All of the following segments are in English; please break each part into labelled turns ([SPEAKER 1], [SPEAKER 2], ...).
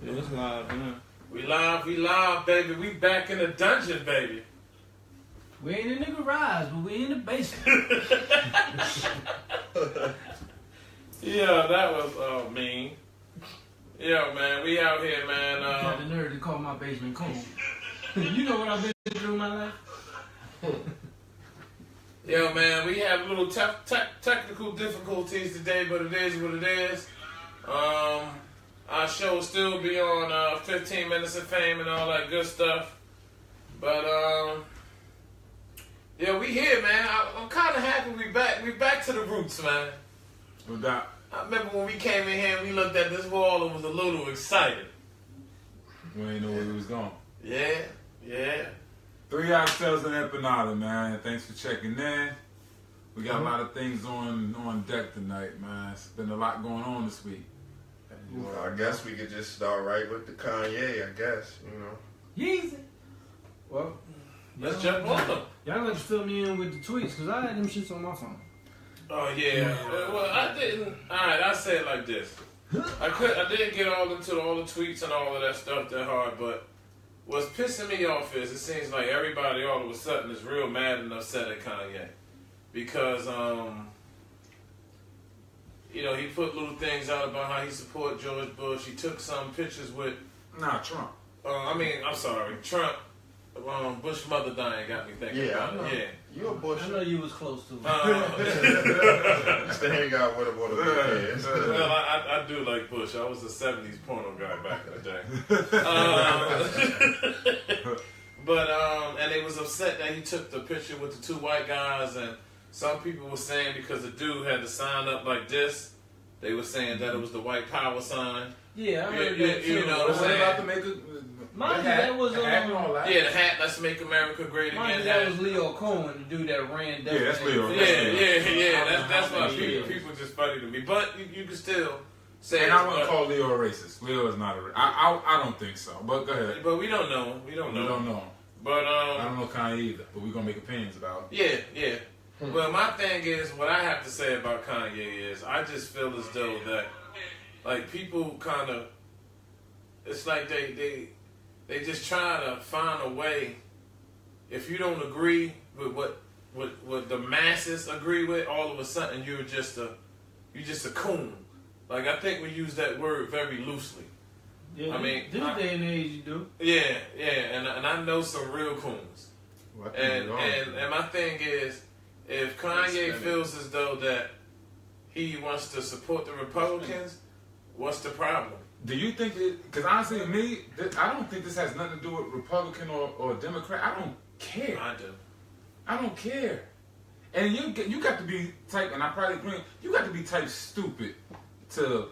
[SPEAKER 1] Yeah, it's live, man.
[SPEAKER 2] We live, baby. We back in the dungeon, baby.
[SPEAKER 3] We ain't in the garage, but we in the basement.
[SPEAKER 2] Yeah, that was mean. Yo, man, we out here, man.
[SPEAKER 3] I got the nerve to call my basement cold. You know what I've been through in my life?
[SPEAKER 2] Yo, man, we have little technical difficulties today, but it is what it is. Our show will still be on 15 Minutes of Fame and all that good stuff. But, yeah, we here, man. I'm kind of happy we back. We back to the roots, man.
[SPEAKER 1] No doubt.
[SPEAKER 2] I remember when we came in here and we looked at this wall and was a little excited.
[SPEAKER 1] We ain't know where we was going.
[SPEAKER 2] Yeah.
[SPEAKER 1] 3 Oxtails And An Empanada, man. Thanks for checking in. We got a lot of things on deck tonight, man. It's been a lot going on this week.
[SPEAKER 4] Well, I guess we could just start right with the Kanye, I guess, you know.
[SPEAKER 3] Yeezy. Well,
[SPEAKER 2] Let's jump on them.
[SPEAKER 3] Y'all got to fill me in with the tweets, because I had them shits on my phone.
[SPEAKER 2] Oh, yeah. Well, I didn't. All right, I'll say it like this. I didn't get all into all the tweets and all of that stuff that hard, but what's pissing me off is it seems like everybody all of a sudden is real mad and upset at Kanye. Because, you know, he put little things out about how he support George Bush. He took some pictures with...
[SPEAKER 1] Trump.
[SPEAKER 2] I'm sorry. Trump. Bush mother dying got me thinking about it. Yeah.
[SPEAKER 4] You a Bush.
[SPEAKER 3] I know you was close to it.
[SPEAKER 4] Used to hang out with him on the weekends.
[SPEAKER 2] Well, I do like Bush. I was a 70s porno guy back in the day. But, and they was upset that he took the picture with the two white guys, and some people were saying because the dude had the sign up like this, they were saying that it was the white power sign.
[SPEAKER 3] Yeah, I heard that too.
[SPEAKER 2] You know what I'm saying?
[SPEAKER 1] About to make a...
[SPEAKER 3] Mind you, that was
[SPEAKER 1] and all that.
[SPEAKER 2] Yeah, the hat, let's make America great again.
[SPEAKER 3] Mind you, that was Leo Cohen, the dude that ran.
[SPEAKER 1] Yeah, that's Leo.
[SPEAKER 2] Yeah. That's why people just funny to me. But you can still say.
[SPEAKER 1] And I wouldn't call Leo a racist. Leo is not a racist. I don't think so. But go ahead.
[SPEAKER 2] But we don't know. We don't know. But
[SPEAKER 1] I don't know Kanye either. But we're gonna make opinions about
[SPEAKER 2] it. Yeah. Well, my thing is, what I have to say about Kanye is, I just feel as though that, like, people kind of, it's like they just try to find a way. If you don't agree with what the masses agree with, all of a sudden you're just a coon. Like, I think we use that word very loosely.
[SPEAKER 3] Yeah,
[SPEAKER 2] I mean,
[SPEAKER 3] this day and age you do.
[SPEAKER 2] Yeah, and I know some real coons.
[SPEAKER 1] Well,
[SPEAKER 2] and my thing is, if Kanye feels as though that he wants to support the Republicans, what's the problem?
[SPEAKER 1] Do you think that, because honestly, me, I don't think this has nothing to do with Republican or Democrat. I don't care.
[SPEAKER 2] I do.
[SPEAKER 1] I don't care. And you got to be type, and I probably agree, you got to be type stupid to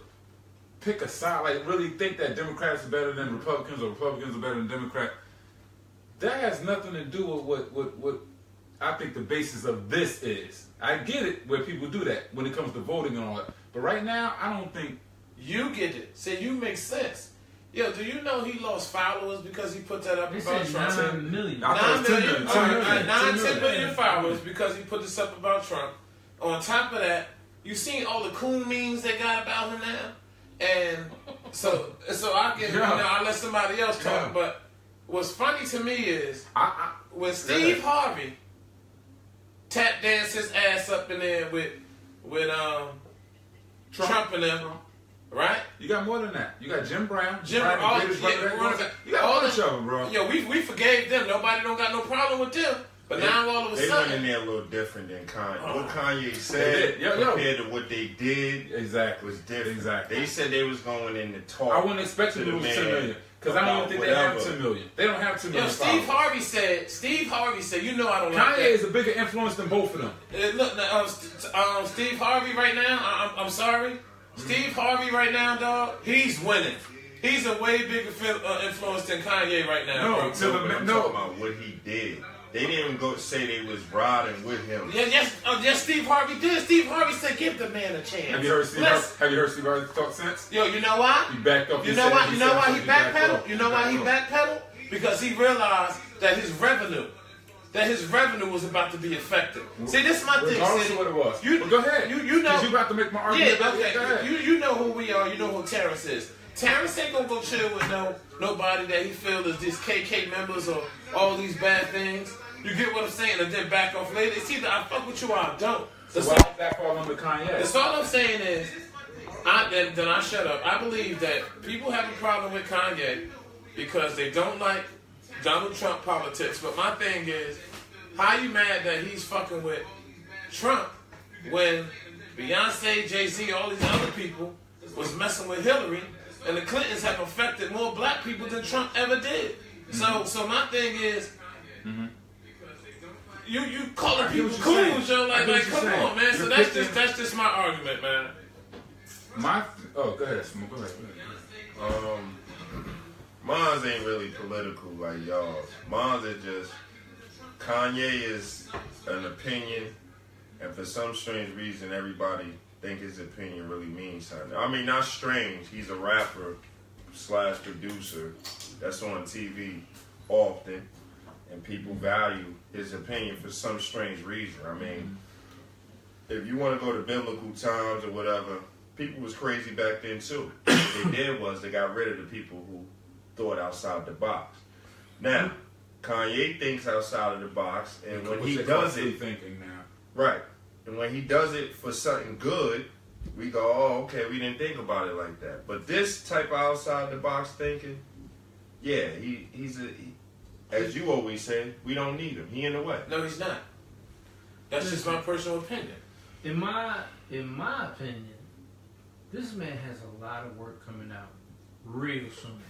[SPEAKER 1] pick a side, like really think that Democrats are better than Republicans or Republicans are better than Democrats. That has nothing to do with what I think the basis of this is. I get it where people do that when it comes to voting and all that. But right now, I don't think...
[SPEAKER 2] You get it. See, you make sense. Yo, do you know he lost followers because he put that up about Trump?
[SPEAKER 3] 9 million.
[SPEAKER 2] 9 million.
[SPEAKER 1] 10
[SPEAKER 2] million followers because he put this up about Trump. On top of that, you seen all the coon memes they got about him now? And so I get, I'll let somebody else talk. But what's funny to me is when Steve Harvey tap danced his ass up in there with Trump and them, right?
[SPEAKER 1] You got more than that. You got Jim Brown.
[SPEAKER 2] You got
[SPEAKER 1] all bunch of them, bro.
[SPEAKER 2] Yo, we forgave them. Nobody don't got no problem with them. But now all of a sudden...
[SPEAKER 4] They went in there a little different than Kanye. What Kanye said compared to what they did was different. Exactly. They said they was going in to talk.
[SPEAKER 1] I wouldn't expect them to lose 10 million. Because I don't even think they have 10 million. They don't have 10 million.
[SPEAKER 2] Steve Harvey said, you know I don't like that.
[SPEAKER 1] Kanye is a bigger influence than both of them.
[SPEAKER 2] Look, Steve Harvey right now, I'm sorry. Steve Harvey right now, dog, he's winning. He's a way bigger influence than Kanye right now.
[SPEAKER 4] I'm talking about what he did. They didn't even go say they was riding with him.
[SPEAKER 2] Yes, Steve Harvey did. Steve Harvey said, give the man a chance.
[SPEAKER 1] Have you heard Steve Harvey talk since?
[SPEAKER 2] Yo, you know why?
[SPEAKER 1] He backed up.
[SPEAKER 2] You know why he backpedaled? You know why he backpedaled? Because he realized that his revenue was about to be affected. See, this is my thing.
[SPEAKER 1] Regardless of what it was.
[SPEAKER 2] Go ahead.
[SPEAKER 1] You know. You about to make my argument.
[SPEAKER 2] Yeah, okay. You know who we are. You know who Terrence is. Terrence ain't gonna go chill with nobody that he feel is these KK members or all these bad things. You get what I'm saying? And then back off later. It's either I fuck with you or I don't.
[SPEAKER 1] So why does that fall under Kanye?
[SPEAKER 2] That's all I'm saying is, then I shut up. I believe that people have a problem with Kanye because they don't like Donald Trump politics. But my thing is, how you mad that he's fucking with Trump when Beyonce, Jay-Z, all these other people was messing with Hillary, and the Clintons have affected more black people than Trump ever did. So my thing is, you calling people cool, Joe? Like come on, man. So that's just my argument, man.
[SPEAKER 1] Go ahead, Smoke. Go ahead.
[SPEAKER 4] Mine's ain't really political like y'all's. Mine's is just Kanye is an opinion, and for some strange reason, everybody think his opinion really means something. I mean, not strange. He's a rapper / producer that's on TV often, and people value his opinion for some strange reason. I mean, if you want to go to biblical times or whatever, people was crazy back then too. What they did was they got rid of the people who thought outside the box. Now, Kanye thinks outside of the box, and when he does it,
[SPEAKER 1] thinking now,
[SPEAKER 4] right, and when he does it for something good, we go, oh, okay, we didn't think about it like that. But this type of outside the box thinking, yeah, he's as you always say, we don't need him. He in the way.
[SPEAKER 2] No, he's not. That's just my personal opinion.
[SPEAKER 3] In my opinion, this man has a lot of work coming out real soon.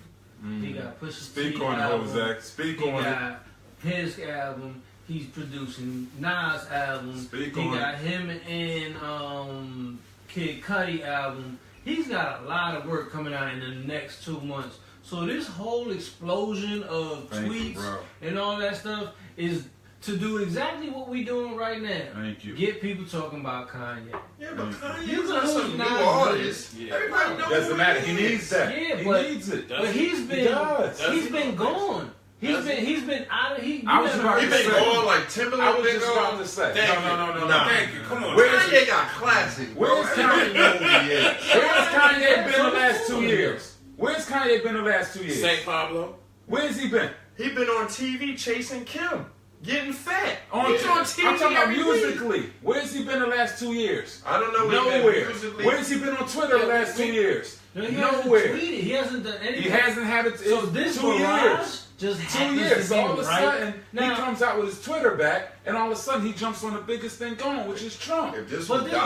[SPEAKER 3] He got Pusha T
[SPEAKER 1] Speak on
[SPEAKER 3] album.
[SPEAKER 1] it, Zach. Speak on it.
[SPEAKER 3] He got his album. He's producing Nas' album. He got him and Kid Cudi album. He's got a lot of work coming out in the next 2 months. So this whole explosion of tweets and all that stuff is to do exactly what we doing right now.
[SPEAKER 1] Thank you.
[SPEAKER 3] Get people talking about Kanye.
[SPEAKER 4] Yeah, but Kanye's not some new artist.
[SPEAKER 2] Yeah.
[SPEAKER 4] Everybody knows.
[SPEAKER 1] Doesn't matter. He needs that.
[SPEAKER 3] Yeah,
[SPEAKER 1] he
[SPEAKER 3] needs
[SPEAKER 1] it.
[SPEAKER 3] But he's been gone. He's been out of he.
[SPEAKER 1] I was about
[SPEAKER 4] He
[SPEAKER 1] to
[SPEAKER 4] been
[SPEAKER 1] say.
[SPEAKER 4] going like Timberland.
[SPEAKER 1] I was just about to say.
[SPEAKER 2] No. Thank you. Come on.
[SPEAKER 4] Kanye got classic.
[SPEAKER 1] Where's Kanye? Where's Kanye been the last 2 years? Where's Kanye been the last 2 years?
[SPEAKER 2] St. Pablo.
[SPEAKER 1] Where's he been?
[SPEAKER 4] He been on TV chasing Kim, getting fat.
[SPEAKER 1] He's on TV. I'm talking about musically.
[SPEAKER 4] Week.
[SPEAKER 1] Where's he been the last 2 years?
[SPEAKER 4] I don't know.
[SPEAKER 1] Nowhere. Where's he been on Twitter the last 2 years? Nowhere.
[SPEAKER 3] He hasn't done anything.
[SPEAKER 1] He hasn't had it.
[SPEAKER 3] So this
[SPEAKER 1] 2 years.
[SPEAKER 3] Just
[SPEAKER 1] 2 years. So all of a
[SPEAKER 3] right?
[SPEAKER 1] sudden, he comes out with his Twitter back, and all of a sudden he jumps on the biggest thing going, which is Trump.
[SPEAKER 4] If this
[SPEAKER 3] But
[SPEAKER 4] was
[SPEAKER 3] then,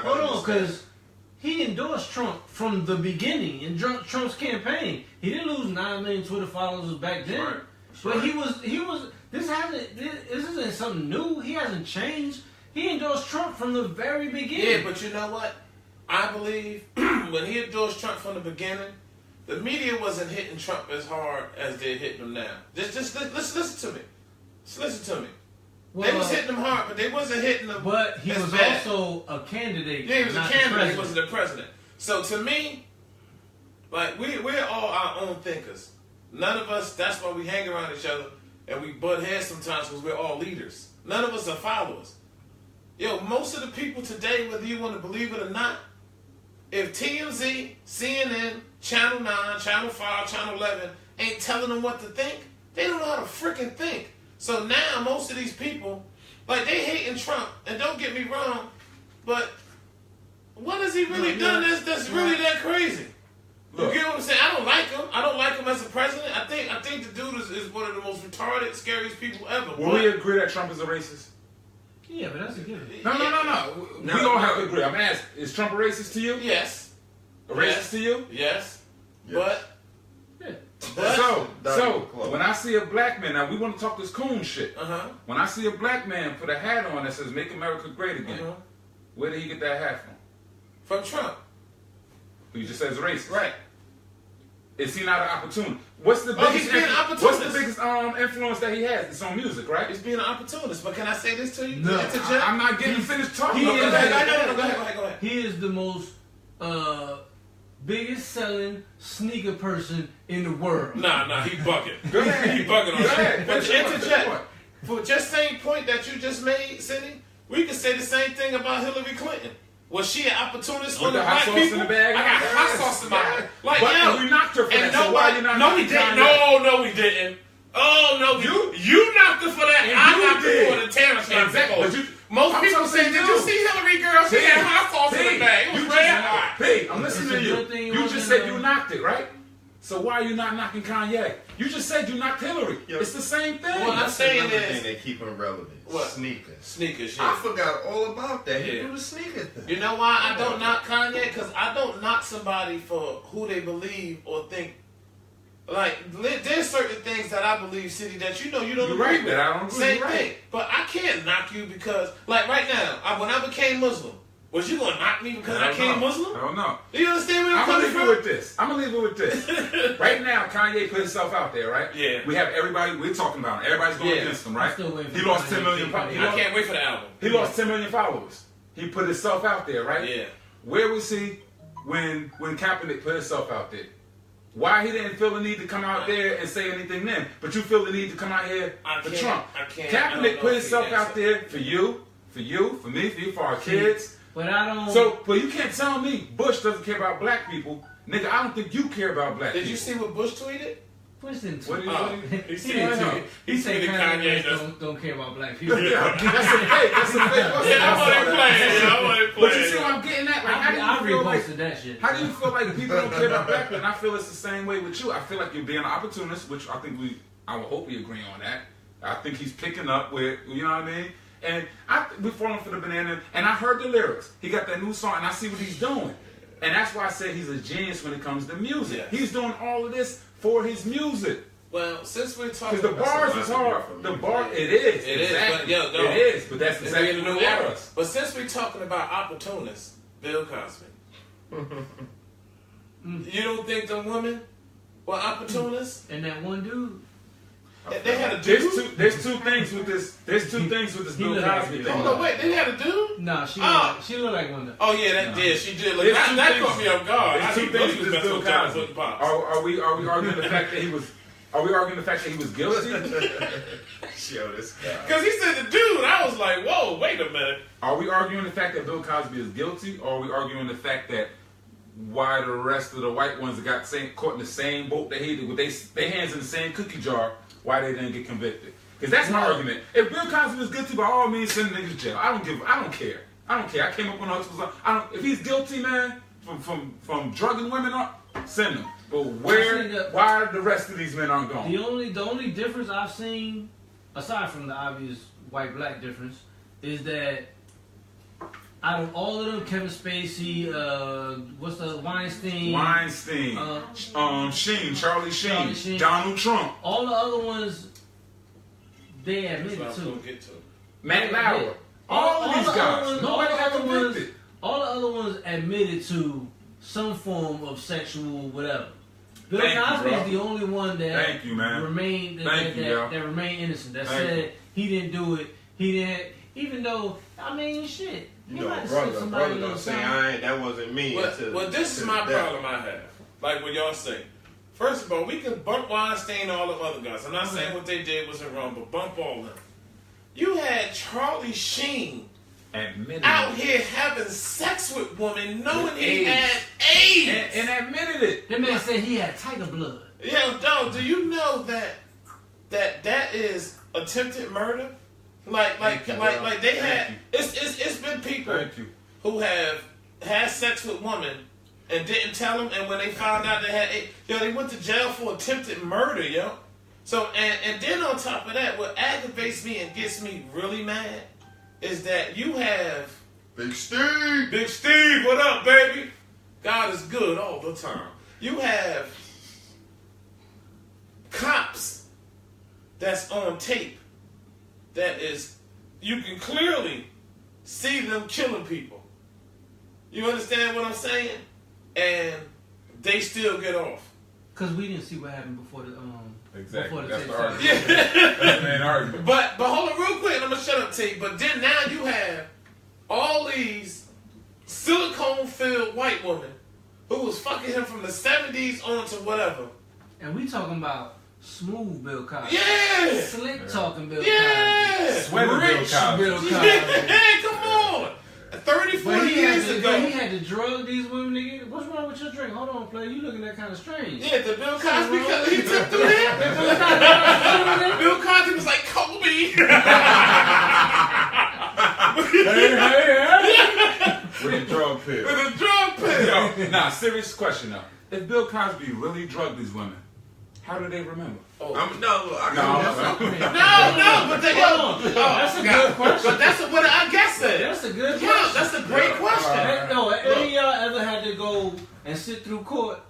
[SPEAKER 3] hold on, because he endorsed Trump from the beginning in Trump's campaign. He didn't lose 9 million Twitter followers back then.
[SPEAKER 4] Right.
[SPEAKER 3] But he was. This isn't something new. He hasn't changed. He endorsed Trump from the very beginning.
[SPEAKER 2] Yeah, but you know what? I believe when he endorsed Trump from the beginning, the media wasn't hitting Trump as hard as they're hitting him now. Just listen to me. Just listen to me. Well, they was hitting him hard, but they wasn't hitting him.
[SPEAKER 3] But he was
[SPEAKER 2] bad.
[SPEAKER 3] also a candidate.
[SPEAKER 2] Yeah, he was a
[SPEAKER 3] not
[SPEAKER 2] candidate. He wasn't the president. So to me, like we're all our own thinkers. None of us. That's why we hang around each other and we butt heads sometimes because we're all leaders. None of us are followers. Yo, most of the people today, whether you want to believe it or not, if TMZ, CNN, Channel 9, Channel 5, Channel 11 ain't telling them what to think, they don't know how to freaking think. So now most of these people, like they hating Trump, and don't get me wrong, but what has he really done that's really that crazy? You get what I'm saying? I don't like him. I don't like him as a president. I think the dude is one of the most retarded, scariest people ever.
[SPEAKER 1] Will we agree that Trump is a racist?
[SPEAKER 3] Yeah, but that's a given.
[SPEAKER 1] No. We don't have to agree. I'm asking, is Trump a racist to you?
[SPEAKER 2] Yes.
[SPEAKER 1] A racist to you?
[SPEAKER 2] Yes. But
[SPEAKER 1] So when I see a black man, now we want to talk this coon shit. When I see a black man put a hat on that says "Make America Great Again," where did he get that hat from?
[SPEAKER 2] From Trump.
[SPEAKER 1] Who you just said is racist.
[SPEAKER 2] Right.
[SPEAKER 1] Is he not an opportunist? What's the biggest?
[SPEAKER 2] He's being an opportunist.
[SPEAKER 1] What's the biggest influence that he has? It's on music, right?
[SPEAKER 2] He's being an opportunist. But can I say this to you?
[SPEAKER 3] No.
[SPEAKER 1] I'm not getting finished talking.
[SPEAKER 2] Go ahead.
[SPEAKER 3] He is the most biggest selling sneaker person in the world.
[SPEAKER 2] Nah, he bugging.
[SPEAKER 1] Go ahead.
[SPEAKER 2] He bugging on
[SPEAKER 1] that.
[SPEAKER 2] But to interject, for just same point that you just made, Cindy, we could say the same thing about Hillary Clinton. Was she an opportunist
[SPEAKER 1] With
[SPEAKER 2] on the
[SPEAKER 1] the hot
[SPEAKER 2] black
[SPEAKER 1] sauce
[SPEAKER 2] people?
[SPEAKER 1] in the bag?
[SPEAKER 2] I got hot sauce in my bag. Like,
[SPEAKER 1] but
[SPEAKER 2] yo.
[SPEAKER 1] we knocked her for
[SPEAKER 2] And
[SPEAKER 1] that, so why you not
[SPEAKER 2] no, we
[SPEAKER 1] knocking
[SPEAKER 2] didn't.
[SPEAKER 1] Kanye?
[SPEAKER 2] No, we didn't. Oh, no. You knocked her for that.
[SPEAKER 1] And
[SPEAKER 2] I
[SPEAKER 1] you
[SPEAKER 2] knocked her
[SPEAKER 1] did.
[SPEAKER 2] for the Terrence
[SPEAKER 1] Exactly. But
[SPEAKER 2] most
[SPEAKER 1] I'm
[SPEAKER 2] people
[SPEAKER 1] so
[SPEAKER 2] say,
[SPEAKER 1] saying
[SPEAKER 2] did
[SPEAKER 1] you.
[SPEAKER 2] you see Hillary, girl? She had hot sauce in the bag. It was red hot.
[SPEAKER 1] Hey, I'm listening to
[SPEAKER 3] It's a good thing
[SPEAKER 1] you.
[SPEAKER 3] you
[SPEAKER 1] You just
[SPEAKER 3] wasn't,
[SPEAKER 1] said you knocked it, right? So why are you not knocking Kanye? You just said you knocked Hillary.
[SPEAKER 4] Yo,
[SPEAKER 1] it's the same thing.
[SPEAKER 2] Well, I'm saying
[SPEAKER 4] another
[SPEAKER 2] is,
[SPEAKER 4] thing that keep him relevant.
[SPEAKER 2] What?
[SPEAKER 4] Sneakers.
[SPEAKER 2] Sneakers,
[SPEAKER 4] I
[SPEAKER 2] yeah.
[SPEAKER 4] forgot all about that. He
[SPEAKER 2] Yeah.
[SPEAKER 4] do the sneaker thing.
[SPEAKER 2] You know why I don't knock Kanye? Because I don't knock somebody for who they believe or think. Like, there's certain things that I believe, City, that you know you don't
[SPEAKER 1] You're
[SPEAKER 2] agree
[SPEAKER 1] right,
[SPEAKER 2] with.
[SPEAKER 1] that I don't agree.
[SPEAKER 2] Same
[SPEAKER 1] You're right.
[SPEAKER 2] thing. But I can't knock you because, like right now, when I became Muslim, was you going to knock me because I became Muslim?
[SPEAKER 1] I don't know.
[SPEAKER 2] Do you understand where I'm
[SPEAKER 1] I'm gonna
[SPEAKER 2] coming
[SPEAKER 1] leave
[SPEAKER 2] from?
[SPEAKER 1] it with this. I'm gonna leave it with this. Right now, Kanye put himself out there, right?
[SPEAKER 2] Yeah.
[SPEAKER 1] We have everybody. We're talking about him. Everybody's going
[SPEAKER 2] Yeah.
[SPEAKER 1] against him,
[SPEAKER 3] I'm
[SPEAKER 1] right?
[SPEAKER 3] still waiting
[SPEAKER 1] He
[SPEAKER 3] for
[SPEAKER 1] lost
[SPEAKER 3] Kanye
[SPEAKER 1] 10 million.
[SPEAKER 3] to take
[SPEAKER 2] I can't wait for the album.
[SPEAKER 1] He lost 10 million followers. He put himself out there, right?
[SPEAKER 2] Yeah.
[SPEAKER 1] Where was he when Kaepernick put himself out there? Why he didn't feel the need to come out there and say anything then, but you feel the need to come out here for Trump?
[SPEAKER 2] I can't.
[SPEAKER 1] Kaepernick put himself out there for you, for me, for our kids.
[SPEAKER 3] But I don't.
[SPEAKER 1] So, but you can't tell me Bush doesn't care about black people, nigga. I don't think you care about black people.
[SPEAKER 2] Did you see what Bush tweeted?
[SPEAKER 3] Push into
[SPEAKER 1] What
[SPEAKER 3] it.
[SPEAKER 1] did you?
[SPEAKER 2] He
[SPEAKER 3] He
[SPEAKER 2] said
[SPEAKER 3] didn't
[SPEAKER 2] to
[SPEAKER 3] tweet.
[SPEAKER 2] me.
[SPEAKER 3] He said
[SPEAKER 2] tweeted
[SPEAKER 3] Kanye
[SPEAKER 2] Kanye
[SPEAKER 3] don't care about black people.
[SPEAKER 1] Yeah, that's a fake. That's a fake.
[SPEAKER 2] Yeah, I wasn't playing. I wasn't playing.
[SPEAKER 1] But you see what I'm getting at? Like,
[SPEAKER 3] I
[SPEAKER 1] how do you feel like?
[SPEAKER 3] reposted that shit.
[SPEAKER 1] How do you feel like people don't care about black people? And I feel it's the same way with you. I feel like you're being an opportunist, which I think I would hope we agree on that. I think he's picking up with, you know what I mean? And we're falling for the banana. And I heard the lyrics. He got that new song, and I see what he's doing. And that's why I said he's a genius when it comes to music.
[SPEAKER 2] Yes.
[SPEAKER 1] He's doing all of this for his music.
[SPEAKER 2] Well, since we're talking
[SPEAKER 1] Because the bars is hard. The bar, it is.
[SPEAKER 2] It is,
[SPEAKER 1] exactly.
[SPEAKER 2] but, yo, no.
[SPEAKER 1] It is, but that's
[SPEAKER 2] It's
[SPEAKER 1] exactly
[SPEAKER 2] in
[SPEAKER 1] what
[SPEAKER 2] the
[SPEAKER 1] it
[SPEAKER 2] new era.
[SPEAKER 1] was.
[SPEAKER 2] But since we're talking about opportunists, Bill Cosby, you don't think them women were opportunists?
[SPEAKER 3] And that one dude.
[SPEAKER 2] They had a dude.
[SPEAKER 1] There's two things with this. There's two things with this
[SPEAKER 3] He
[SPEAKER 1] Bill
[SPEAKER 3] looked like
[SPEAKER 1] Cosby
[SPEAKER 3] he
[SPEAKER 1] thing.
[SPEAKER 2] Oh no, wait, they had a dude.
[SPEAKER 3] No, she looked like one of them.
[SPEAKER 2] Oh yeah, that did. She did. Look,
[SPEAKER 1] There's
[SPEAKER 2] that
[SPEAKER 1] two
[SPEAKER 2] that
[SPEAKER 1] things-
[SPEAKER 2] caught me off guard.
[SPEAKER 1] There's
[SPEAKER 2] I
[SPEAKER 1] two
[SPEAKER 2] didn't know
[SPEAKER 1] things
[SPEAKER 2] she
[SPEAKER 1] with
[SPEAKER 2] was
[SPEAKER 1] this
[SPEAKER 2] messing
[SPEAKER 1] Bill
[SPEAKER 2] with John
[SPEAKER 1] Cosby.
[SPEAKER 2] Foot Pops.
[SPEAKER 1] Are we arguing the fact that he was? Are we arguing the fact that he was guilty?
[SPEAKER 4] Yo, this guy.
[SPEAKER 2] Because he said the dude, I was like, whoa, wait a minute.
[SPEAKER 1] Are we arguing the fact that Bill Cosby is guilty, or are we arguing the fact that why the rest of the white ones that got caught in the same boat that he did, with their hands in the same cookie jar, why they didn't get convicted? Because that's my argument. If Bill Cosby was guilty, by all means, send niggas to jail. I don't care. I came up when I was if he's guilty, man, from drugging women up, send him. But why the rest of these men aren't gone?
[SPEAKER 3] The only difference I've seen, aside from the obvious white-black difference, is that out of all of them, Kevin Spacey, what's the Weinstein,
[SPEAKER 1] Charlie Sheen,
[SPEAKER 3] Sheen.
[SPEAKER 1] Donald Trump,
[SPEAKER 3] all the other ones, they
[SPEAKER 2] That's
[SPEAKER 3] admitted
[SPEAKER 2] what I was
[SPEAKER 3] to.
[SPEAKER 2] going to get to.
[SPEAKER 1] Matt Lauer, all of these
[SPEAKER 3] the
[SPEAKER 1] guys,
[SPEAKER 3] other ones-
[SPEAKER 1] nobody got
[SPEAKER 3] all the other
[SPEAKER 1] convicted.
[SPEAKER 3] All the other ones admitted to some form of sexual whatever. Bill
[SPEAKER 1] Thank you,
[SPEAKER 3] Cosby
[SPEAKER 1] bro.
[SPEAKER 3] is the only one that
[SPEAKER 1] Thank you, man.
[SPEAKER 3] remained
[SPEAKER 1] Thank you, yo.
[SPEAKER 3] that remained innocent. That
[SPEAKER 1] Thank
[SPEAKER 3] said
[SPEAKER 1] you.
[SPEAKER 3] he didn't do it. He didn't. Even though I mean, shit.
[SPEAKER 4] You
[SPEAKER 3] He
[SPEAKER 4] know,
[SPEAKER 3] might have slipped
[SPEAKER 4] brother
[SPEAKER 3] somebody
[SPEAKER 4] gonna
[SPEAKER 3] on
[SPEAKER 4] say
[SPEAKER 3] something.
[SPEAKER 4] that wasn't me.
[SPEAKER 2] Well, this is my problem I have. Like what y'all say. First of all, we can bump Weinstein, all the other guys. I'm not saying what they did wasn't wrong, but bump all of them. You had Charlie Sheen
[SPEAKER 1] Admitted
[SPEAKER 2] out
[SPEAKER 1] it.
[SPEAKER 2] here having sex with women, knowing
[SPEAKER 1] With
[SPEAKER 2] he
[SPEAKER 1] AIDS.
[SPEAKER 2] had AIDS.
[SPEAKER 1] And admitted it.
[SPEAKER 3] That man said he had tiger blood.
[SPEAKER 2] Yo, dog, do you know that is attempted murder? Like they had. It's been people
[SPEAKER 1] Thank you.
[SPEAKER 2] who have had sex with women and didn't tell them, and when they found out they had AIDS, they went to jail for attempted murder, yo. So and then on top of that, what aggravates me and gets me really mad is that you have
[SPEAKER 4] Big Steve.
[SPEAKER 2] Big Steve, what up, baby? God is good all the time. You have cops that's on tape that is, you can clearly see them killing people. You understand what I'm saying? And they still get off.
[SPEAKER 3] Cause we didn't see what happened before the
[SPEAKER 1] Exactly.
[SPEAKER 3] Before the
[SPEAKER 1] That's
[SPEAKER 3] tape
[SPEAKER 1] the
[SPEAKER 3] started.
[SPEAKER 1] argument. That's the main argument.
[SPEAKER 2] But hold on real quick, I'm gonna shut up, T. But then now you have all these silicone-filled white women who was fucking him from the 70s on to whatever.
[SPEAKER 3] And we talking about smooth Bill Cosby.
[SPEAKER 2] Yeah!
[SPEAKER 3] Slick talking Bill
[SPEAKER 2] Yeah!
[SPEAKER 3] Cosby.
[SPEAKER 1] Sweater Bill
[SPEAKER 3] Rich
[SPEAKER 1] Cosby.
[SPEAKER 3] Bill Cosby.
[SPEAKER 2] Yeah, come on! 30, 40
[SPEAKER 3] But he
[SPEAKER 2] years ago.
[SPEAKER 3] He had to drug these women to get. What's wrong with your drink? Hold on, player. You looking at kind of strange.
[SPEAKER 2] Yeah, the Bill Cosby, he took through him. Bill Cosby was like, Kobe.
[SPEAKER 1] Hey.
[SPEAKER 4] With a drug pill.
[SPEAKER 2] With a drug pill.
[SPEAKER 1] Yo, nah, serious question though. If Bill Cosby really drugged these women, how do they remember?
[SPEAKER 2] Oh.
[SPEAKER 4] I got
[SPEAKER 2] No, but they
[SPEAKER 3] That's a good question.
[SPEAKER 2] But that's what I guess it.
[SPEAKER 3] That's a good
[SPEAKER 2] Yeah,
[SPEAKER 3] question.
[SPEAKER 2] that's a great question.
[SPEAKER 3] No, any of y'all ever had to go and sit through court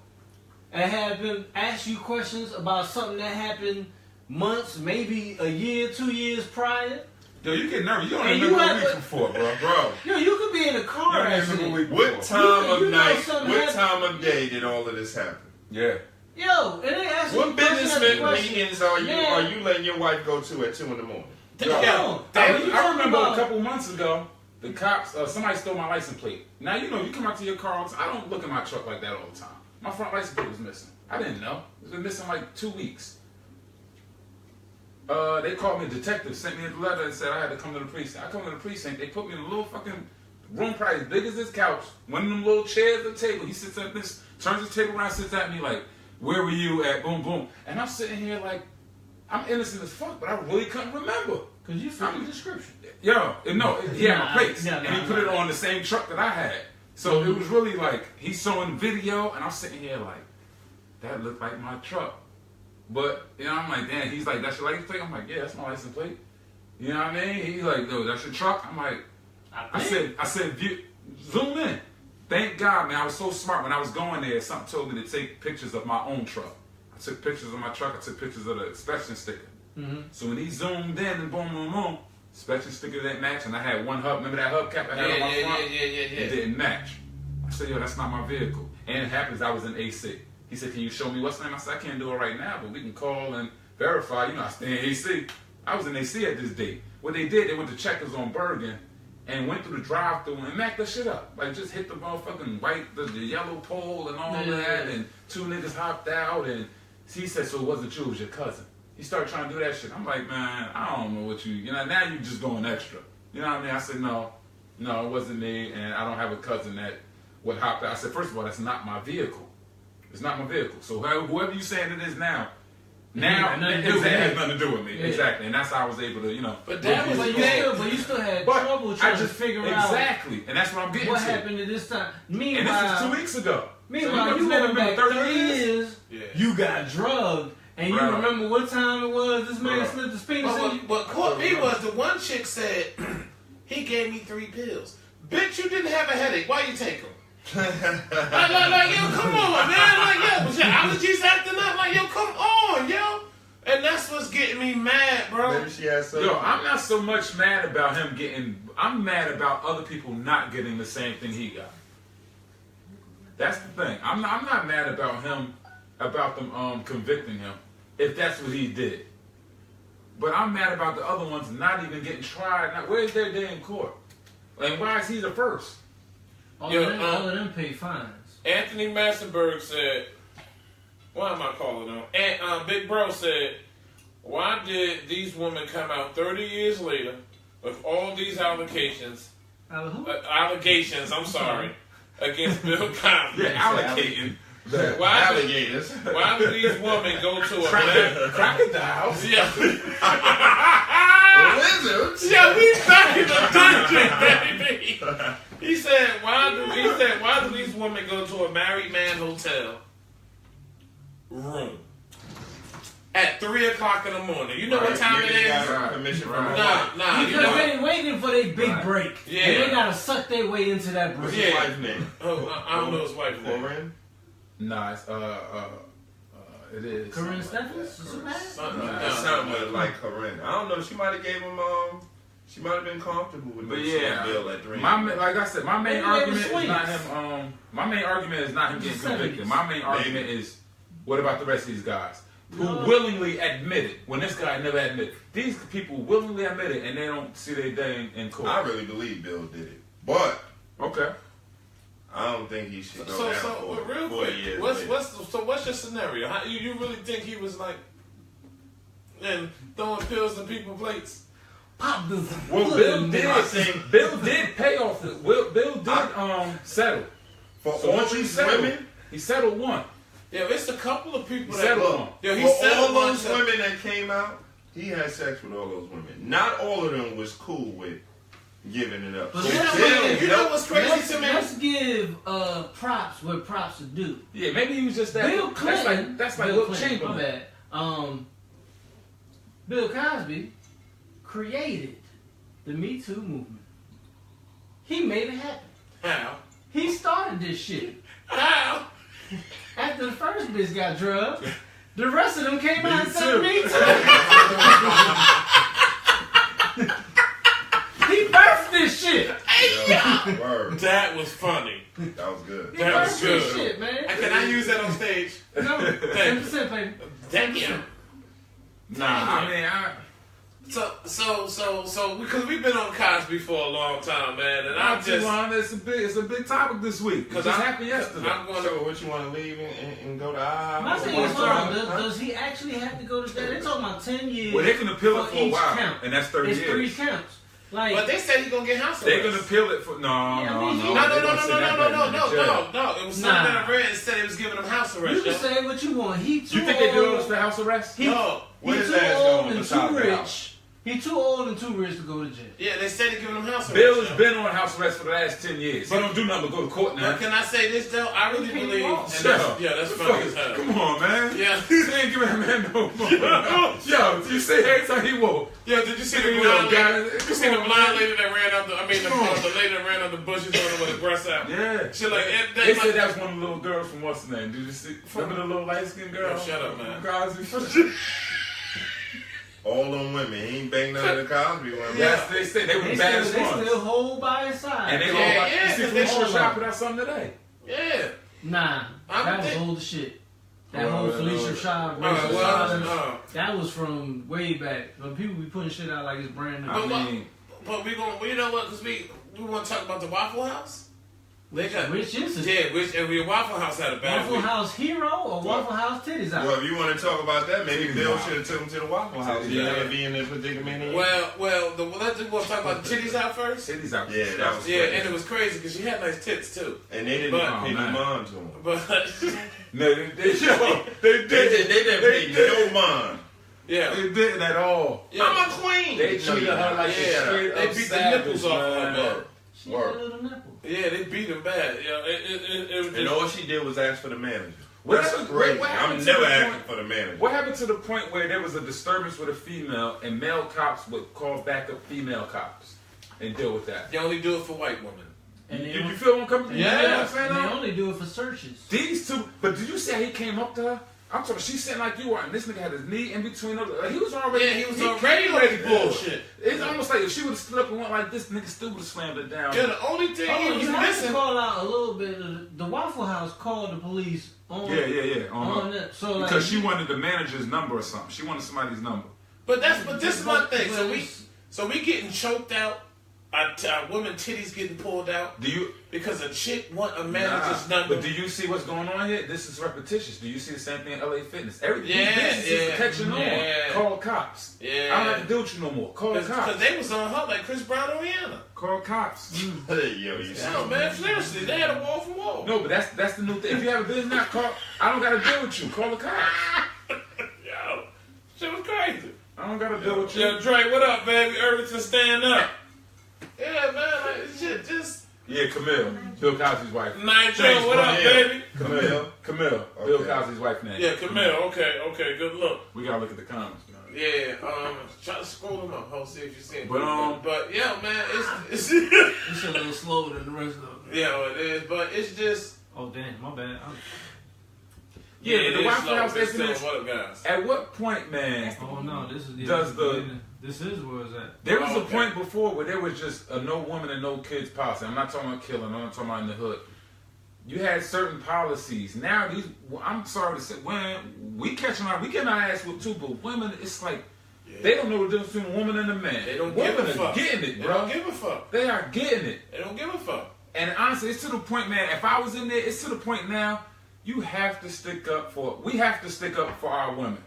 [SPEAKER 3] and have them ask you questions about something that happened months, maybe a year, 2 years prior?
[SPEAKER 1] Yo, you get nervous. You don't
[SPEAKER 3] And
[SPEAKER 1] even
[SPEAKER 3] you
[SPEAKER 1] remember
[SPEAKER 3] had
[SPEAKER 1] a week
[SPEAKER 3] to-
[SPEAKER 1] before, bro.
[SPEAKER 4] Bro,
[SPEAKER 3] Yo, you could be in a car accident.
[SPEAKER 4] what time
[SPEAKER 3] You
[SPEAKER 4] of
[SPEAKER 3] know
[SPEAKER 4] night,
[SPEAKER 3] something
[SPEAKER 4] what
[SPEAKER 3] happened.
[SPEAKER 4] time of day did all of this happen?
[SPEAKER 1] Yeah.
[SPEAKER 3] Yo, and they ask you
[SPEAKER 4] What
[SPEAKER 3] questions after
[SPEAKER 4] business
[SPEAKER 3] questions.
[SPEAKER 4] meetings are
[SPEAKER 3] Man.
[SPEAKER 4] you letting your wife go to at 2 in the morning?
[SPEAKER 3] Come on.
[SPEAKER 1] I
[SPEAKER 3] What you talking
[SPEAKER 1] remember
[SPEAKER 3] about?
[SPEAKER 1] a couple months ago, the cops, somebody stole my license plate. Now, you know, you come out to your car all the time. I don't look at my truck like that all the time. My front license plate was missing. I didn't know. It's been missing like 2 weeks. They called me a detective, sent me a letter and said I had to come to the precinct. I come to the precinct, they put me in a little fucking room probably as big as this couch, one of them little chairs at the table. He sits at this, turns his table around, sits at me like, where were you at? Boom, boom. And I'm sitting here like, I'm innocent as fuck, but I really couldn't remember.
[SPEAKER 3] Because you fit the description.
[SPEAKER 1] Yo, no, he had my plates,
[SPEAKER 3] Nah,
[SPEAKER 1] and he put it on the same truck that I had. So it was really like, he's showing video, and I'm sitting here like, that looked like my truck. But, you know, I'm like, damn, he's like, that's your license plate? I'm like, yeah, that's my license plate. You know what I mean? He's like, yo, that's your truck? I'm like, I said, view, zoom in. Thank God, man, I was so smart. When I was going there, something told me to take pictures of my own truck. I took pictures of my truck, I took pictures of the inspection sticker.
[SPEAKER 3] Mm-hmm.
[SPEAKER 1] So when he zoomed in and boom, boom, boom, inspection sticker didn't match, and I had one hub, remember that hubcap I had on my front?
[SPEAKER 2] Yeah.
[SPEAKER 1] It didn't match. I said, yo, that's not my vehicle. And it happens I was in AC. He said, can you show me what's name? I said, I can't do it right now, but we can call and verify. You know, I stay in AC. I was in AC at this date. What they did, they went to Checkers on Bergen and went through the drive-thru and macked the shit up. Like, just hit the motherfucking white, the yellow pole and all that, and 2 niggas hopped out, and he said, so it wasn't you, it was your cousin. He started trying to do that shit. I'm like, man, I don't know what you know, now you just going extra. You know what I mean? I said, no, it wasn't me, and I don't have a cousin that would hop out. I said, first of all, that's not my vehicle. It's not my vehicle. So whoever you saying it is now it has nothing to do with me.
[SPEAKER 3] Yeah.
[SPEAKER 1] Exactly. And that's how I was able to, you know.
[SPEAKER 2] But that was
[SPEAKER 3] But you still had trouble trying to figure out
[SPEAKER 1] exactly. And that's what I'm getting
[SPEAKER 3] what
[SPEAKER 1] to.
[SPEAKER 3] happened at this time.
[SPEAKER 1] And this was 2 weeks ago.
[SPEAKER 3] Meanwhile,
[SPEAKER 1] So
[SPEAKER 3] you
[SPEAKER 1] never
[SPEAKER 3] went back 30 years,
[SPEAKER 2] Yeah.
[SPEAKER 3] you got drugged, and you
[SPEAKER 1] Right.
[SPEAKER 3] remember what time it was this man slipped his penis in you?
[SPEAKER 2] What caught me was the one chick said, he gave me 3 pills. Bitch, you didn't have a headache. Why you take them? like, yo, come on, man. Like, yo, was your allergies acting up? Like, yo, come on, yo. And that's what's getting me mad, bro.
[SPEAKER 4] Maybe she has something.
[SPEAKER 1] Yo, I'm not so much mad about him I'm mad about other people not getting the same thing he got. That's the thing. I'm not mad about him, about them convicting him, if that's what he did. But I'm mad about the other ones not even getting tried. Now, where's their day in court? Like, why is he the first?
[SPEAKER 3] All of them pay fines.
[SPEAKER 2] Anthony Massenberg said, what am I calling him? And Big Bro said, why did these women come out 30 years later with all these allegations? Allegations, I'm sorry, against Bill Cosby.
[SPEAKER 1] Yeah, allocating.
[SPEAKER 4] Alligators.
[SPEAKER 2] Why do these women go to a
[SPEAKER 1] crocodiles?
[SPEAKER 2] Yeah.
[SPEAKER 4] Lizards.
[SPEAKER 2] Yeah, we back in the dungeon, baby. He said, why do these women go to a married man hotel room at 3 o'clock in the morning? You know what time it is?
[SPEAKER 4] Permission from
[SPEAKER 2] Nah.
[SPEAKER 3] Because they waiting for their big break.
[SPEAKER 2] Yeah.
[SPEAKER 3] And they gotta suck their way into that break.
[SPEAKER 4] What's his wife's name?
[SPEAKER 2] Oh, I don't know his wife's name.
[SPEAKER 4] Corinne?
[SPEAKER 1] Nah, it's, it is.
[SPEAKER 3] Corinne Stephens? Superman?
[SPEAKER 4] It sounded like Corinne. I don't know. She might have gave him. She might have been comfortable with Bill at 3.
[SPEAKER 1] Like I said, my main
[SPEAKER 3] Maybe
[SPEAKER 1] argument
[SPEAKER 3] they were
[SPEAKER 1] is not him. My main argument is not him getting convicted.
[SPEAKER 3] 70s.
[SPEAKER 1] My main argument is, what about the rest of these guys who willingly admit it when this guy never admitted? These people willingly admit it and they don't see their day in court.
[SPEAKER 4] I really believe Bill did it, but
[SPEAKER 1] okay.
[SPEAKER 4] I don't think he should go down for
[SPEAKER 2] real
[SPEAKER 4] 4
[SPEAKER 2] quick,
[SPEAKER 4] years.
[SPEAKER 2] what's your scenario? How, you really think he was like and throwing pills in people's plates?
[SPEAKER 3] pop this.
[SPEAKER 1] Well, Bill did pay off. Bill did settle.
[SPEAKER 4] For
[SPEAKER 1] So
[SPEAKER 4] all
[SPEAKER 1] once
[SPEAKER 4] these
[SPEAKER 1] settled,
[SPEAKER 4] women?
[SPEAKER 1] he settled one.
[SPEAKER 2] Yeah, it's a couple of people
[SPEAKER 1] He
[SPEAKER 2] that
[SPEAKER 1] settled one.
[SPEAKER 2] Yo, he
[SPEAKER 4] For
[SPEAKER 2] settled
[SPEAKER 4] all those
[SPEAKER 2] one.
[SPEAKER 4] women that came out, he had sex with all those women. Not all of them was cool with giving it up.
[SPEAKER 3] But
[SPEAKER 4] So
[SPEAKER 2] You know what's crazy to me?
[SPEAKER 3] Let's give props where props are due.
[SPEAKER 1] Yeah, maybe he was just that.
[SPEAKER 3] Bill Clinton.
[SPEAKER 1] That's like
[SPEAKER 3] Bill
[SPEAKER 1] Will
[SPEAKER 3] Clinton,
[SPEAKER 1] Chamberlain.
[SPEAKER 3] my bad. Bill Cosby created the Me Too movement. He made it happen.
[SPEAKER 2] How?
[SPEAKER 3] He started this shit.
[SPEAKER 2] How?
[SPEAKER 3] After the first bitch got drugged, the rest of them came out and
[SPEAKER 1] Me
[SPEAKER 3] said
[SPEAKER 1] too.
[SPEAKER 3] Me Too. He birthed this shit.
[SPEAKER 4] Yeah, word.
[SPEAKER 2] That was funny.
[SPEAKER 4] That was good.
[SPEAKER 3] He
[SPEAKER 2] That was
[SPEAKER 3] birthed this
[SPEAKER 2] good.
[SPEAKER 3] shit, man.
[SPEAKER 2] Can I use that on stage?
[SPEAKER 3] No, 10%, baby.
[SPEAKER 2] Thank
[SPEAKER 3] 10%.
[SPEAKER 2] you.
[SPEAKER 1] Nah, I mean,
[SPEAKER 2] So, because we've been on Cosby for a long time, man, and I'm
[SPEAKER 1] not too
[SPEAKER 2] just.
[SPEAKER 1] long. It's a big topic this week. Because it happened yesterday.
[SPEAKER 2] I'm going
[SPEAKER 4] So
[SPEAKER 2] to.
[SPEAKER 4] what you want to leave and go to IHOP?
[SPEAKER 3] My thing
[SPEAKER 4] Or
[SPEAKER 3] is,
[SPEAKER 4] what?
[SPEAKER 3] hold on, does he actually have to go to jail? They're talking about 10 years.
[SPEAKER 1] Well, they can appeal it
[SPEAKER 3] for
[SPEAKER 1] for a
[SPEAKER 3] each
[SPEAKER 1] while,
[SPEAKER 3] count.
[SPEAKER 1] and that's 30
[SPEAKER 3] It's
[SPEAKER 1] years.
[SPEAKER 3] 3 counts. Like,
[SPEAKER 2] But they said he's gonna get house arrest.
[SPEAKER 1] They're gonna appeal it for
[SPEAKER 3] Yeah, I mean,
[SPEAKER 2] No.
[SPEAKER 1] They gonna send that man to jail.
[SPEAKER 2] No. It was something that I read and said it was giving him house
[SPEAKER 3] you
[SPEAKER 2] arrest.
[SPEAKER 3] can
[SPEAKER 2] yo.
[SPEAKER 3] say what you want. He too
[SPEAKER 1] You think they do
[SPEAKER 3] old.
[SPEAKER 1] this for house arrest?
[SPEAKER 2] No.
[SPEAKER 3] He
[SPEAKER 4] Where's
[SPEAKER 3] too
[SPEAKER 4] his ass
[SPEAKER 3] old
[SPEAKER 4] going
[SPEAKER 3] and
[SPEAKER 4] besides
[SPEAKER 3] too
[SPEAKER 4] the
[SPEAKER 3] rich.
[SPEAKER 4] house?
[SPEAKER 3] He too old and too rich to go to jail.
[SPEAKER 2] Yeah, they said they're giving him house arrest.
[SPEAKER 1] Bill has
[SPEAKER 2] yo.
[SPEAKER 1] been on house arrest for the last 10 years. He don't do nothing but go to court now.
[SPEAKER 2] But can I say this though? I really
[SPEAKER 3] He
[SPEAKER 2] believe.
[SPEAKER 3] won't.
[SPEAKER 2] And that's funny as hell.
[SPEAKER 1] Come on, man.
[SPEAKER 2] Yeah.
[SPEAKER 1] He ain't giving that man no more. Yo, you say every time he woke.
[SPEAKER 2] Yo, did you see the
[SPEAKER 1] Yo,
[SPEAKER 2] blind
[SPEAKER 1] guys,
[SPEAKER 2] lady? Did you
[SPEAKER 1] come
[SPEAKER 2] see the
[SPEAKER 1] on,
[SPEAKER 2] blind
[SPEAKER 1] man.
[SPEAKER 2] lady that ran out the? I mean,
[SPEAKER 1] Come on.
[SPEAKER 2] the lady that ran out the bushes on her with her breasts out.
[SPEAKER 1] Yeah.
[SPEAKER 2] She like
[SPEAKER 1] They said that was one of the little girls from what's the name? Did you see? Remember the little light skinned girl?
[SPEAKER 2] Yo, shut up, man.
[SPEAKER 1] Cosby?
[SPEAKER 4] All them women. He ain't banged none of the Cosby women.
[SPEAKER 1] Yes, they said they were
[SPEAKER 3] They
[SPEAKER 1] the baddest
[SPEAKER 3] still
[SPEAKER 1] ones.
[SPEAKER 3] hold by his side.
[SPEAKER 1] And they
[SPEAKER 2] Yeah,
[SPEAKER 1] all like,
[SPEAKER 2] yeah,
[SPEAKER 1] you see,
[SPEAKER 2] 'cause
[SPEAKER 1] they
[SPEAKER 2] they
[SPEAKER 1] should
[SPEAKER 3] all
[SPEAKER 1] shop
[SPEAKER 3] like-
[SPEAKER 1] without something today.
[SPEAKER 2] Yeah.
[SPEAKER 3] Nah,
[SPEAKER 2] I'm
[SPEAKER 3] that was
[SPEAKER 2] thi-
[SPEAKER 3] old as shit. That
[SPEAKER 1] Oh,
[SPEAKER 3] whole
[SPEAKER 1] no.
[SPEAKER 3] Felicia Shaw,
[SPEAKER 2] Oh,
[SPEAKER 3] racial
[SPEAKER 2] well,
[SPEAKER 3] silence,
[SPEAKER 2] no.
[SPEAKER 3] that was from way back. When people be putting shit out like it's brand new.
[SPEAKER 1] I mean,
[SPEAKER 2] But we gonna, you know what? Because we want to talk about the Waffle House. They got
[SPEAKER 3] Which is it?
[SPEAKER 2] yeah, and Waffle House had a bad
[SPEAKER 3] Waffle
[SPEAKER 2] week.
[SPEAKER 3] House Hero or Waffle House Titties Out?
[SPEAKER 4] Well, if you want to talk about that, maybe Bill should have took him to the Waffle House.
[SPEAKER 1] Yeah.
[SPEAKER 4] Yeah, be in the predicament.
[SPEAKER 2] Well, let's talk about the titties out first.
[SPEAKER 1] titties out.
[SPEAKER 4] Yeah, that was
[SPEAKER 2] Yeah,
[SPEAKER 4] crazy.
[SPEAKER 2] and it was crazy because she had nice tits too.
[SPEAKER 4] And they didn't
[SPEAKER 2] But-
[SPEAKER 4] pay
[SPEAKER 1] Oh,
[SPEAKER 4] no
[SPEAKER 1] man.
[SPEAKER 4] mind to him.
[SPEAKER 2] But
[SPEAKER 1] No, they did.
[SPEAKER 4] They didn't pay no mind.
[SPEAKER 2] yeah,
[SPEAKER 1] They didn't at all.
[SPEAKER 2] yeah.
[SPEAKER 4] I'm a queen.
[SPEAKER 1] They
[SPEAKER 4] No,
[SPEAKER 1] treated
[SPEAKER 4] you're
[SPEAKER 1] her
[SPEAKER 4] not.
[SPEAKER 1] like a
[SPEAKER 2] Yeah.
[SPEAKER 1] straight
[SPEAKER 2] They
[SPEAKER 1] up
[SPEAKER 2] beat the
[SPEAKER 1] savage,
[SPEAKER 2] nipples off of her,
[SPEAKER 1] man.
[SPEAKER 2] man.
[SPEAKER 3] She had a little nipple.
[SPEAKER 2] Yeah, they beat him bad. Yeah, it was
[SPEAKER 4] And
[SPEAKER 2] just,
[SPEAKER 4] all she did was ask for the manager.
[SPEAKER 1] What
[SPEAKER 4] That's
[SPEAKER 1] happened-
[SPEAKER 4] crazy.
[SPEAKER 1] what happened
[SPEAKER 4] I'm
[SPEAKER 1] to
[SPEAKER 4] never
[SPEAKER 1] the
[SPEAKER 4] asking
[SPEAKER 1] point-
[SPEAKER 4] for the manager.
[SPEAKER 1] What happened to the point where there was a disturbance with a female and male cops would call back up female cops and deal with that?
[SPEAKER 2] they only do it for white women.
[SPEAKER 3] And they,
[SPEAKER 1] You feel what I'm coming?
[SPEAKER 2] Yeah.
[SPEAKER 1] You know what I'm saying?
[SPEAKER 3] and they
[SPEAKER 1] though?
[SPEAKER 3] only do it for searches.
[SPEAKER 1] These two, but did you see how he came up to her? I'm talking, she's sitting like you are, and this nigga had his knee in between her. Like, he was already,
[SPEAKER 2] Yeah, he was already
[SPEAKER 1] came
[SPEAKER 2] on
[SPEAKER 1] ready
[SPEAKER 2] the
[SPEAKER 1] for
[SPEAKER 2] bullshit.
[SPEAKER 1] it. It's almost like if she would have stood up and went like this, nigga still would have slammed it down.
[SPEAKER 2] Yeah, the only thing
[SPEAKER 3] Oh,
[SPEAKER 2] he was
[SPEAKER 3] you have to
[SPEAKER 2] missing.
[SPEAKER 3] call out a little bit. The Waffle House called the police on.
[SPEAKER 1] Yeah.
[SPEAKER 3] On that. So like,
[SPEAKER 1] Because she wanted the manager's number or something. She wanted somebody's number.
[SPEAKER 2] But this is my thing.
[SPEAKER 3] But
[SPEAKER 2] So we getting choked out. Our women titties getting pulled out
[SPEAKER 1] Do you?
[SPEAKER 2] because a chick want a manager's number.
[SPEAKER 1] But do you see what's going on here? This is repetitious. Do you see the same thing in LA Fitness? Everything.
[SPEAKER 2] Yeah,
[SPEAKER 1] Business is catching
[SPEAKER 2] yeah.
[SPEAKER 1] on. Call cops.
[SPEAKER 2] Yeah.
[SPEAKER 1] I don't have to deal with you no more. Call
[SPEAKER 2] Because
[SPEAKER 1] cops.
[SPEAKER 2] they was on her like Chris Brown and Rihanna.
[SPEAKER 1] Call cops.
[SPEAKER 4] Hey, yo, you see?
[SPEAKER 2] No, man, seriously, they had a wall for wall.
[SPEAKER 1] No, but that's the new thing. If you have a business now, call. I don't gotta deal with you. Call the cops.
[SPEAKER 2] Yo, shit was crazy.
[SPEAKER 1] I don't gotta deal with you.
[SPEAKER 2] Yo, Dre, what up, baby? Irvington, stand up. Yeah, man, like, this shit just...
[SPEAKER 1] Yeah, Camille, Bill Cosby's wife.
[SPEAKER 2] Nitro,
[SPEAKER 1] Thanks,
[SPEAKER 2] what up,
[SPEAKER 4] Camille.
[SPEAKER 2] baby?
[SPEAKER 1] Camille, Bill
[SPEAKER 4] Okay.
[SPEAKER 1] Cosby's wife name.
[SPEAKER 2] Yeah, Camille, okay, good look.
[SPEAKER 1] We gotta look at the comments, man.
[SPEAKER 2] Yeah, try to scroll them up, I'll see if you see it.
[SPEAKER 1] But,
[SPEAKER 2] yeah, man, it's
[SPEAKER 3] it's a little slower than the rest of them.
[SPEAKER 2] yeah, it is, but it's just
[SPEAKER 3] Oh damn, my bad.
[SPEAKER 1] Yeah,
[SPEAKER 2] it
[SPEAKER 1] the
[SPEAKER 2] is
[SPEAKER 1] Waffle
[SPEAKER 2] slow,
[SPEAKER 1] House
[SPEAKER 2] but still,
[SPEAKER 1] incident.
[SPEAKER 2] what up, guys?
[SPEAKER 1] At what point, man?
[SPEAKER 3] Oh no, this is
[SPEAKER 1] Does the-
[SPEAKER 3] this is where it's at.
[SPEAKER 1] There was
[SPEAKER 2] Oh,
[SPEAKER 1] a
[SPEAKER 2] okay.
[SPEAKER 1] point before where there was just a no woman and no kids policy. I'm not talking about killing. I'm not talking about in the hood. You had certain policies. Now these, I'm sorry to say, when we getting our ass with too, but women, it's like they don't know the difference between a woman and a man.
[SPEAKER 2] They don't
[SPEAKER 1] women
[SPEAKER 2] give a
[SPEAKER 1] are
[SPEAKER 2] fuck.
[SPEAKER 1] getting it,
[SPEAKER 2] They
[SPEAKER 1] bro.
[SPEAKER 2] don't give a fuck.
[SPEAKER 1] They are getting it.
[SPEAKER 2] They don't give a fuck.
[SPEAKER 1] And honestly, it's to the point, man. If I was in there, it's to the point now. You have to stick up for. We have to stick up for our women.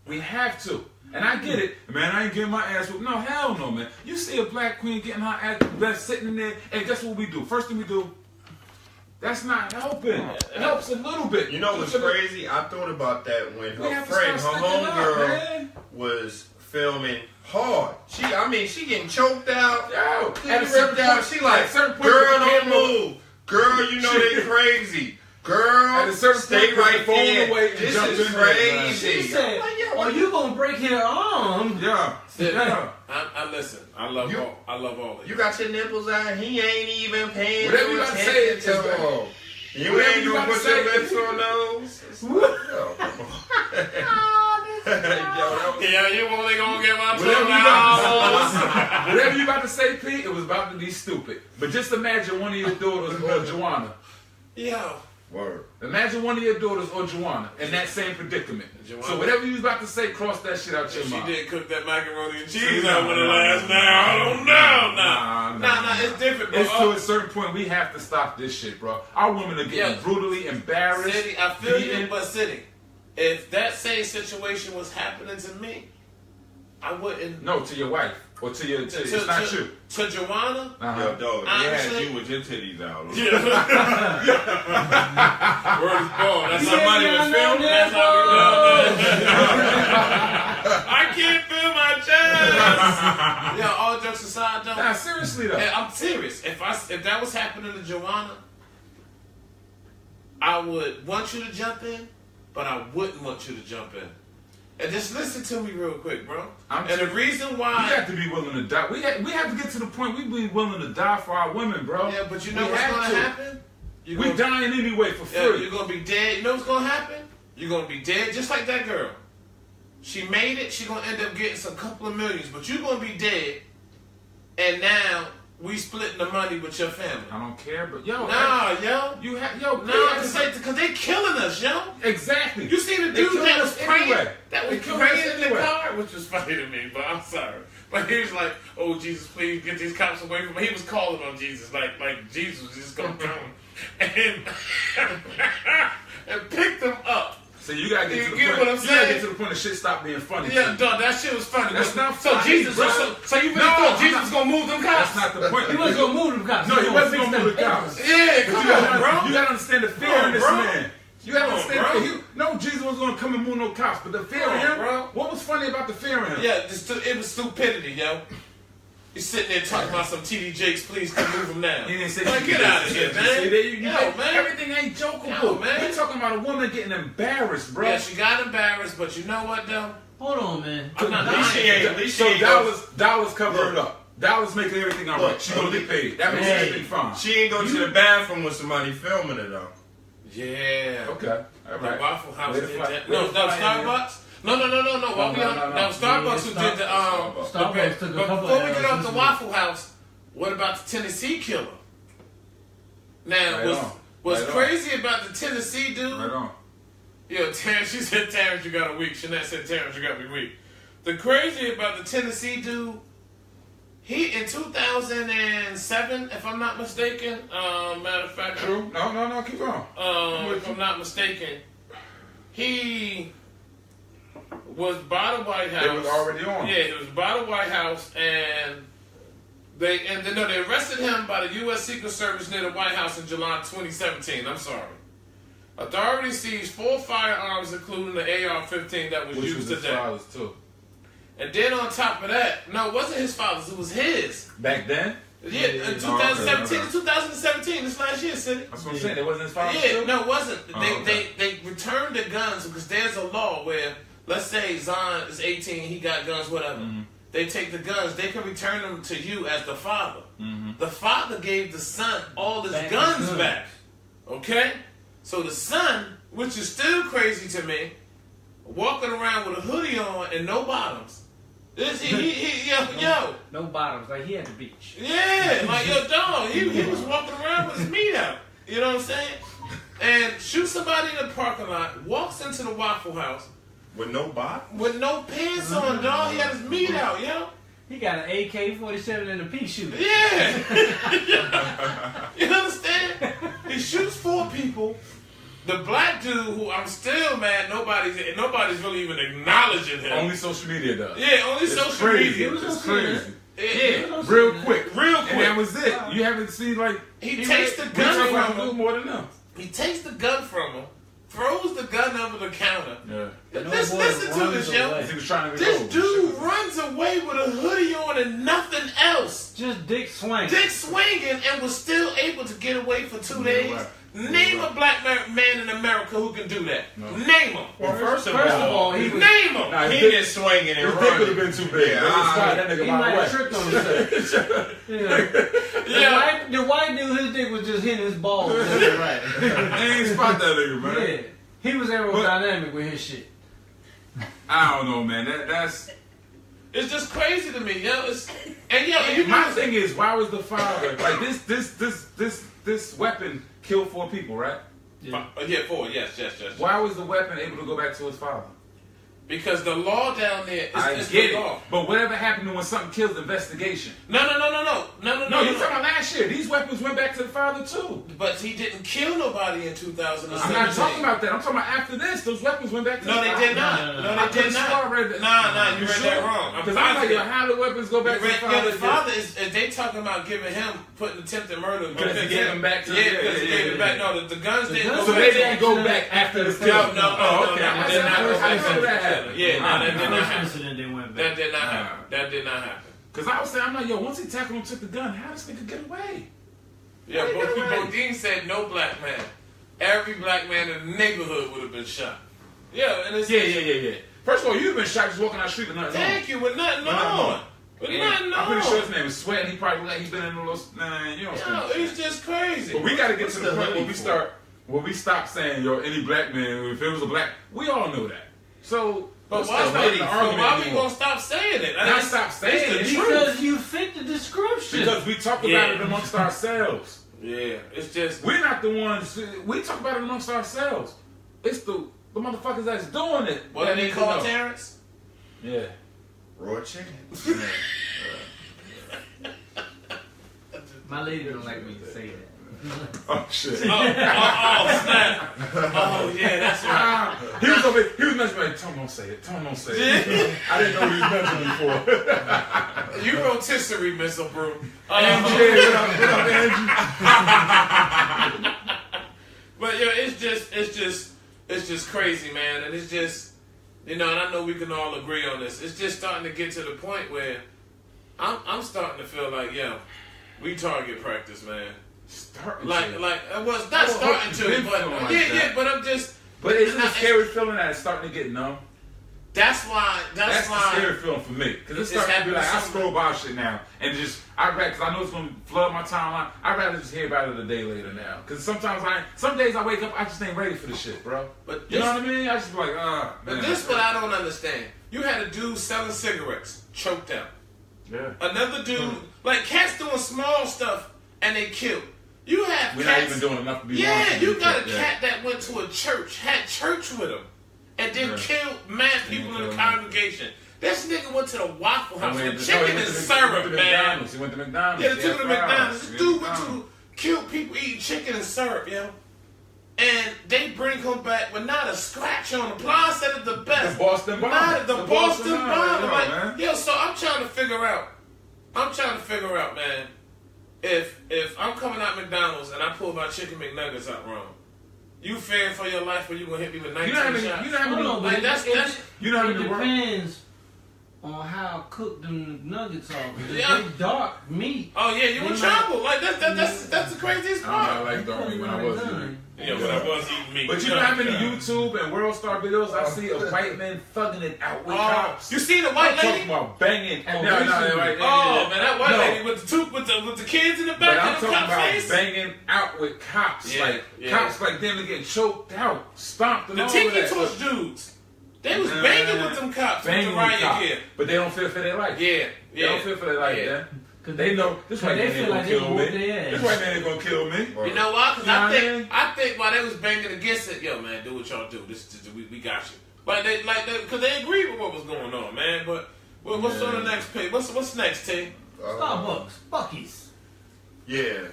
[SPEAKER 1] We have to. And I get it. Man, I ain't getting my ass whooped. No, hell no, man. You see a black queen getting her ass whooped, sitting in there, and guess what we do? First thing we do, that's not helping. It helps a little bit.
[SPEAKER 4] You know what's crazy? I thought about that when her friend, her homegirl, was filming hard. She getting choked out.
[SPEAKER 1] Yo, at a certain point,
[SPEAKER 4] she like, girl, don't move. Girl, you know they crazy. Girl,
[SPEAKER 1] at a certain
[SPEAKER 4] stay
[SPEAKER 1] point,
[SPEAKER 4] right there.
[SPEAKER 1] Away and
[SPEAKER 4] This
[SPEAKER 1] jump
[SPEAKER 4] is
[SPEAKER 1] in
[SPEAKER 4] crazy.
[SPEAKER 3] She said, "Are you gonna break your arm?"
[SPEAKER 1] Yeah.
[SPEAKER 2] I listen. I love all of you.
[SPEAKER 4] You got your nipples out. He ain't even paying
[SPEAKER 1] whatever you about to say
[SPEAKER 4] attention to them. You ain't gonna put your lips on those. Yo, come on.
[SPEAKER 2] Yeah, you only gonna get my
[SPEAKER 1] whatever you about to say, Pete, it was about to be stupid. But just imagine one of your daughters or Joanna.
[SPEAKER 2] Yo.
[SPEAKER 4] Word.
[SPEAKER 1] Imagine one of your daughters or Joanna in that same predicament. So whatever you was about to say, cross that shit out your mind.
[SPEAKER 2] She did cook that macaroni and cheese over the last now. I don't know. Nah, it's different, bro.
[SPEAKER 1] It's to a certain point we have to stop this shit, bro. Our women are getting brutally embarrassed.
[SPEAKER 2] City, I feel you, but City, if that same situation was happening to me, I wouldn't.
[SPEAKER 1] No, to your wife. Or to your, it's not you.
[SPEAKER 2] To Joanna?
[SPEAKER 4] Yo, dog,
[SPEAKER 2] honestly,
[SPEAKER 4] you with your titties out.
[SPEAKER 2] Yeah. Word is born. That's how money was filmed. That's how we done. I can't feel my chest. Yeah, all jokes aside, though.
[SPEAKER 1] Nah, seriously, though.
[SPEAKER 2] I'm serious. If that was happening to Joanna, I would want you to jump in, but I wouldn't want you to jump in. And just listen to me real quick, bro. And the reason why...
[SPEAKER 1] We have to be willing to die. We have to get to the point we be willing to die for our women, bro.
[SPEAKER 2] Yeah, but you know what's going to happen?
[SPEAKER 1] We dying anyway for free.
[SPEAKER 2] Yeah, you're going to be dead. You know what's going to happen? You're going to be dead just like that girl. She made it. She's going to end up getting some couple of millions. But you're going to be dead. And now... we splitting the money with your family.
[SPEAKER 1] I don't care, but yo,
[SPEAKER 2] because they killing us, yo.
[SPEAKER 1] Exactly.
[SPEAKER 2] You see the dude that was praying,
[SPEAKER 1] in
[SPEAKER 2] the car, which was funny to me, but I'm sorry. But he was like, "Oh Jesus, please get these cops away from me." He was calling on Jesus, like Jesus was just gonna come and picked them up.
[SPEAKER 1] So you gotta get to the point.
[SPEAKER 2] What I'm
[SPEAKER 1] saying? You gotta get to the point of shit stop being funny.
[SPEAKER 2] Yeah, dog, that shit was funny.
[SPEAKER 1] That's not
[SPEAKER 2] so
[SPEAKER 1] funny,
[SPEAKER 2] Jesus,
[SPEAKER 1] bro.
[SPEAKER 2] so you really thought Jesus was gonna move them cops?
[SPEAKER 1] That's not the point.
[SPEAKER 3] He wasn't gonna move them cops.
[SPEAKER 1] No, he wasn't gonna move the cops.
[SPEAKER 2] Yeah, come on, bro.
[SPEAKER 1] You gotta understand the fear in this man. You gotta understand.
[SPEAKER 2] Bro.
[SPEAKER 1] Jesus wasn't gonna come and move no cops, but the fear in him.
[SPEAKER 2] Bro.
[SPEAKER 1] What was funny about the fear in him?
[SPEAKER 2] Yeah, it was stupidity, yo. He's sitting there talking about some TD Jakes, please come move him now.
[SPEAKER 1] He didn't say
[SPEAKER 2] like, get out of here, man.
[SPEAKER 1] Man. Everything ain't jokeable.
[SPEAKER 2] Man.
[SPEAKER 1] We're talking about a woman getting embarrassed, bro.
[SPEAKER 2] Yeah, she got embarrassed, but you know what, though?
[SPEAKER 3] Hold on, man.
[SPEAKER 2] I'm not lying.
[SPEAKER 1] So Dollars cover it up. Dollars making everything all right. She gonna get paid. That makes everything fine.
[SPEAKER 4] She ain't go to the bathroom with somebody filming it, though.
[SPEAKER 2] Yeah.
[SPEAKER 1] Okay. All right.
[SPEAKER 2] The Waffle House did that. No, Starbucks. No. Starbucks who did the
[SPEAKER 3] Starbucks took a couple.
[SPEAKER 2] Before we get off the Waffle House, what about the Tennessee killer? Now, what's crazy about the Tennessee dude?
[SPEAKER 1] Right on.
[SPEAKER 2] Yo, Terrence, she said, Terrence, you got a week. Shanette said, Terrence, you got me weak. The crazy about the Tennessee dude, he in 2007, if I'm not mistaken, matter of fact.
[SPEAKER 1] True. No, keep on.
[SPEAKER 2] If I'm not mistaken, he was by the White House.
[SPEAKER 1] It was already on.
[SPEAKER 2] Yeah, it was by the White House, and they arrested him by the U.S. Secret Service near the White House in July 2017. I'm sorry. Authorities seized 4 firearms, including the AR-15 that was used today.
[SPEAKER 1] Father's too.
[SPEAKER 2] And then on top of that, no, it wasn't his father's. It was his.
[SPEAKER 1] Back then.
[SPEAKER 2] Yeah, in 2017, this last year, City.
[SPEAKER 1] That's what I'm saying. It wasn't his father's.
[SPEAKER 2] Yeah,
[SPEAKER 1] too?
[SPEAKER 2] no, it wasn't.
[SPEAKER 1] Okay.
[SPEAKER 2] They returned the guns because there's a law where, let's say Zahn is 18, he got guns, whatever. Mm-hmm. They take the guns, they can return them to you as the father. Mm-hmm. The father gave the son all his guns back. Okay? So the son, which is still crazy to me, walking around with a hoodie on and no bottoms. Yo.
[SPEAKER 3] No bottoms, like he at the beach.
[SPEAKER 2] Yeah, like yo, dog. He was walking around with his meat out. You know what I'm saying? And shoots somebody in the parking lot, walks into the Waffle House.
[SPEAKER 4] With no bottom?
[SPEAKER 2] With no pants on, dog. He had his meat out, yo.
[SPEAKER 3] He got an AK-47 and a pea shooter.
[SPEAKER 2] Yeah. You understand? He shoots 4 people, The black dude who I'm still mad nobody's really even acknowledging him.
[SPEAKER 1] Only social media does.
[SPEAKER 2] Yeah, only social media.
[SPEAKER 1] It's crazy.
[SPEAKER 2] Yeah,
[SPEAKER 1] real quick.
[SPEAKER 2] And
[SPEAKER 1] that was it. You haven't seen like
[SPEAKER 2] he takes the gun from him.
[SPEAKER 1] More than them.
[SPEAKER 2] He takes the gun from him, throws the gun over the counter.
[SPEAKER 1] Yeah.
[SPEAKER 2] Listen to this, yo.
[SPEAKER 1] He was trying to
[SPEAKER 2] this dude runs away with a hoodie on and nothing else.
[SPEAKER 3] Just dick swinging.
[SPEAKER 2] Dick swinging and was still able to get away for 2 days. Right. Name a black man in America who can do that. No. Name him.
[SPEAKER 4] Well, first of all,
[SPEAKER 2] he name him.
[SPEAKER 4] Nah, he didn't swing it and run.
[SPEAKER 1] His dick would have been too big.
[SPEAKER 3] That nigga might have tripped on himself. The white dude, his dick was just hitting his balls. Right.
[SPEAKER 1] They ain't spot that nigga, man.
[SPEAKER 3] Yeah. He was aerodynamic with his shit.
[SPEAKER 1] I don't know, man. That's...
[SPEAKER 2] It's just crazy to me, yo.
[SPEAKER 1] My thing is, why was the father... Like, this weapon... killed 4 people, right?
[SPEAKER 2] Yeah, 4. Yes.
[SPEAKER 1] Why was the weapon able to go back to his father?
[SPEAKER 2] Because the law down there is
[SPEAKER 1] the
[SPEAKER 2] law.
[SPEAKER 1] It. But whatever happened to when something kills, investigation.
[SPEAKER 2] No.
[SPEAKER 1] No, you're talking about last year. These weapons went back to the father too.
[SPEAKER 2] But he didn't kill nobody in 2017.
[SPEAKER 1] I'm not talking about that. I'm talking about after this. Those weapons went back to the father.
[SPEAKER 2] No, they did not. No, they did not.
[SPEAKER 1] Read that.
[SPEAKER 2] Nah, you read that wrong.
[SPEAKER 1] Because I'm like, how do weapons go back to the father?
[SPEAKER 2] Yeah, the father is. They talking about giving him putting attempted murder.
[SPEAKER 1] Because he gave him back to
[SPEAKER 2] the because he gave it back. No, the guns didn't go back.
[SPEAKER 1] So they didn't go back after the kill.
[SPEAKER 2] No.
[SPEAKER 1] Okay,
[SPEAKER 2] That did not happen. Yeah,
[SPEAKER 3] that did not happen.
[SPEAKER 2] That did not happen.
[SPEAKER 1] Because I was saying, I'm like, yo, once he tackled him and took the gun, how does this nigga get away?
[SPEAKER 2] Yeah, Bodine said no black man. Every black man in the neighborhood would have been shot. Yeah, and it's...
[SPEAKER 1] Yeah. First of all, you've been shot just walking down the street with nothing on.
[SPEAKER 2] Thank you, with nothing on. With nothing on.
[SPEAKER 1] I'm pretty sure his name is Sweat, and he probably like he's been in a little... you know.
[SPEAKER 2] No, it's just crazy.
[SPEAKER 1] But we got to get to the point where we stop saying, yo, any black man, if it was a black... We all know that. So...
[SPEAKER 2] But why we gonna stop saying it?
[SPEAKER 1] Not stop saying it.
[SPEAKER 3] Because you fit the description.
[SPEAKER 1] Because we talk about it amongst ourselves.
[SPEAKER 2] Yeah, it's just...
[SPEAKER 1] We're not the ones... We talk about it amongst ourselves. It's the motherfuckers that's doing it.
[SPEAKER 2] What do they call Terrence?
[SPEAKER 1] Yeah.
[SPEAKER 4] Raw chicken.
[SPEAKER 3] My lady don't like me to say that.
[SPEAKER 1] Oh shit!
[SPEAKER 2] Oh snap! Oh yeah, that's right.
[SPEAKER 1] He was mentioning like, Tom don't say it. I didn't know he was mentioning before.
[SPEAKER 2] You rotisserie missile, bro.
[SPEAKER 1] Angie, what up, Angie?
[SPEAKER 2] But yo, it's just crazy, man, and it's just, and I know we can all agree on this. It's just starting to get to the point where I'm starting to feel like, we target practice, man. Well, it's not starting to, but but I'm just.
[SPEAKER 1] But isn't it a scary feeling that it's starting to get numb?
[SPEAKER 2] That's why.
[SPEAKER 1] That's the scary feeling for me, because it's starting to be like I scroll by shit now and just because I know it's gonna flood my timeline. I'd rather just hear about it a day later now, because some days I wake up I just ain't ready for the shit, bro. But you know what I mean? I just be like,
[SPEAKER 2] But this what I don't understand. You had a dude selling cigarettes, choked out.
[SPEAKER 1] Yeah.
[SPEAKER 2] Another dude, like cats doing small stuff and they killed. You have
[SPEAKER 1] We're
[SPEAKER 2] cats.
[SPEAKER 1] not even doing enough to be.
[SPEAKER 2] Yeah, you got a cat that went to a church, had church with him, and then killed mad people in the congregation. This nigga went to the Waffle House with chicken and syrup, man.
[SPEAKER 1] He went to McDonald's.
[SPEAKER 2] Yeah, took him to McDonald's. This dude went to kill people eating chicken and syrup, yo. And they bring him back with not a scratch on him. Blonde said it the best.
[SPEAKER 1] The Boston Bomb.
[SPEAKER 2] The Boston Bomb. Yo, so I'm trying to figure out, man. If I'm coming out McDonald's and I pull my chicken McNuggets out wrong, you fearing for your life or you gonna hit me with 19 shots?
[SPEAKER 1] You know how many
[SPEAKER 3] it depends on how cooked them nuggets are. If they dark meat.
[SPEAKER 2] Oh yeah, you in trouble. Like that's the craziest part.
[SPEAKER 1] I like dark meat when I was eating.
[SPEAKER 2] Yeah, when I was eating meat.
[SPEAKER 1] But you know how many YouTube and World Star videos I see of white men thugging it out with cops?
[SPEAKER 2] You seen the white lady?
[SPEAKER 1] I'm talking about banging.
[SPEAKER 2] Man, that white lady with the kids in the back.
[SPEAKER 1] But I'm talking about banging out with cops. Cops like them to get choked out, stomped, and all that.
[SPEAKER 2] The Tiki Torch dudes. They was banging with them cops with the riot gear.
[SPEAKER 1] But they don't feel for their life.
[SPEAKER 2] Yeah.
[SPEAKER 1] They don't feel for their life, yeah. Cause they know this white man ain't gonna kill me. This white man ain't gonna kill me.
[SPEAKER 2] You know why? Because I think while they was banging against it, yo man, do what y'all do. We got you. But they because they agreed with what was going on, man. But what's on the next page? What's next, T?
[SPEAKER 3] Starbucks, Buc-ee's.
[SPEAKER 4] Yeah,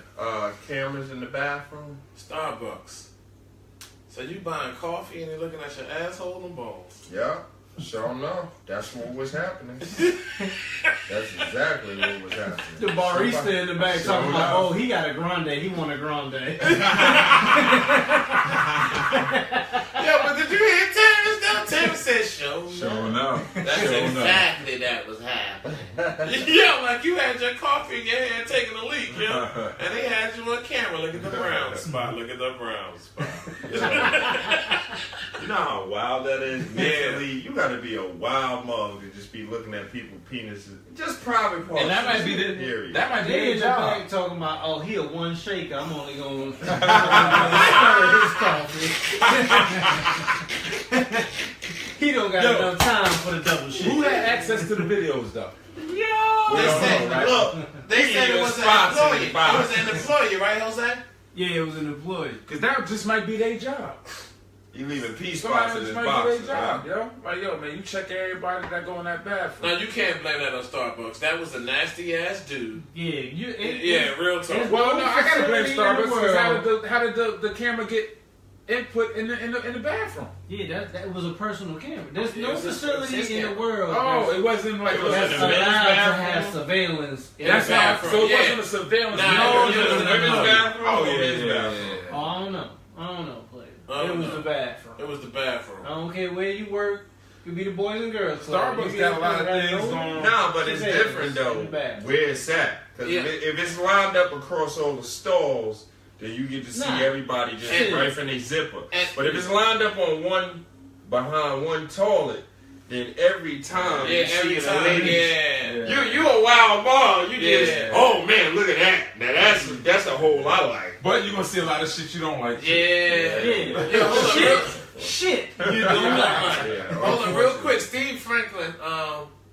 [SPEAKER 4] cameras in the bathroom.
[SPEAKER 2] Starbucks. So you buying coffee and they looking at your asshole and balls.
[SPEAKER 4] Yeah, sure enough. That's what was happening. That's exactly what was happening.
[SPEAKER 3] The barista in the back talking about, oh, he got a grande. He want a grande.
[SPEAKER 2] Yeah, but did you hear Terrence? Now Terrence said, "Show
[SPEAKER 1] no."
[SPEAKER 2] That's exactly that was happening. Yeah, like you had your coffee in your hand taking a leak, yeah, and they had you on camera. Look at the brown spot. Look at the brown spot.
[SPEAKER 4] You know how wild that is? Mentally, you gotta be a wild mug to just be looking at people's penises. Just private parts.
[SPEAKER 1] And that might be the
[SPEAKER 4] period.
[SPEAKER 1] That might be
[SPEAKER 3] They in
[SPEAKER 1] the
[SPEAKER 3] the
[SPEAKER 1] job.
[SPEAKER 3] back talking about, oh, he a one shaker. I'm only going to stir his coffee. He don't got enough time for the double shit.
[SPEAKER 1] Who had access to the videos though?
[SPEAKER 3] Yo!
[SPEAKER 2] They said,
[SPEAKER 1] right?
[SPEAKER 2] look, they said it was an employee. It was an employee, right, Jose?
[SPEAKER 3] Yeah, it was an employee.
[SPEAKER 1] Because that just might be their job.
[SPEAKER 4] You leaving peace spots in
[SPEAKER 1] Somebody
[SPEAKER 4] this
[SPEAKER 1] just might
[SPEAKER 4] box.
[SPEAKER 1] do their job, yo. Like, yo, man, you check everybody that go in that bathroom.
[SPEAKER 2] No, you can't blame that on Starbucks. That was a nasty ass dude.
[SPEAKER 3] Yeah,
[SPEAKER 2] Real talk.
[SPEAKER 1] Well, no, I gotta blame
[SPEAKER 3] facility in the
[SPEAKER 1] Starbucks because
[SPEAKER 3] world.
[SPEAKER 1] how did the camera get input in the bathroom?
[SPEAKER 3] Yeah, that was a personal camera. There's
[SPEAKER 2] It
[SPEAKER 3] no
[SPEAKER 2] was a
[SPEAKER 3] facility in the
[SPEAKER 2] camera.
[SPEAKER 3] world
[SPEAKER 1] Oh, it wasn't like
[SPEAKER 2] It was
[SPEAKER 3] that's
[SPEAKER 2] in the men's
[SPEAKER 3] allowed to
[SPEAKER 2] bathroom?
[SPEAKER 3] have surveillance.
[SPEAKER 1] That's
[SPEAKER 2] the
[SPEAKER 1] how.
[SPEAKER 2] bathroom,
[SPEAKER 1] So it
[SPEAKER 2] yeah.
[SPEAKER 1] wasn't a surveillance.
[SPEAKER 2] Nah,
[SPEAKER 1] No,
[SPEAKER 2] it was
[SPEAKER 1] it was
[SPEAKER 2] in
[SPEAKER 1] a
[SPEAKER 2] the
[SPEAKER 1] women's
[SPEAKER 2] bathroom.
[SPEAKER 1] bathroom.
[SPEAKER 4] Oh,
[SPEAKER 1] yeah,
[SPEAKER 4] men's
[SPEAKER 1] yeah,
[SPEAKER 4] bathroom.
[SPEAKER 1] yeah.
[SPEAKER 3] Oh, I don't know, player.
[SPEAKER 2] I don't
[SPEAKER 3] It was
[SPEAKER 2] know.
[SPEAKER 3] the bathroom.
[SPEAKER 2] It was the bathroom.
[SPEAKER 3] I don't care where you work. It could be the Boys and Girls Club.
[SPEAKER 1] Starbucks
[SPEAKER 3] You
[SPEAKER 1] got a lot of
[SPEAKER 3] got
[SPEAKER 1] things
[SPEAKER 3] no-
[SPEAKER 1] going.
[SPEAKER 4] Nah, but it's
[SPEAKER 3] Yeah,
[SPEAKER 4] different
[SPEAKER 3] it's
[SPEAKER 4] though.
[SPEAKER 3] in the back.
[SPEAKER 4] Where it's at. Because
[SPEAKER 2] Yeah.
[SPEAKER 4] if it's lined up across all the stalls, then you get to see
[SPEAKER 3] Nah.
[SPEAKER 4] everybody just
[SPEAKER 2] And-
[SPEAKER 4] right from their zipper.
[SPEAKER 2] and-
[SPEAKER 4] But if it's lined up on one behind one toilet, then every time
[SPEAKER 2] Yeah,
[SPEAKER 4] you see
[SPEAKER 2] every
[SPEAKER 4] the
[SPEAKER 2] time.
[SPEAKER 4] ladies,
[SPEAKER 2] Yeah.
[SPEAKER 4] you a wild ball. You just
[SPEAKER 2] Yeah.
[SPEAKER 4] oh man, look at that. Now that's a whole I like.
[SPEAKER 1] But you're gonna see a lot of shit you don't like.
[SPEAKER 2] Yeah.
[SPEAKER 3] Yeah.
[SPEAKER 2] Yeah, hold on, real-
[SPEAKER 3] Shit.
[SPEAKER 2] You don't like it.
[SPEAKER 4] Yeah.
[SPEAKER 2] Hold on, real quick. Steve Franklin,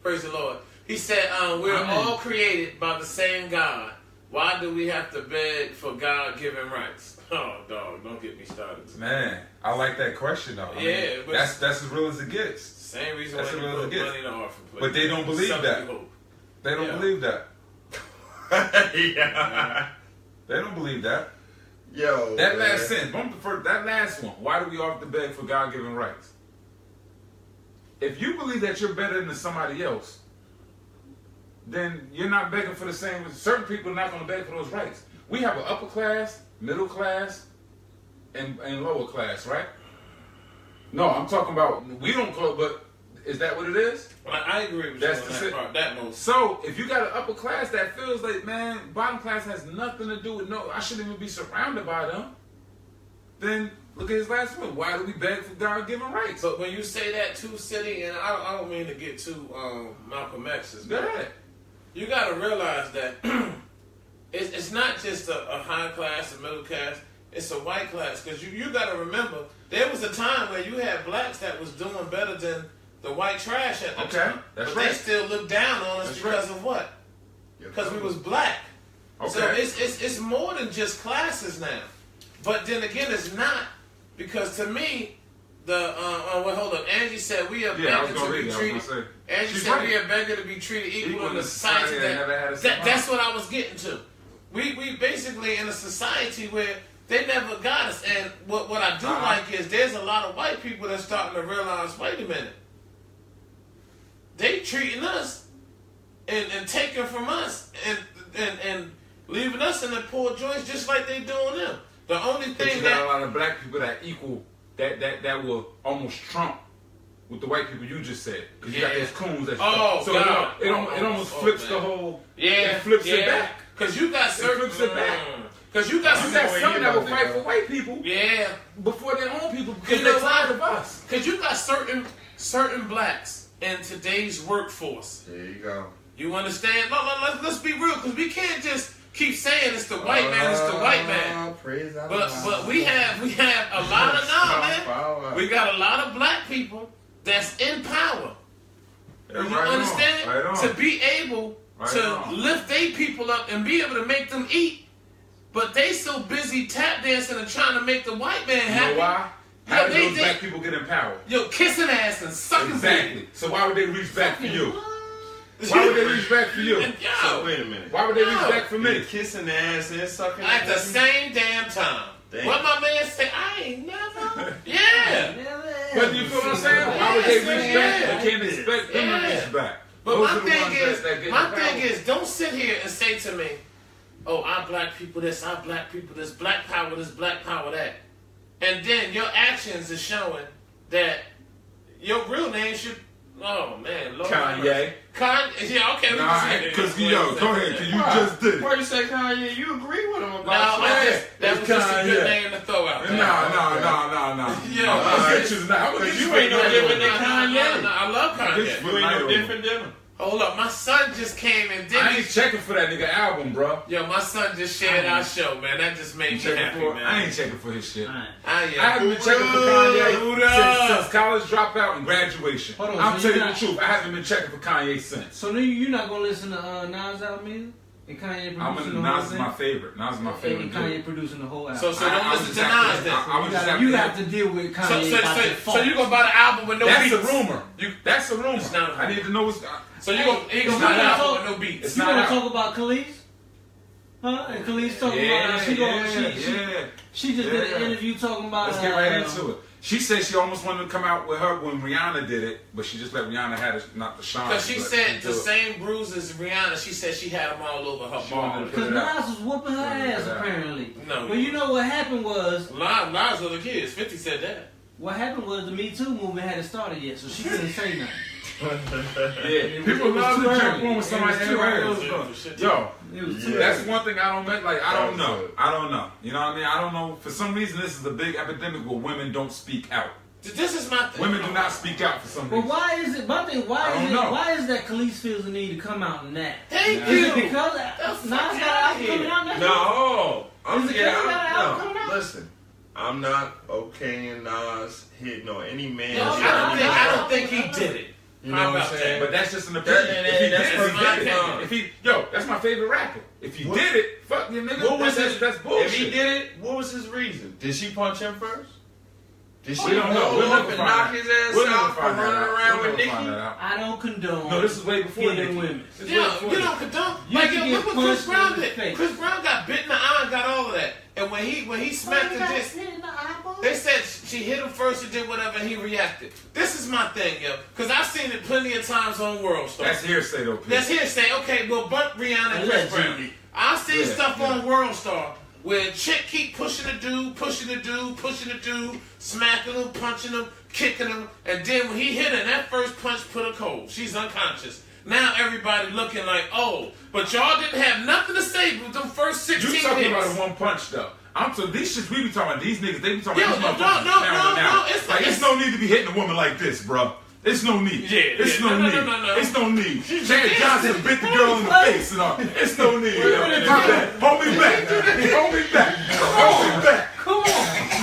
[SPEAKER 2] praise the Lord. He said, we're
[SPEAKER 1] Amen.
[SPEAKER 2] all created by the same God. Why do we have to beg for God-given rights? Oh, dog, don't get me started.
[SPEAKER 1] Man, I like that question though. I
[SPEAKER 2] Yeah,
[SPEAKER 1] mean,
[SPEAKER 2] but-
[SPEAKER 1] that's as real as it gets.
[SPEAKER 2] Same reason
[SPEAKER 1] That's
[SPEAKER 2] why
[SPEAKER 1] a
[SPEAKER 2] you
[SPEAKER 1] little
[SPEAKER 2] put
[SPEAKER 1] gift.
[SPEAKER 2] money in the orphan place.
[SPEAKER 1] But they don't believe
[SPEAKER 2] Something
[SPEAKER 1] that.
[SPEAKER 2] you hope.
[SPEAKER 1] They don't
[SPEAKER 2] Yeah.
[SPEAKER 1] believe that.
[SPEAKER 4] Yeah.
[SPEAKER 1] They don't believe that.
[SPEAKER 4] Yo.
[SPEAKER 1] That
[SPEAKER 4] man.
[SPEAKER 1] last sentence, that last one. Why do we often beg for God-given rights? If you believe that you're better than somebody else, then you're not begging for the same. Certain people are not going to beg for those rights. We have an upper class, middle class, and lower class, right? No, I'm talking about we don't call. But is that what it is?
[SPEAKER 2] I agree with
[SPEAKER 1] That's
[SPEAKER 2] you
[SPEAKER 1] the
[SPEAKER 2] on
[SPEAKER 1] shit.
[SPEAKER 2] that part. That most.
[SPEAKER 1] So if you got an upper class that feels like, man, bottom class has nothing to do with I shouldn't even be surrounded by them, then look at his last one. Why do we beg for God-given rights?
[SPEAKER 2] But when you say that too, City, and I don't mean to get too Malcolm X's,
[SPEAKER 1] Go
[SPEAKER 2] but
[SPEAKER 1] ahead.
[SPEAKER 2] you got to realize that it's not just a high class, a middle class. It's a white class. Because you got to remember, there was a time where you had blacks that was doing better than the white trash at the time.
[SPEAKER 1] That's
[SPEAKER 2] but
[SPEAKER 1] right.
[SPEAKER 2] they still looked down on us
[SPEAKER 1] That's
[SPEAKER 2] because
[SPEAKER 1] right.
[SPEAKER 2] of what? Because we was black.
[SPEAKER 1] Okay.
[SPEAKER 2] So it's more than just classes now. But then again, it's not. Because to me, hold up. Angie said we are
[SPEAKER 1] Yeah, I was
[SPEAKER 2] begging
[SPEAKER 1] gonna
[SPEAKER 2] to
[SPEAKER 1] read
[SPEAKER 2] be
[SPEAKER 1] it. I was
[SPEAKER 2] treated.
[SPEAKER 1] gonna say.
[SPEAKER 2] Angie
[SPEAKER 1] She's
[SPEAKER 2] said
[SPEAKER 1] right.
[SPEAKER 2] we are begging to be treated equal in a society
[SPEAKER 1] that never had a
[SPEAKER 2] that's what I was getting to. We basically in a society where they never got us. And what I do like is there's a lot of white people that's starting to realize, wait a minute, they treating us and taking from us and leaving us in the poor joints just like they doing them. The only
[SPEAKER 1] But
[SPEAKER 2] thing
[SPEAKER 1] you got
[SPEAKER 2] that
[SPEAKER 1] a lot of black people that equal that will almost trump with the white people you just said. Because you got
[SPEAKER 2] Yeah.
[SPEAKER 1] those coons that
[SPEAKER 2] Oh,
[SPEAKER 1] so
[SPEAKER 2] God.
[SPEAKER 1] it almost
[SPEAKER 2] Oh,
[SPEAKER 1] flips
[SPEAKER 2] man.
[SPEAKER 1] the whole
[SPEAKER 2] it
[SPEAKER 1] flips it back.
[SPEAKER 2] Because you got certain
[SPEAKER 1] flips it back.
[SPEAKER 2] Because you got
[SPEAKER 1] You got
[SPEAKER 2] certain
[SPEAKER 1] some that will fight for white people
[SPEAKER 2] yeah.
[SPEAKER 1] before their own people because
[SPEAKER 2] You
[SPEAKER 1] they're
[SPEAKER 2] know
[SPEAKER 1] tired
[SPEAKER 2] why?
[SPEAKER 1] of us.
[SPEAKER 2] Because you got certain blacks in today's workforce.
[SPEAKER 4] There you go.
[SPEAKER 2] You understand? No, let's be real, because we can't just keep saying it's the white man, it's the white man.
[SPEAKER 4] Praise God.
[SPEAKER 2] But we have a lot of man. We got a lot of black people that's in power.
[SPEAKER 1] Yeah,
[SPEAKER 2] You
[SPEAKER 1] right on,
[SPEAKER 2] understand?
[SPEAKER 1] right on.
[SPEAKER 2] To be able
[SPEAKER 1] Right
[SPEAKER 2] to
[SPEAKER 1] on.
[SPEAKER 2] lift their people up and be able to make them eat, but they so busy tap dancing and trying to make the white man
[SPEAKER 1] You
[SPEAKER 2] happy.
[SPEAKER 1] know why?
[SPEAKER 2] Yo,
[SPEAKER 1] How did
[SPEAKER 2] they-
[SPEAKER 1] those
[SPEAKER 2] they-
[SPEAKER 1] black people get in power?
[SPEAKER 2] Yo, kissing ass and sucking
[SPEAKER 1] Exactly. So why would they reach back for you?
[SPEAKER 2] dick.
[SPEAKER 1] Why would they reach back for you?
[SPEAKER 2] Yo,
[SPEAKER 4] So wait a minute.
[SPEAKER 1] Why would they reach
[SPEAKER 2] No.
[SPEAKER 1] back for me?
[SPEAKER 4] Kissing the ass and sucking
[SPEAKER 2] at the
[SPEAKER 4] ass?
[SPEAKER 2] same damn time. What my man say? I ain't never. Yeah.
[SPEAKER 1] But you feel what I'm saying? Why would they reach back? They can't expect them to reach back.
[SPEAKER 2] But my thing is, don't sit here and say to me, "Oh, our black people this, our black people this, black power this, black power that," and then your actions is showing that your real name should. Oh man, Lord
[SPEAKER 1] Kanye.
[SPEAKER 2] Yeah, okay.
[SPEAKER 1] Because yo, go ahead. Cause you just did.
[SPEAKER 3] Before you say Kanye, you agree with him about
[SPEAKER 2] that was just a good name to throw out.
[SPEAKER 1] No.
[SPEAKER 2] Yeah,
[SPEAKER 3] you ain't no different than Kanye.
[SPEAKER 2] I love Kanye.
[SPEAKER 3] You ain't no different than him.
[SPEAKER 2] Hold up, my son just came and did.
[SPEAKER 1] I ain't checking for that nigga album, bro.
[SPEAKER 2] Yo, my son just shared our show, man. That just made me happy, man.
[SPEAKER 1] I ain't checking for his shit.
[SPEAKER 2] I
[SPEAKER 1] haven't been checking for Kanye since college dropout and graduation. I'm telling you the truth. I haven't been checking for Kanye since.
[SPEAKER 3] So you're not gonna listen to Nas album either? And Kanye producing the whole
[SPEAKER 1] Nas is my favorite. Nas is my favorite.
[SPEAKER 3] And Kanye producing the whole album.
[SPEAKER 2] So don't listen to Nas then.
[SPEAKER 3] You have to deal with Kanye.
[SPEAKER 2] So you gonna buy the album with no beats?
[SPEAKER 1] That's a rumor. That's a rumor. I need to know what's.
[SPEAKER 2] So you gonna buy the album with no beats?
[SPEAKER 3] You wanna talk about Khalees? Huh? And Khalees talking about she just did an interview talking about.
[SPEAKER 1] Let's get right into it. She said she almost wanted to come out with her when Rihanna did it, but she just let Rihanna have it, not the shine.
[SPEAKER 2] Because she said the same bruises Rihanna, she said she had them all over her ball.
[SPEAKER 3] Because Nas was whooping her ass, apparently.
[SPEAKER 2] No.
[SPEAKER 3] But you know what happened was...
[SPEAKER 2] Nas were the kids. 50 said that.
[SPEAKER 3] What happened was the Me Too movement hadn't started yet, so she couldn't say nothing.
[SPEAKER 1] Yeah, people love to jump on with somebody else. Yo, that's one thing I don't make. Like, I don't know. You know what I mean? I don't know. For some reason, this is a big epidemic where women don't speak out.
[SPEAKER 2] This is my thing.
[SPEAKER 1] Women do not speak out for some reason.
[SPEAKER 3] But why is it? My thing. Why is that Khalees feels the need to come out in that?
[SPEAKER 2] Thank
[SPEAKER 3] you.
[SPEAKER 2] Is
[SPEAKER 3] it because Nas got an album coming out next week?
[SPEAKER 4] No. Listen. I'm not okaying Nas hitting on any man.
[SPEAKER 2] I don't think he did it.
[SPEAKER 4] You know what I'm saying?
[SPEAKER 1] But that's just an opinion. That's my favorite rapper. If he did it, fuck you, nigga. That's bullshit.
[SPEAKER 4] If he did it, what was his reason? Did she punch him first? Did she
[SPEAKER 1] we don't know.
[SPEAKER 4] We'll up and knock his ass out for running around with Nicki?
[SPEAKER 3] I don't condone.
[SPEAKER 1] No, this is way before Nicki.
[SPEAKER 3] Women.
[SPEAKER 2] Yeah, you don't condone. Like, look what Chris Brown did. Chris Brown got bit in the eye and got all of that. And when he smacked the disc, they said she hit him first and did whatever, and he reacted. This is my thing, yo. Because I've seen it plenty of times on World Star.
[SPEAKER 1] That's hearsay, though, Pete.
[SPEAKER 2] That's hearsay. Okay, well, bump Rihanna and Chris Brown. I've seen stuff on World Star where a chick keep pushing the dude, smacking him, punching him, kicking him, and then when he hit her, that first punch put her cold. She's unconscious. Now everybody looking like, oh, but y'all didn't have nothing to say with them first 16 hits.
[SPEAKER 1] You talking about a one punch, though. These shits we be talking about, these niggas, they be talking about these motherfuckers
[SPEAKER 2] no.
[SPEAKER 1] It's no need to be hitting a woman like this, bro. It's no need. It's no need. It's no need. Chad Johnson bit the girl in the face and all. It's no need. Hold me back.
[SPEAKER 3] Come on.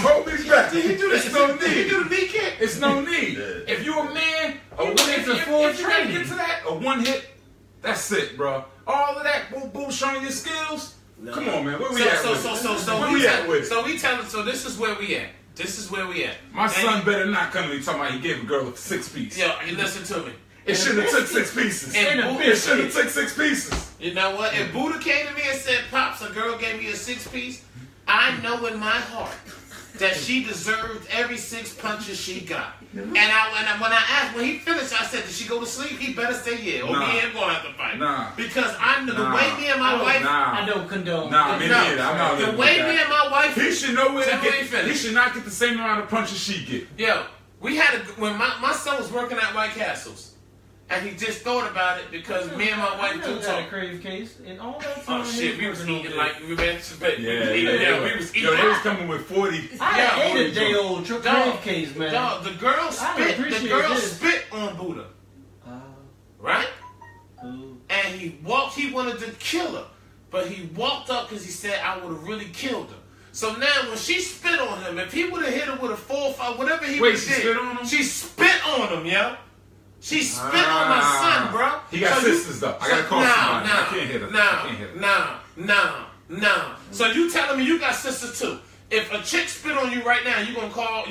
[SPEAKER 1] Hold me back.
[SPEAKER 2] Did he do this?
[SPEAKER 1] It's no need.
[SPEAKER 2] Did he do the knee kick?
[SPEAKER 1] It's no need. If you a man, if you gotta get to that, a one hit, that's it, bro. All of that, boo, showing your skills. No. Come on, man. Where we at with it?
[SPEAKER 2] So this is where we at. This is where we at.
[SPEAKER 1] My son better not come to me talking about he gave a girl a 6-piece.
[SPEAKER 2] Yo, you listen to me.
[SPEAKER 1] It should have took 6 pieces. It should have took 6 pieces.
[SPEAKER 2] You know what? If Buddha came to me and said, Pops, a girl gave me a 6-piece, I know in my heart that she deserved every 6 punches she got. And when I asked, when he finished, I said, did she go to sleep? He better say yeah. Or me and him gonna have to fight. Because the way me and my wife...
[SPEAKER 3] I don't condone.
[SPEAKER 1] Me neither. I'm not
[SPEAKER 2] the way me and my wife...
[SPEAKER 1] He should know where to get... He should not get the same amount of punches she get.
[SPEAKER 2] Yo, we had when my son was working at White Castles. And he just thought about it because me and my wife do talk.
[SPEAKER 3] A crave case and all that time.
[SPEAKER 2] Oh shit, we was eating like we was eating.
[SPEAKER 1] We was eating. They was coming with 40.
[SPEAKER 3] I ate a day-old crave case, man.
[SPEAKER 2] Dog, the girl spit on Buddha, right? And he wanted to kill her, but he walked up because he said I would have really killed her. So now when she spit on him, if he would have hit her with a 4 or 5, whatever he did,
[SPEAKER 1] spit on him?
[SPEAKER 2] She spit on him, yo. She spit on my son, bro.
[SPEAKER 1] He got sisters, though. I gotta call somebody. I can't hit her. Nah. So you telling me you got sisters too? If a chick spit on you right now, you gonna call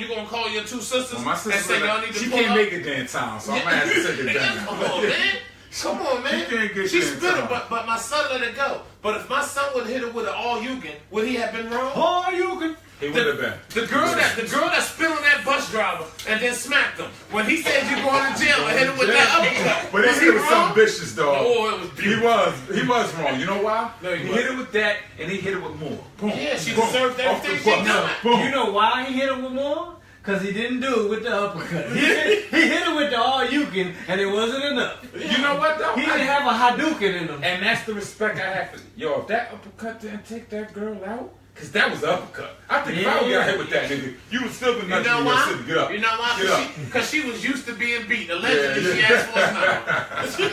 [SPEAKER 1] your 2 sisters my sister
[SPEAKER 2] and say y'all need to
[SPEAKER 1] she
[SPEAKER 2] pull
[SPEAKER 1] can't
[SPEAKER 2] up?
[SPEAKER 1] make it there in time, so I'm gonna have to take it down.
[SPEAKER 2] Come on, man. She spit her, but my son let it go. But if my son would have hit her with an all-you-can, would he have been wrong?
[SPEAKER 3] All-you-can.
[SPEAKER 1] He would have been.
[SPEAKER 2] The girl that spit on that bus driver and then smacked him. When he said you going to jail, I hit him with that uppercut.
[SPEAKER 1] But he was something vicious, dog.
[SPEAKER 2] Oh, it was beautiful.
[SPEAKER 1] He was wrong. You know why?
[SPEAKER 2] No,
[SPEAKER 1] he hit it with that, and he hit it with more. Boom.
[SPEAKER 2] Yeah, she
[SPEAKER 1] boom,
[SPEAKER 2] deserved everything she done.
[SPEAKER 1] Boom.
[SPEAKER 3] You know why he hit him with more? Because he didn't do it with the uppercut. He hit it with the all-you-can, and it wasn't enough.
[SPEAKER 1] You know what, though?
[SPEAKER 3] He didn't have a Hadouken in him.
[SPEAKER 1] And that's the respect I have for yo. If that uppercut didn't take that girl out, because that was an uppercut. I think if I would got hit with that nigga, you would still be nothing in your city. Get up.
[SPEAKER 2] You know why? Because she was used to being beat. Allegedly, she asked for a smile.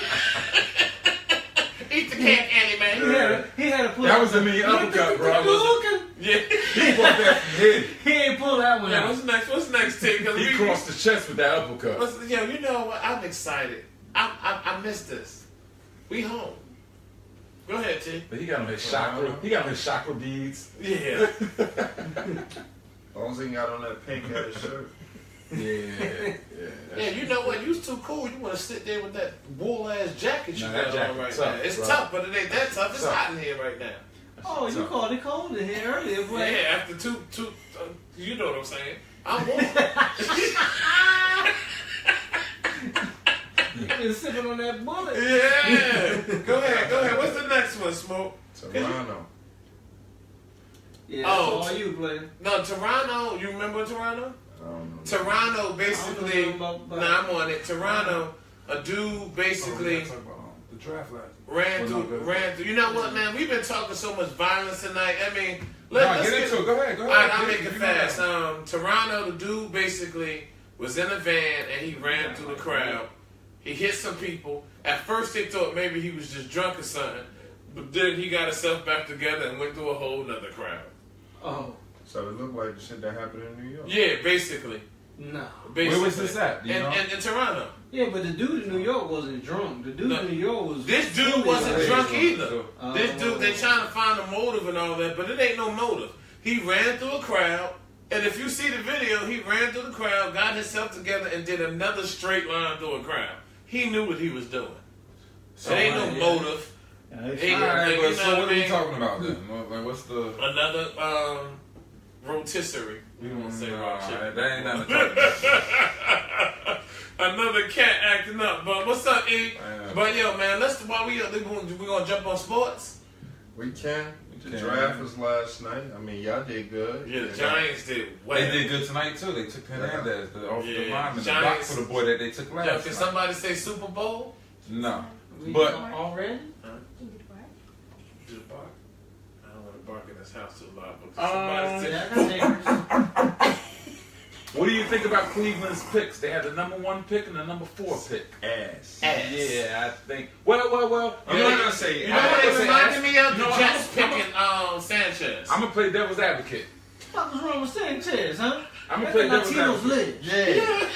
[SPEAKER 2] Eat the cake, Annie, man.
[SPEAKER 3] He had to pull
[SPEAKER 1] that was a mean uppercut, bro.
[SPEAKER 2] Yeah.
[SPEAKER 1] He pulled that from head.
[SPEAKER 3] He ain't pulled that one out.
[SPEAKER 2] What's next, Tim?
[SPEAKER 1] He crossed the chest with that uppercut.
[SPEAKER 2] Yo, you know what? I'm excited. I missed this. We home. Go ahead, T.
[SPEAKER 1] But he got on his chakra. He got on his chakra beads.
[SPEAKER 2] Yeah.
[SPEAKER 4] As long as he got on that pink ass shirt.
[SPEAKER 2] Yeah, you know what? You was too cool. You want to sit there with that wool ass jacket you got on right now. It's tough, but it ain't that tough. It's hot in here right now.
[SPEAKER 3] Oh, you called it cold in here earlier, boy.
[SPEAKER 2] Yeah, after two, you know what I'm saying. I'm warm.
[SPEAKER 3] You been sipping on that bullet.
[SPEAKER 2] Yeah. Go ahead. What's the next one, Smoke?
[SPEAKER 4] Toronto.
[SPEAKER 3] Yeah, that's all you playing.
[SPEAKER 2] No, Toronto. You remember Toronto?
[SPEAKER 4] I don't know.
[SPEAKER 2] Toronto basically. I'm on it. Toronto. A dude basically
[SPEAKER 1] the draft last.
[SPEAKER 2] ran through. You know what, man? We've been talking so much violence tonight. I mean,
[SPEAKER 1] let's get into it. Go ahead.
[SPEAKER 2] All right, I'll make it fast. Toronto, the dude basically was in a van and he ran through the crowd. He hit some people. At first, they thought maybe he was just drunk or something, but then he got himself back together and went through a whole nother crowd.
[SPEAKER 3] Oh.
[SPEAKER 4] So it looked like the shit that happened in New York.
[SPEAKER 2] Yeah, basically.
[SPEAKER 3] No.
[SPEAKER 1] Where was this at?
[SPEAKER 2] In Toronto.
[SPEAKER 3] Yeah, but the dude in New York wasn't drunk. The dude in New York was.
[SPEAKER 2] This dude wasn't drunk either. This dude, they trying to find a motive and all that, but it ain't no motive. He ran through a crowd, and if you see the video, he ran through the crowd, got himself together, and did another straight line through a crowd. He knew what he was doing. So it ain't no motive.
[SPEAKER 1] Alright, so what are we talking about then? Like, what's the
[SPEAKER 2] another rotisserie? We don't want to say raw chicken.
[SPEAKER 1] That ain't nothing to talk about.
[SPEAKER 2] Another cat acting up. But what's up, E? But yo, man, while we gonna jump on sports.
[SPEAKER 4] We can. The draft was last night. I mean, y'all did good.
[SPEAKER 2] Yeah, the Giants did well.
[SPEAKER 1] They did good tonight too. They took Hernandez, the offensive lineman, the block
[SPEAKER 2] Giants,
[SPEAKER 1] for the boy that they took last.
[SPEAKER 2] Yo, can somebody say Super Bowl?
[SPEAKER 1] No, but
[SPEAKER 3] already.
[SPEAKER 2] I don't want to bark in this house too loud.
[SPEAKER 1] What do you think about Cleveland's picks? They had the #1 pick and the #4 pick.
[SPEAKER 4] Ass.
[SPEAKER 1] Yeah, I think. Well.
[SPEAKER 4] I'm not gonna say.
[SPEAKER 2] You know what it reminded me of? The Jets picking Sanchez.
[SPEAKER 1] I'm gonna play devil's advocate.
[SPEAKER 3] What was wrong with Sanchez, huh?
[SPEAKER 1] I'm gonna play devil's advocate.
[SPEAKER 3] Yeah.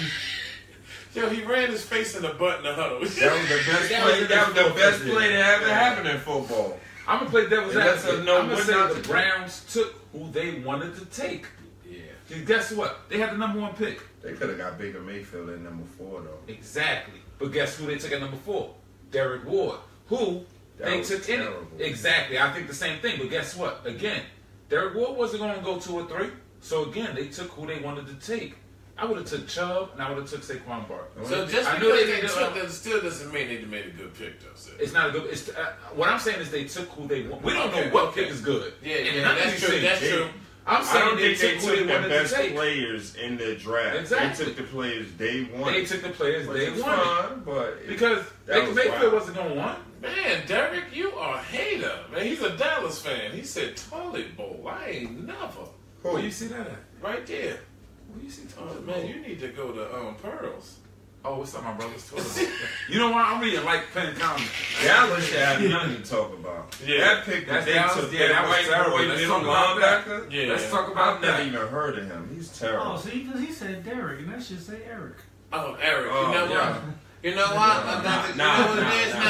[SPEAKER 2] Yo, he ran his face in the butt in the huddle.
[SPEAKER 4] That was the best play. That was the best play that ever happened in football.
[SPEAKER 1] I'm gonna play devil's advocate.
[SPEAKER 4] No,
[SPEAKER 1] I'm gonna say the Browns took who they wanted to take. Yeah. Guess what? They had the #1 pick.
[SPEAKER 4] They could have got Baker Mayfield at #4 though.
[SPEAKER 1] Exactly. But guess who they took at #4? Derek Ward. Who they took in it. Exactly. I think the same thing. But guess what? Again, Derek Ward wasn't going to go 2 or 3. So again, they took who they wanted to take. I would have took Chubb and I would have took Saquon Barkley.
[SPEAKER 2] So just because they took that still doesn't mean they made a good pick though. So.
[SPEAKER 1] It's not a good. It's what I'm saying is they took who they want. We don't know what pick is good.
[SPEAKER 2] Yeah, that's true. That's true.
[SPEAKER 1] I'm saying they took who they wanted
[SPEAKER 4] best
[SPEAKER 1] to take.
[SPEAKER 4] players in the draft.
[SPEAKER 1] Exactly.
[SPEAKER 4] They took the players they wanted.
[SPEAKER 1] They took the players they wanted.
[SPEAKER 4] Fine, but
[SPEAKER 1] because Baker Mayfield wasn't going to want.
[SPEAKER 2] Man, Derek, you are a hater. Man, he's a Dallas fan. He said toilet bowl. I ain't never.
[SPEAKER 1] Where you see that at?
[SPEAKER 2] Right there.
[SPEAKER 1] Where you see toilet bowl?
[SPEAKER 2] Man, you need to go to Pearls.
[SPEAKER 1] Oh, what's up, my brother's toilet? You know what? I'm reading like pen comics.
[SPEAKER 4] Dallas should have nothing to talk about.
[SPEAKER 2] Yeah,
[SPEAKER 4] that pick that they took.
[SPEAKER 1] Yeah, that was terrible. Let's talk about that.
[SPEAKER 2] Yeah,
[SPEAKER 1] let's talk about that.
[SPEAKER 4] I've never even heard of him. He's terrible.
[SPEAKER 3] Oh, see, because he said Derek, and that should say Eric.
[SPEAKER 2] Oh, Eric. You know what? You know what? You know what it is? No.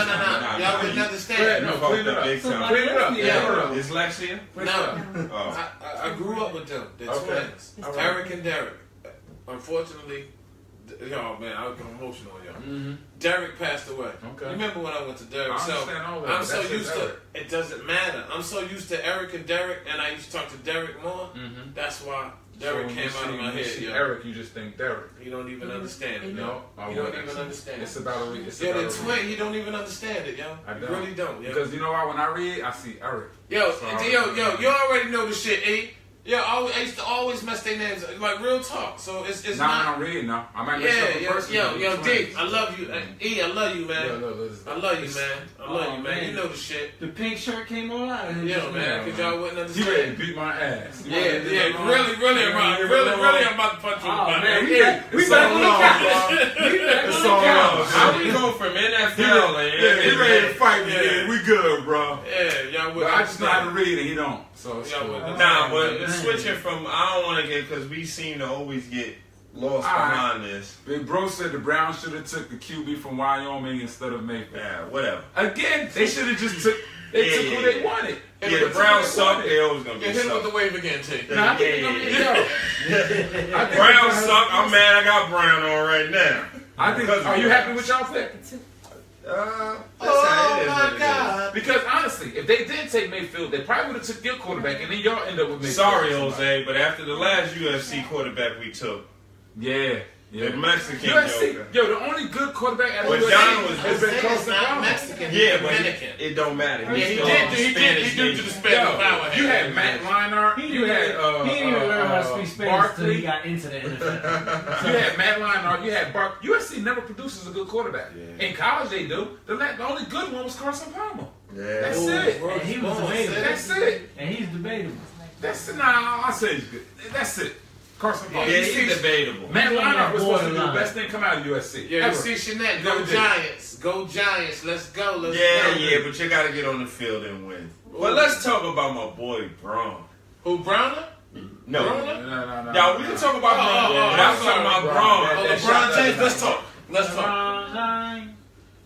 [SPEAKER 2] Y'all wouldn't understand.
[SPEAKER 1] No, clean it up. Clean it up.
[SPEAKER 2] Yeah.
[SPEAKER 4] Dyslexia?
[SPEAKER 2] No. I grew up with them. They're twins. Eric and Derek. Unfortunately, Yo, man, I was emotional, yo.
[SPEAKER 1] Mm-hmm.
[SPEAKER 2] Derek passed away.
[SPEAKER 1] Okay.
[SPEAKER 2] You remember when I went to Derek?
[SPEAKER 1] I understand all that.
[SPEAKER 2] I'm so
[SPEAKER 1] That's
[SPEAKER 2] used to
[SPEAKER 1] Eric.
[SPEAKER 2] it doesn't matter. I'm so used to Eric and Derek, and I used to talk to Derek more.
[SPEAKER 1] Mm-hmm.
[SPEAKER 2] That's why Derek came out of my head.
[SPEAKER 1] See
[SPEAKER 2] Yo.
[SPEAKER 1] Eric, you just think Derek.
[SPEAKER 2] You don't even understand it.
[SPEAKER 1] No,
[SPEAKER 2] You don't even understand
[SPEAKER 1] It's
[SPEAKER 2] it.
[SPEAKER 1] about a. It's
[SPEAKER 2] Yo,
[SPEAKER 1] about
[SPEAKER 2] the
[SPEAKER 1] a
[SPEAKER 2] twin, you don't even understand it, yo.
[SPEAKER 1] I
[SPEAKER 2] You
[SPEAKER 1] don't.
[SPEAKER 2] really don't, yo.
[SPEAKER 1] Because you know why? When I read, I see Eric.
[SPEAKER 2] Yo,
[SPEAKER 1] So I
[SPEAKER 2] you already know the shit, E. Yo, I used to always mess their names, like real talk. So it's
[SPEAKER 1] Now
[SPEAKER 2] not.
[SPEAKER 1] I'm reading now. I might mess up a person.
[SPEAKER 2] Yo, D, I love you. E, I love you, man. I love you, man. I love you, man.
[SPEAKER 3] man.
[SPEAKER 2] You know the shit.
[SPEAKER 3] The pink shirt came on out of him.
[SPEAKER 2] Yeah, man, because y'all wouldn't
[SPEAKER 1] You ready to
[SPEAKER 2] understand.
[SPEAKER 1] beat my ass?
[SPEAKER 2] Yeah, really, I'm about to punch you in the
[SPEAKER 3] Oh,
[SPEAKER 2] butt.
[SPEAKER 3] man, we
[SPEAKER 1] It's
[SPEAKER 3] back
[SPEAKER 1] all
[SPEAKER 3] on the
[SPEAKER 1] love,
[SPEAKER 3] couch.
[SPEAKER 1] bro.
[SPEAKER 3] We back
[SPEAKER 1] It's
[SPEAKER 3] on the
[SPEAKER 1] all
[SPEAKER 3] couch.
[SPEAKER 1] love.
[SPEAKER 4] How we go from NFL
[SPEAKER 1] Yeah, he ready to fight me.
[SPEAKER 2] Yeah.
[SPEAKER 1] Yeah. We good, bro.
[SPEAKER 2] Yeah, y'all
[SPEAKER 1] But
[SPEAKER 2] would
[SPEAKER 1] I just know how to read and he don't. So it's
[SPEAKER 2] Yeah,
[SPEAKER 1] cool.
[SPEAKER 2] but-
[SPEAKER 4] Nah, but
[SPEAKER 3] Man.
[SPEAKER 4] switching from, I don't want to get, because we seem to always get lost
[SPEAKER 1] All right.
[SPEAKER 4] behind this.
[SPEAKER 1] Big Bro said the Browns should have took the QB from Wyoming instead of Mayfield.
[SPEAKER 4] Nah, whatever.
[SPEAKER 1] Again, they should have just took. They took who they wanted.
[SPEAKER 4] Yeah, the Browns suck. They always gonna
[SPEAKER 2] Yeah,
[SPEAKER 4] be
[SPEAKER 2] hit him with
[SPEAKER 4] suck.
[SPEAKER 2] the wave again, T.
[SPEAKER 1] Nah, I think I think
[SPEAKER 4] Browns suck. I'm mad I got Brown on right now.
[SPEAKER 1] I think.
[SPEAKER 4] Because
[SPEAKER 1] Are
[SPEAKER 4] of
[SPEAKER 1] you
[SPEAKER 4] the
[SPEAKER 1] happy with y'all pick?
[SPEAKER 4] That's how it is what it is.
[SPEAKER 1] Because honestly, if they did take Mayfield, they probably would have took your quarterback, and then y'all end up with Mayfield.
[SPEAKER 4] Sorry, Jose, but after the last UFC quarterback we took,
[SPEAKER 1] Yeah.
[SPEAKER 4] the Mexican
[SPEAKER 1] USC,
[SPEAKER 4] joker.
[SPEAKER 1] yo, the only good quarterback at
[SPEAKER 4] But
[SPEAKER 1] USC
[SPEAKER 4] Donald was-
[SPEAKER 1] has been
[SPEAKER 2] He's
[SPEAKER 1] Carson
[SPEAKER 2] not
[SPEAKER 1] Palmer.
[SPEAKER 2] Mexican.
[SPEAKER 4] Yeah,
[SPEAKER 2] He's
[SPEAKER 4] but
[SPEAKER 2] Dominican.
[SPEAKER 4] it don't matter.
[SPEAKER 2] Yeah, he
[SPEAKER 4] still
[SPEAKER 2] did.
[SPEAKER 4] on
[SPEAKER 2] He
[SPEAKER 4] Spanish
[SPEAKER 2] did to the
[SPEAKER 4] nation.
[SPEAKER 2] Spanish
[SPEAKER 1] Yo,
[SPEAKER 2] power.
[SPEAKER 1] you had Matt Leinart.
[SPEAKER 3] He
[SPEAKER 1] You had
[SPEAKER 3] didn't even learn how to speak Spanish until he
[SPEAKER 1] Barkley.
[SPEAKER 3] got into the NFL.
[SPEAKER 1] You had Matt Leinart. You had Bark. USC never produces a good quarterback.
[SPEAKER 4] Yeah.
[SPEAKER 1] In college, they do. The only good one was Carson Palmer.
[SPEAKER 4] Yeah.
[SPEAKER 1] That's it.
[SPEAKER 3] And he was debatable.
[SPEAKER 1] That's it.
[SPEAKER 3] And he's debatable.
[SPEAKER 1] That's it. Nah, I say he's good. That's it. Carson Palmer.
[SPEAKER 4] Yeah,
[SPEAKER 1] You see,
[SPEAKER 4] he's debatable.
[SPEAKER 1] Matt
[SPEAKER 3] He's on
[SPEAKER 1] Leinart
[SPEAKER 3] that
[SPEAKER 1] was supposed to be the
[SPEAKER 3] borderline.
[SPEAKER 1] best thing come out of USC.
[SPEAKER 2] Yeah, you
[SPEAKER 1] ever.
[SPEAKER 2] see Shanette,
[SPEAKER 1] Never
[SPEAKER 2] go
[SPEAKER 1] did.
[SPEAKER 2] Giants. Go Giants. Let's go. Let's
[SPEAKER 4] Yeah,
[SPEAKER 2] go.
[SPEAKER 4] yeah, but you gotta get on the field and win. But let's talk about my boy Braun.
[SPEAKER 2] Who, Browner?
[SPEAKER 4] No.
[SPEAKER 2] Braun?
[SPEAKER 1] No.
[SPEAKER 4] Y'all, we can talk about Braun, but I'm talking about
[SPEAKER 1] Braun.
[SPEAKER 4] Braun.
[SPEAKER 2] Oh,
[SPEAKER 1] That
[SPEAKER 2] LeBron
[SPEAKER 1] shot
[SPEAKER 2] James.
[SPEAKER 1] that
[SPEAKER 2] Let's
[SPEAKER 1] night.
[SPEAKER 2] talk. Let's talk.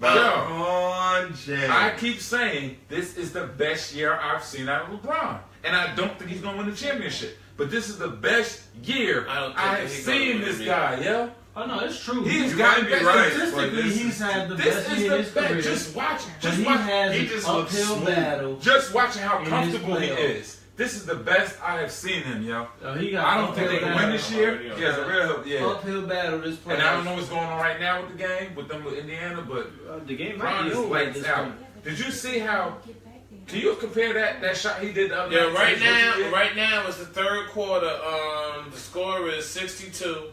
[SPEAKER 4] LeBron James.
[SPEAKER 1] I keep saying this is the best year I've seen out of LeBron. And I don't think he's going to win the championship. But this is the best year
[SPEAKER 2] I don't think
[SPEAKER 1] I've
[SPEAKER 2] he's gonna
[SPEAKER 1] seen
[SPEAKER 2] win
[SPEAKER 1] this
[SPEAKER 2] it.
[SPEAKER 1] guy, yo.
[SPEAKER 3] Oh no, it's true.
[SPEAKER 1] He's
[SPEAKER 4] You
[SPEAKER 1] got
[SPEAKER 4] might be
[SPEAKER 1] best
[SPEAKER 4] right, but
[SPEAKER 3] Statistically,
[SPEAKER 4] this
[SPEAKER 3] he's
[SPEAKER 4] is-
[SPEAKER 3] had the
[SPEAKER 1] This
[SPEAKER 3] best
[SPEAKER 1] is
[SPEAKER 3] year
[SPEAKER 1] the
[SPEAKER 3] in his
[SPEAKER 1] best.
[SPEAKER 3] career.
[SPEAKER 1] Just watch.
[SPEAKER 3] But
[SPEAKER 1] Just
[SPEAKER 3] he
[SPEAKER 1] watch.
[SPEAKER 3] has
[SPEAKER 4] he
[SPEAKER 3] an
[SPEAKER 4] just looks
[SPEAKER 3] uphill
[SPEAKER 4] smooth.
[SPEAKER 3] battle.
[SPEAKER 1] Just watching how
[SPEAKER 3] in his
[SPEAKER 1] comfortable he
[SPEAKER 3] playoffs.
[SPEAKER 1] is. This is the best I have seen him, yo.
[SPEAKER 3] He got
[SPEAKER 1] I don't think they can win this year.
[SPEAKER 2] Already on
[SPEAKER 1] He has a real, yeah.
[SPEAKER 3] uphill battle this playoffs.
[SPEAKER 1] And I don't know what's going on right now with the game with them with Indiana, but
[SPEAKER 3] The game might
[SPEAKER 1] Bron
[SPEAKER 3] be
[SPEAKER 1] is
[SPEAKER 3] over at
[SPEAKER 1] lights
[SPEAKER 3] this
[SPEAKER 1] out.
[SPEAKER 3] point.
[SPEAKER 1] Did you see how? Can you compare that shot he did the other
[SPEAKER 2] Yeah,
[SPEAKER 1] night?
[SPEAKER 2] right
[SPEAKER 1] to what he did?
[SPEAKER 2] now it's the third quarter. The score is 62.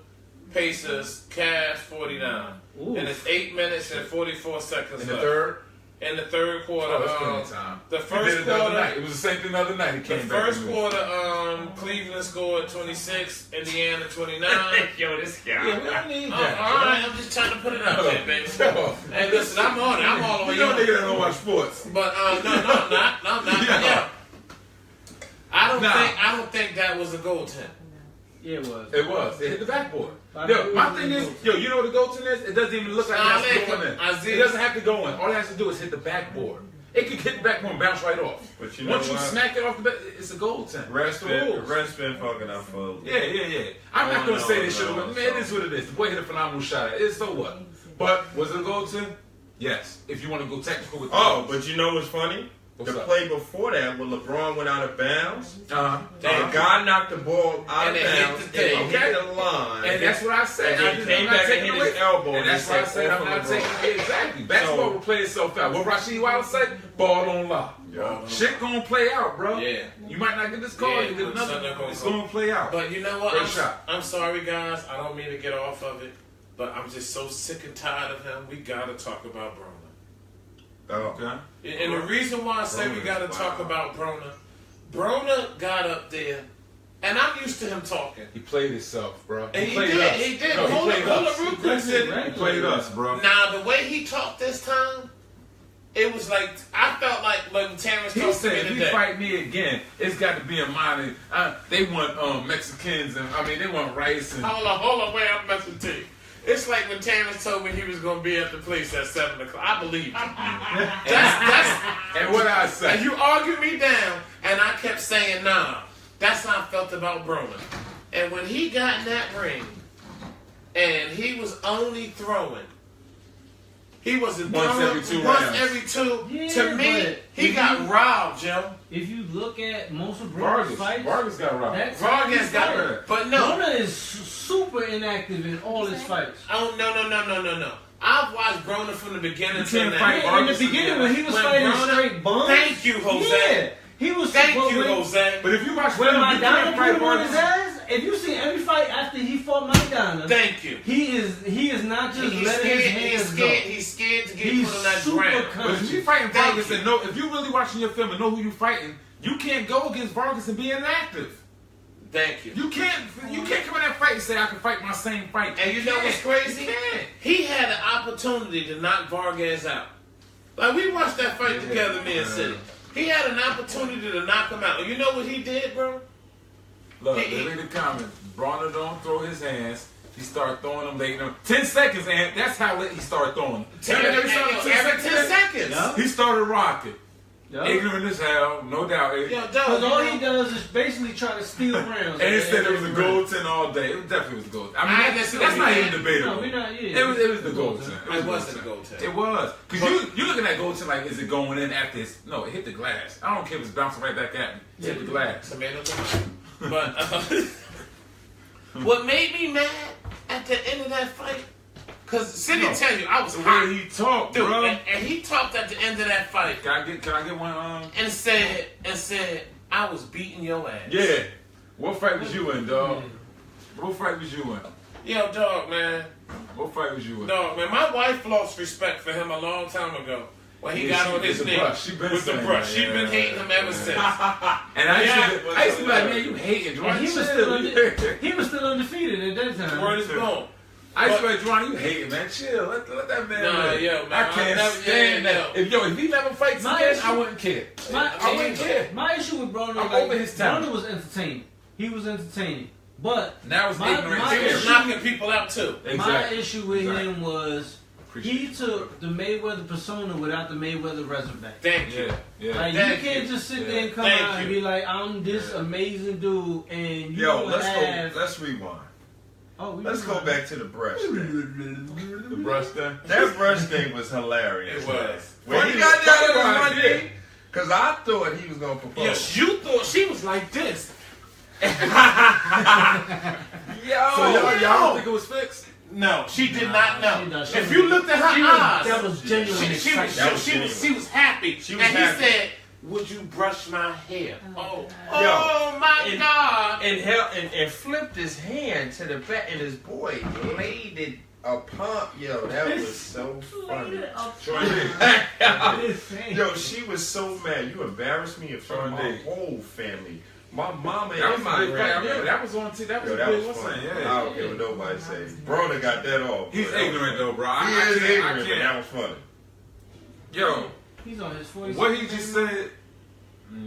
[SPEAKER 2] Pacers, Cavs 49.
[SPEAKER 3] Ooh.
[SPEAKER 2] And it's 8 minutes and 44 seconds
[SPEAKER 1] In the
[SPEAKER 2] left.
[SPEAKER 1] third.
[SPEAKER 2] In the third quarter,
[SPEAKER 1] Oh, that's plenty of time.
[SPEAKER 2] the
[SPEAKER 1] He did
[SPEAKER 2] first
[SPEAKER 1] it the other
[SPEAKER 2] quarter,
[SPEAKER 1] night. It was the same thing the other night. He
[SPEAKER 2] the
[SPEAKER 1] came back.
[SPEAKER 2] first
[SPEAKER 1] and
[SPEAKER 2] quarter, Cleveland scored 26, Indiana 29.
[SPEAKER 4] Yo, this guy.
[SPEAKER 1] Yeah, we don't need
[SPEAKER 2] Oh,
[SPEAKER 1] that.
[SPEAKER 2] all right, I'm just trying to put it out there, baby. Hey, listen, I'm on it. I'm all the way
[SPEAKER 1] You know
[SPEAKER 2] on.
[SPEAKER 1] nigga that don't watch sports.
[SPEAKER 2] But no, I'm not.
[SPEAKER 1] Yeah.
[SPEAKER 2] Yeah. I
[SPEAKER 1] Nah.
[SPEAKER 2] don't think that was a goaltend.
[SPEAKER 3] Yeah, it was.
[SPEAKER 1] It was. It hit the backboard.
[SPEAKER 3] I
[SPEAKER 1] Yo,
[SPEAKER 3] think
[SPEAKER 1] my
[SPEAKER 3] it was
[SPEAKER 1] thing
[SPEAKER 3] a
[SPEAKER 1] is,
[SPEAKER 3] goal.
[SPEAKER 1] yo, you know what the goaltend is? It doesn't even look like it has to go in there.
[SPEAKER 2] Isaiah-
[SPEAKER 1] It doesn't have to go in. All it has to do is hit the backboard. It can hit the backboard and bounce right off.
[SPEAKER 4] But you know
[SPEAKER 1] Once you
[SPEAKER 4] what?
[SPEAKER 1] smack it off the back, it's a goaltend. That's the rules.
[SPEAKER 4] Red's been fucking up for.
[SPEAKER 1] Yeah. I'm not gonna say they should have won. Man, it is what it is. The boy hit a phenomenal shot. It's so what? But was it a goaltend? Yes. If you want to go technical with the
[SPEAKER 4] Oh,
[SPEAKER 1] rules.
[SPEAKER 4] but you know what's funny?
[SPEAKER 1] What's
[SPEAKER 4] The
[SPEAKER 1] up?
[SPEAKER 4] play before that, when LeBron went out of bounds,
[SPEAKER 1] Uh-huh.
[SPEAKER 4] and God knocked the ball out
[SPEAKER 2] And
[SPEAKER 4] of
[SPEAKER 2] it hit
[SPEAKER 4] bounds,
[SPEAKER 2] the thing.
[SPEAKER 4] and it hit the line.
[SPEAKER 1] And that's what I said.
[SPEAKER 4] And
[SPEAKER 1] I
[SPEAKER 4] he
[SPEAKER 1] just-
[SPEAKER 4] came
[SPEAKER 1] I'm not
[SPEAKER 4] back and
[SPEAKER 1] taking
[SPEAKER 4] hit
[SPEAKER 1] away.
[SPEAKER 4] his elbow,
[SPEAKER 1] And that's
[SPEAKER 4] and
[SPEAKER 1] why I
[SPEAKER 4] they
[SPEAKER 1] said I'm
[SPEAKER 4] said,
[SPEAKER 1] not
[SPEAKER 4] "Off
[SPEAKER 1] taking
[SPEAKER 4] LeBron."
[SPEAKER 1] exactly. Basketball
[SPEAKER 4] So-
[SPEAKER 1] will play itself out. What Rasheed Wallace said? Ball don't lie.
[SPEAKER 4] Yeah.
[SPEAKER 1] Shit gonna play out, bro.
[SPEAKER 2] Yeah.
[SPEAKER 1] You might not get this call.
[SPEAKER 2] Yeah,
[SPEAKER 1] you get
[SPEAKER 2] but something
[SPEAKER 1] another.
[SPEAKER 2] gonna
[SPEAKER 1] It's
[SPEAKER 2] come.
[SPEAKER 1] gonna play out.
[SPEAKER 2] But you know what?
[SPEAKER 1] Great shot.
[SPEAKER 2] I'm sorry, guys. I don't mean to get off of it, but I'm just so sick and tired of him. We gotta talk about Broner.
[SPEAKER 4] Oh.
[SPEAKER 1] Okay.
[SPEAKER 2] And the reason why I say we gotta talk about Broner got up there, and I'm used to him talking.
[SPEAKER 1] He played himself, bro.
[SPEAKER 2] And he
[SPEAKER 1] played
[SPEAKER 2] did,
[SPEAKER 1] us.
[SPEAKER 2] he did.
[SPEAKER 1] No, he
[SPEAKER 2] Hold
[SPEAKER 1] played
[SPEAKER 2] up
[SPEAKER 1] us.
[SPEAKER 2] real quick, Sid.
[SPEAKER 1] He played us, bro.
[SPEAKER 2] Now, the way he talked this time, it was like, I felt like when Terrence
[SPEAKER 1] He
[SPEAKER 2] talked to me
[SPEAKER 1] said, if you
[SPEAKER 2] today.
[SPEAKER 1] fight me again, it's got to be a minor. They want Mexicans, and they want rice. And
[SPEAKER 2] Hold on, wait, I'm messing with you. It's like when Terrence told me he was going to be at the place at 7 o'clock. I believed him. that's,
[SPEAKER 1] and what I say?
[SPEAKER 2] and you argued me down, and I kept saying, nah. That's how I felt about Broner. And when he got in that ring, and he was only throwing. He wasn't
[SPEAKER 1] Once
[SPEAKER 2] throwing
[SPEAKER 1] every two
[SPEAKER 2] once
[SPEAKER 1] rounds.
[SPEAKER 2] every two.
[SPEAKER 3] Yeah,
[SPEAKER 2] To me,
[SPEAKER 3] but
[SPEAKER 2] he got robbed, Joe.
[SPEAKER 3] If you look at most of Broner's fights,
[SPEAKER 1] Vargas got robbed.
[SPEAKER 3] that's
[SPEAKER 2] Vargas got robbed. But no.
[SPEAKER 3] Broner is super inactive in all his fights.
[SPEAKER 2] Oh, no. I've watched Broner from the beginning to
[SPEAKER 1] can't
[SPEAKER 2] now.
[SPEAKER 1] fight
[SPEAKER 3] In the beginning, when he was fighting
[SPEAKER 2] Broner-
[SPEAKER 3] straight bums.
[SPEAKER 2] Thank you, Jose.
[SPEAKER 3] Yeah, he was.
[SPEAKER 2] Thank
[SPEAKER 3] but
[SPEAKER 2] you,
[SPEAKER 3] when-
[SPEAKER 2] Jose.
[SPEAKER 1] But if you watch
[SPEAKER 3] When
[SPEAKER 1] film, you
[SPEAKER 3] Maidana
[SPEAKER 1] can't
[SPEAKER 3] put
[SPEAKER 1] fight
[SPEAKER 3] him on his
[SPEAKER 1] Vargas.
[SPEAKER 3] ass, if you see every fight after he fought Maidana,
[SPEAKER 2] Thank you.
[SPEAKER 3] he is not just
[SPEAKER 2] He's
[SPEAKER 3] letting
[SPEAKER 2] scared,
[SPEAKER 3] his hands go.
[SPEAKER 2] he's scared to get
[SPEAKER 3] He's
[SPEAKER 2] put on that
[SPEAKER 3] super
[SPEAKER 2] ground.
[SPEAKER 1] But if you
[SPEAKER 3] conscious.
[SPEAKER 1] fighting
[SPEAKER 2] Thank
[SPEAKER 1] Vargas
[SPEAKER 2] you.
[SPEAKER 1] and know, if you really watching your film and know who you fighting, you can't go against Vargas and be inactive.
[SPEAKER 2] Thank you.
[SPEAKER 1] You can't come in that fight and say I can fight my same fight.
[SPEAKER 2] And you know what's crazy?
[SPEAKER 1] You can't.
[SPEAKER 2] He had an opportunity to knock Vargas out. Like, we watched that fight together, me and City. He had an opportunity to knock him out. And you know what he did, bro?
[SPEAKER 1] Look, read the comments. Bronner don't throw his hands. He started throwing them late. 10 seconds, and that's how late he started throwing them.
[SPEAKER 2] Every 10 seconds.
[SPEAKER 3] Yeah.
[SPEAKER 1] He started rocking.
[SPEAKER 3] Yeah.
[SPEAKER 1] Ignorant as hell, no doubt.
[SPEAKER 2] Yo,
[SPEAKER 3] Because
[SPEAKER 2] dog,
[SPEAKER 3] all he does is basically try to steal rounds.
[SPEAKER 1] And he said it was a goaltend all day. It definitely was a goaltend. I mean, that's not even debatable.
[SPEAKER 3] No, we're not. Yeah,
[SPEAKER 1] It was the goaltend.
[SPEAKER 2] It wasn't a goaltend.
[SPEAKER 1] It was. Because you looking at goaltend like, is it going in after it's... No, it hit the glass. I don't care if it's bouncing right back at me. It hit the glass.
[SPEAKER 2] Tomato. But what made me mad at the end of that fight, because City tell you I was
[SPEAKER 1] The
[SPEAKER 2] hot,
[SPEAKER 1] way he talked,
[SPEAKER 2] dude,
[SPEAKER 1] bro.
[SPEAKER 2] and he talked at the end of that fight
[SPEAKER 1] Can I get one?
[SPEAKER 2] and said I was beating your ass.
[SPEAKER 1] Yeah. What fight was you in, dog? What fight was you in?
[SPEAKER 2] Yo, dog, man.
[SPEAKER 1] What fight was you in?
[SPEAKER 2] Dog, man. My wife lost respect for him a long time ago when he got on his knee with the brush. She been hating him ever since.
[SPEAKER 1] And I used to be like, man, you hating, Jordan.
[SPEAKER 3] And he was still undefeated at that time.
[SPEAKER 2] Word is bone.
[SPEAKER 1] I used to be like, Jordan, you hating, man. Chill. Let that man
[SPEAKER 2] Nah,
[SPEAKER 1] live.
[SPEAKER 2] yo, man,
[SPEAKER 1] I can't stand that. If he never fights
[SPEAKER 3] My
[SPEAKER 1] again,
[SPEAKER 3] issue-
[SPEAKER 1] I wouldn't care.
[SPEAKER 3] My,
[SPEAKER 1] I wouldn't care.
[SPEAKER 3] my issue with Broner,
[SPEAKER 1] I'm
[SPEAKER 3] like,
[SPEAKER 1] over his time.
[SPEAKER 3] Broner was entertaining. He was entertaining. But
[SPEAKER 1] Now it's ignorant.
[SPEAKER 3] my
[SPEAKER 2] He was
[SPEAKER 3] issue-
[SPEAKER 2] knocking people out too.
[SPEAKER 3] my issue with him was
[SPEAKER 1] Appreciate
[SPEAKER 3] he
[SPEAKER 1] it.
[SPEAKER 3] took the Mayweather persona without the Mayweather resume.
[SPEAKER 2] Thank you.
[SPEAKER 1] Yeah.
[SPEAKER 3] Like,
[SPEAKER 2] Thank
[SPEAKER 3] you can't
[SPEAKER 2] you.
[SPEAKER 3] just sit there and come
[SPEAKER 2] Thank
[SPEAKER 3] out and
[SPEAKER 2] you.
[SPEAKER 3] be like, I'm this amazing dude, and you
[SPEAKER 4] Yo,
[SPEAKER 3] don't
[SPEAKER 4] let's
[SPEAKER 3] have...
[SPEAKER 4] go. Let's rewind. Let's go back to the brush thing.
[SPEAKER 1] The brush thing.
[SPEAKER 4] That brush thing was hilarious.
[SPEAKER 2] It was.
[SPEAKER 4] When he got down on his one knee, because I thought he was going to propose.
[SPEAKER 2] Yes, you thought she was like this.
[SPEAKER 1] So y'all don't think it was fixed?
[SPEAKER 2] No, she did not know.
[SPEAKER 3] she does.
[SPEAKER 2] If you looked at her eyes,
[SPEAKER 3] that was genuine
[SPEAKER 2] she
[SPEAKER 3] excitement.
[SPEAKER 2] was happy.
[SPEAKER 4] She was
[SPEAKER 2] and
[SPEAKER 4] happy.
[SPEAKER 2] he said, "Would you brush my hair?" Oh
[SPEAKER 4] Yo,
[SPEAKER 2] my
[SPEAKER 4] and-
[SPEAKER 2] God!
[SPEAKER 4] And flipped his hand to the back, and his boy laid it upon. Yo, that was so funny. Yo, she was so mad. You embarrassed me in front of my whole family. My mama
[SPEAKER 1] That was
[SPEAKER 4] and
[SPEAKER 1] a
[SPEAKER 4] my
[SPEAKER 1] big fight. I remember
[SPEAKER 4] granddad.
[SPEAKER 1] that was on TV. That was
[SPEAKER 4] Yo,
[SPEAKER 1] a
[SPEAKER 4] that
[SPEAKER 1] big
[SPEAKER 4] was
[SPEAKER 1] one.
[SPEAKER 4] funny.
[SPEAKER 1] Yeah.
[SPEAKER 4] I don't care what nobody say. Broner got that off.
[SPEAKER 1] He's
[SPEAKER 4] bro. That was
[SPEAKER 1] ignorant
[SPEAKER 4] funny.
[SPEAKER 1] though, bro.
[SPEAKER 4] He is ignorant, but that was funny.
[SPEAKER 1] Yo,
[SPEAKER 3] He's on his 40s.
[SPEAKER 1] what he just said.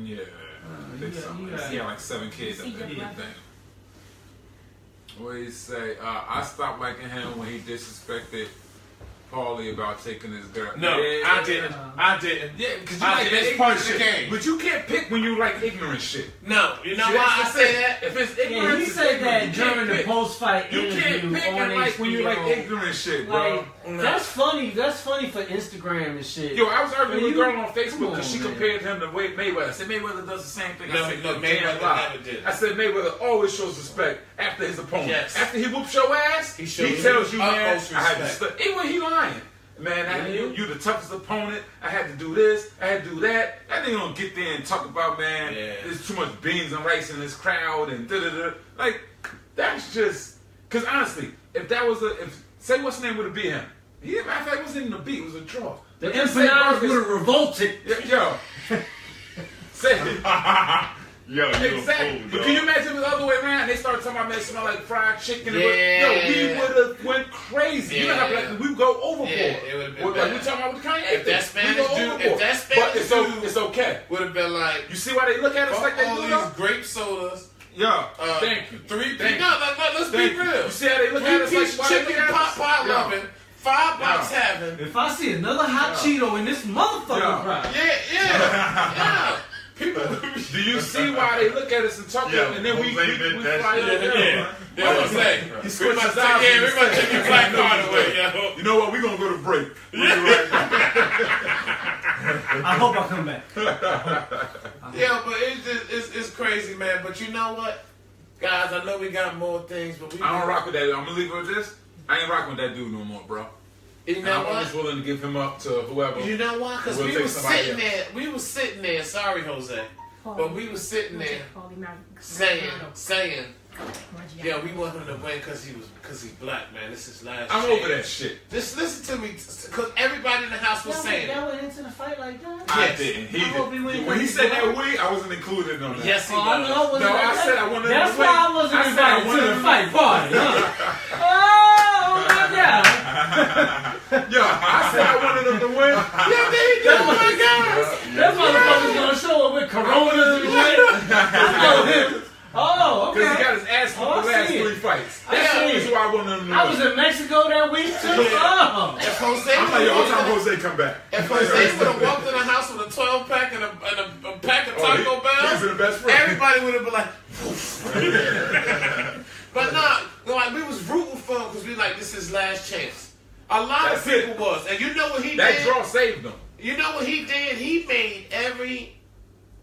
[SPEAKER 1] Yeah. I think
[SPEAKER 3] he
[SPEAKER 1] so.
[SPEAKER 3] got-
[SPEAKER 1] He had like 7 kids. I
[SPEAKER 5] Is he
[SPEAKER 1] think.
[SPEAKER 5] good
[SPEAKER 1] What he say? I stopped liking him when he disrespected Paulie about taking his girl.
[SPEAKER 2] No,
[SPEAKER 1] Yeah,
[SPEAKER 2] I didn't. I didn't.
[SPEAKER 1] Yeah, because you
[SPEAKER 2] I
[SPEAKER 1] like
[SPEAKER 2] did.
[SPEAKER 1] that
[SPEAKER 2] It's part
[SPEAKER 1] ignorant
[SPEAKER 2] of the
[SPEAKER 1] shit.
[SPEAKER 2] game.
[SPEAKER 1] But you can't pick when you like ignorant shit.
[SPEAKER 2] No, you know
[SPEAKER 1] See,
[SPEAKER 2] why
[SPEAKER 1] that's
[SPEAKER 2] I
[SPEAKER 1] the
[SPEAKER 2] say
[SPEAKER 1] thing.
[SPEAKER 2] that?
[SPEAKER 1] If it's
[SPEAKER 3] Yeah,
[SPEAKER 1] ignorant,
[SPEAKER 3] he
[SPEAKER 1] it's
[SPEAKER 3] said
[SPEAKER 1] ignorant.
[SPEAKER 3] that
[SPEAKER 1] You
[SPEAKER 3] during
[SPEAKER 1] can't
[SPEAKER 3] the
[SPEAKER 1] pick.
[SPEAKER 3] post-fight
[SPEAKER 1] You
[SPEAKER 3] interview
[SPEAKER 1] can't pick
[SPEAKER 3] on
[SPEAKER 1] and like when you like
[SPEAKER 3] HBO.
[SPEAKER 1] ignorant shit, bro.
[SPEAKER 3] Like,
[SPEAKER 2] No.
[SPEAKER 3] that's funny. That's funny for Instagram and shit.
[SPEAKER 1] Yo, I was arguing with a
[SPEAKER 3] You-
[SPEAKER 1] girl on Facebook
[SPEAKER 3] come
[SPEAKER 1] because she
[SPEAKER 3] on, man.
[SPEAKER 1] compared him to Mayweather. I said Mayweather does the same thing.
[SPEAKER 2] No,
[SPEAKER 1] I said,
[SPEAKER 2] no,
[SPEAKER 1] "You're damn
[SPEAKER 2] Mayweather
[SPEAKER 1] lie."
[SPEAKER 2] never did.
[SPEAKER 1] I said Mayweather always shows respect after his opponent.
[SPEAKER 2] Yes.
[SPEAKER 1] After he whoops your ass,
[SPEAKER 2] He
[SPEAKER 1] he
[SPEAKER 2] shows
[SPEAKER 1] tells
[SPEAKER 2] you
[SPEAKER 1] you, man,
[SPEAKER 2] utmost
[SPEAKER 1] I had to
[SPEAKER 2] respect.
[SPEAKER 1] even when he lying. Man, you the toughest opponent. I had to do this. I had to do that. That nigga don't get there and talk about, man,
[SPEAKER 2] Yeah.
[SPEAKER 1] there's too much beans and rice in this crowd and da-da-da. Like, that's just... Because honestly, if that was say what's name would have beat him. He, matter of fact, it wasn't even a beat. It was a draw.
[SPEAKER 3] The
[SPEAKER 1] But just say
[SPEAKER 3] empanadas
[SPEAKER 1] Vargas-
[SPEAKER 3] would have revolted.
[SPEAKER 1] Yo. Say it.
[SPEAKER 4] Yo, you
[SPEAKER 1] Exactly.
[SPEAKER 4] a fool,
[SPEAKER 1] But
[SPEAKER 4] dog.
[SPEAKER 1] can you imagine if it was the other way around? They started talking about, man, it smell like fried chicken.
[SPEAKER 2] Yeah.
[SPEAKER 1] Yo, we would have went crazy. You know how
[SPEAKER 2] Yeah.
[SPEAKER 1] we would go overboard.
[SPEAKER 2] Yeah, it would've been
[SPEAKER 1] Like
[SPEAKER 2] bad.
[SPEAKER 1] we talking about with Kanye.
[SPEAKER 2] If that
[SPEAKER 1] thing.
[SPEAKER 2] Spanish
[SPEAKER 1] We go
[SPEAKER 2] dude-
[SPEAKER 1] overboard.
[SPEAKER 2] if that
[SPEAKER 1] But
[SPEAKER 2] Spanish dude-
[SPEAKER 1] it's okay.
[SPEAKER 2] Would have been like,
[SPEAKER 1] You see why they look at us like they
[SPEAKER 2] all
[SPEAKER 1] do
[SPEAKER 2] these
[SPEAKER 1] though?
[SPEAKER 2] grape sodas.
[SPEAKER 1] Yeah. Thank you.
[SPEAKER 2] Three
[SPEAKER 1] Thank
[SPEAKER 2] piece. No, let's be
[SPEAKER 1] Thank you.
[SPEAKER 2] real.
[SPEAKER 1] You see how they look at us like
[SPEAKER 2] Three-piece
[SPEAKER 1] why they look
[SPEAKER 2] chicken
[SPEAKER 1] at
[SPEAKER 2] pot
[SPEAKER 1] us?
[SPEAKER 2] pie
[SPEAKER 1] Yeah.
[SPEAKER 2] loving, 5 box
[SPEAKER 1] Yeah.
[SPEAKER 2] having.
[SPEAKER 3] If I see another hot Cheeto in this motherfucker
[SPEAKER 1] Yeah.
[SPEAKER 3] fry,
[SPEAKER 2] Yeah. People,
[SPEAKER 1] do you see why they look at us and talk
[SPEAKER 4] Yeah,
[SPEAKER 1] and then we
[SPEAKER 4] Jose
[SPEAKER 1] fly
[SPEAKER 4] meant that
[SPEAKER 1] out
[SPEAKER 4] shit.
[SPEAKER 1] there?
[SPEAKER 2] Yeah, what I'm saying.
[SPEAKER 1] He
[SPEAKER 2] We
[SPEAKER 1] switched
[SPEAKER 2] must
[SPEAKER 1] his eyes.
[SPEAKER 2] take your black card away, yo.
[SPEAKER 1] You know what? We're going to go to break. We'll be right back.
[SPEAKER 3] I hope I come back.
[SPEAKER 2] Yeah, but it's crazy, man. But you know what? Guys, I know we got more things, but we...
[SPEAKER 1] I don't rock with that. I'm going to leave it with this. I ain't rocking with that dude no more, bro.
[SPEAKER 2] You know
[SPEAKER 1] I'm just
[SPEAKER 2] what?
[SPEAKER 1] willing to give him up to whoever.
[SPEAKER 2] You know why? Because
[SPEAKER 1] We'll
[SPEAKER 2] we
[SPEAKER 1] take
[SPEAKER 2] was
[SPEAKER 1] somebody
[SPEAKER 2] sitting
[SPEAKER 1] else.
[SPEAKER 2] there. We was sitting there. Sorry, Jose. But we was sitting there saying, yeah, we want him to win because he's black, man. This is last
[SPEAKER 1] I'm
[SPEAKER 2] chance.
[SPEAKER 1] over that shit.
[SPEAKER 2] Just listen to me, because everybody in the house was saying it.
[SPEAKER 3] Y'all went into the fight like that?
[SPEAKER 1] I
[SPEAKER 2] Yes.
[SPEAKER 1] didn't. He
[SPEAKER 3] I hope he
[SPEAKER 1] did.
[SPEAKER 3] wins
[SPEAKER 1] When he
[SPEAKER 3] because
[SPEAKER 1] said
[SPEAKER 3] he's
[SPEAKER 1] that
[SPEAKER 3] black.
[SPEAKER 1] we, I wasn't included on that.
[SPEAKER 2] Yes, he
[SPEAKER 3] Oh, I
[SPEAKER 2] was.
[SPEAKER 3] know I wasn't.
[SPEAKER 1] No, I said I wanted him
[SPEAKER 3] That's
[SPEAKER 1] to
[SPEAKER 3] why
[SPEAKER 1] win.
[SPEAKER 3] I wasn't
[SPEAKER 1] I said I
[SPEAKER 3] invited
[SPEAKER 1] wanted
[SPEAKER 3] to the
[SPEAKER 1] him-
[SPEAKER 3] fight party, huh? Oh, my God.
[SPEAKER 1] Yo, I said I wanted him to win. Yeah, there you go, my guys.
[SPEAKER 3] That motherfucker's gonna show up with coronas and shit. I know him. Oh,
[SPEAKER 1] Because he
[SPEAKER 3] okay.
[SPEAKER 1] got his ass
[SPEAKER 3] Oh,
[SPEAKER 1] whooped the
[SPEAKER 3] I
[SPEAKER 1] last
[SPEAKER 3] see it.
[SPEAKER 1] 3 fights.
[SPEAKER 3] I
[SPEAKER 1] That's
[SPEAKER 3] see
[SPEAKER 1] the
[SPEAKER 3] it.
[SPEAKER 1] reason why I wanted him to win.
[SPEAKER 3] I was in Mexico that week too. Oh.
[SPEAKER 2] If Jose
[SPEAKER 1] I'm like, yo, what time
[SPEAKER 2] would've-
[SPEAKER 1] Jose come back?
[SPEAKER 2] if Jose would have walked in the house with a 12-pack and a pack of Taco
[SPEAKER 1] He's
[SPEAKER 2] Bells,
[SPEAKER 1] the best friend.
[SPEAKER 2] everybody would have been like, but nah, like we was rooting for him because we like, this is last chance. A lot
[SPEAKER 1] That's
[SPEAKER 2] of people was. And you know what he
[SPEAKER 1] That
[SPEAKER 2] did?
[SPEAKER 1] draw saved him.
[SPEAKER 2] You know what he did? He made every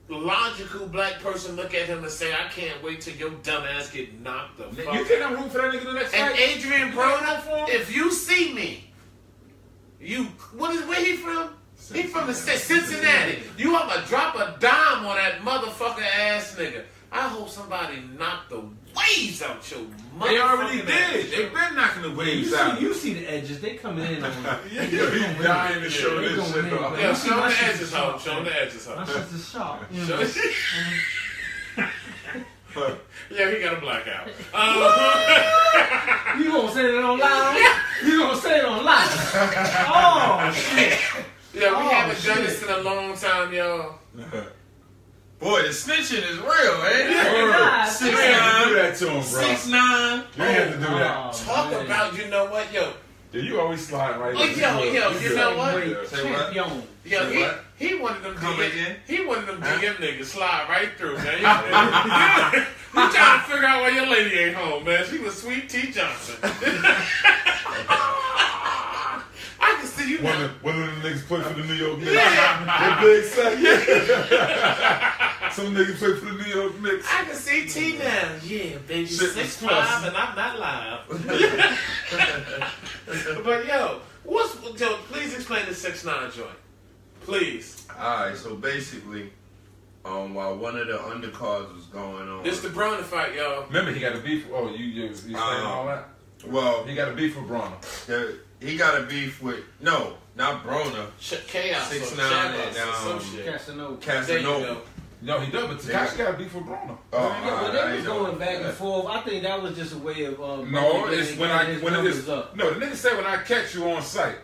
[SPEAKER 2] logical black person look at him and say, I can't wait till your dumb ass get knocked the fuck
[SPEAKER 1] You
[SPEAKER 2] out.
[SPEAKER 1] think I'm rooting for that nigga the next
[SPEAKER 2] And
[SPEAKER 1] fight?
[SPEAKER 2] Adrian
[SPEAKER 1] You think I'm
[SPEAKER 2] Broner,
[SPEAKER 1] rooting for him?
[SPEAKER 2] if you see me, where he from? He from the state, Cincinnati. You I'ma drop a dime on that motherfucker ass nigga. I hope somebody knocked the waves out your motherfucking
[SPEAKER 1] They already
[SPEAKER 2] ass.
[SPEAKER 1] did. They've been knocking the waves out.
[SPEAKER 3] You see the edges. They coming in on
[SPEAKER 1] Yeah, he's dying to show
[SPEAKER 3] They
[SPEAKER 1] this
[SPEAKER 3] gonna
[SPEAKER 1] shit
[SPEAKER 3] win,
[SPEAKER 1] off.
[SPEAKER 3] but-
[SPEAKER 2] Yeah,
[SPEAKER 3] You see
[SPEAKER 2] show
[SPEAKER 3] my
[SPEAKER 2] the
[SPEAKER 3] shit's
[SPEAKER 2] edges
[SPEAKER 3] sharp,
[SPEAKER 2] out. Show the edges
[SPEAKER 3] My
[SPEAKER 2] out.
[SPEAKER 3] shit's is sharp. You
[SPEAKER 2] Show-
[SPEAKER 3] know?
[SPEAKER 2] Yeah, he got a blackout.
[SPEAKER 3] You gonna say it on live? You gonna say it on live? Oh shit!
[SPEAKER 2] Yeah, we
[SPEAKER 3] Oh,
[SPEAKER 2] haven't done
[SPEAKER 3] shit.
[SPEAKER 2] this in a long time, y'all.
[SPEAKER 5] Boy, the snitching is real, ain't it?
[SPEAKER 3] God,
[SPEAKER 1] You ain't have to do that to him, bro.
[SPEAKER 5] 6'9".
[SPEAKER 1] You ain't have to do that.
[SPEAKER 3] Oh,
[SPEAKER 2] Talk
[SPEAKER 3] man.
[SPEAKER 2] about, you know what, yo.
[SPEAKER 1] Yeah, you always slide right
[SPEAKER 2] Oh,
[SPEAKER 1] in.
[SPEAKER 2] yo, you know what?
[SPEAKER 3] Great
[SPEAKER 5] Say what?
[SPEAKER 3] champion.
[SPEAKER 2] Yo,
[SPEAKER 5] Say what?
[SPEAKER 2] he wanted them
[SPEAKER 5] Come
[SPEAKER 2] DM,
[SPEAKER 5] again?
[SPEAKER 2] he wanted them DM niggas slide right through, man. You trying to figure out why your lady ain't home, man. She was Sweet T Johnson. I can see you now.
[SPEAKER 1] One of the niggas play for the New York Knicks.
[SPEAKER 2] Yeah.
[SPEAKER 1] That big sack. Yeah. Some niggas play for the New York Knicks.
[SPEAKER 2] I can see T now. Yeah, baby,
[SPEAKER 1] Shit,
[SPEAKER 2] 6'5" and I'm not live. But yo, please explain the 6'9" joint. Please.
[SPEAKER 4] Alright, so basically, while one of the undercards was going on,
[SPEAKER 2] This the Broner fight, y'all.
[SPEAKER 1] Remember, he got a beef. Oh, you saying all that?
[SPEAKER 4] well,
[SPEAKER 1] He got a beef with Bronner.
[SPEAKER 4] he got a beef with, no, not Broner,
[SPEAKER 2] Chaos.
[SPEAKER 4] 6'9"
[SPEAKER 2] or
[SPEAKER 4] and,
[SPEAKER 2] some shit.
[SPEAKER 3] Casanova.
[SPEAKER 2] There you
[SPEAKER 4] Casanova.
[SPEAKER 2] go.
[SPEAKER 1] No, he does, but Takashi got a beef with Bronner.
[SPEAKER 4] Oh,
[SPEAKER 3] Yeah, but
[SPEAKER 4] I
[SPEAKER 3] they was
[SPEAKER 4] know.
[SPEAKER 3] going back and forth. I think that was just a way of
[SPEAKER 1] No, it's when it is.
[SPEAKER 3] his up.
[SPEAKER 1] No, the nigga said when I catch you on sight.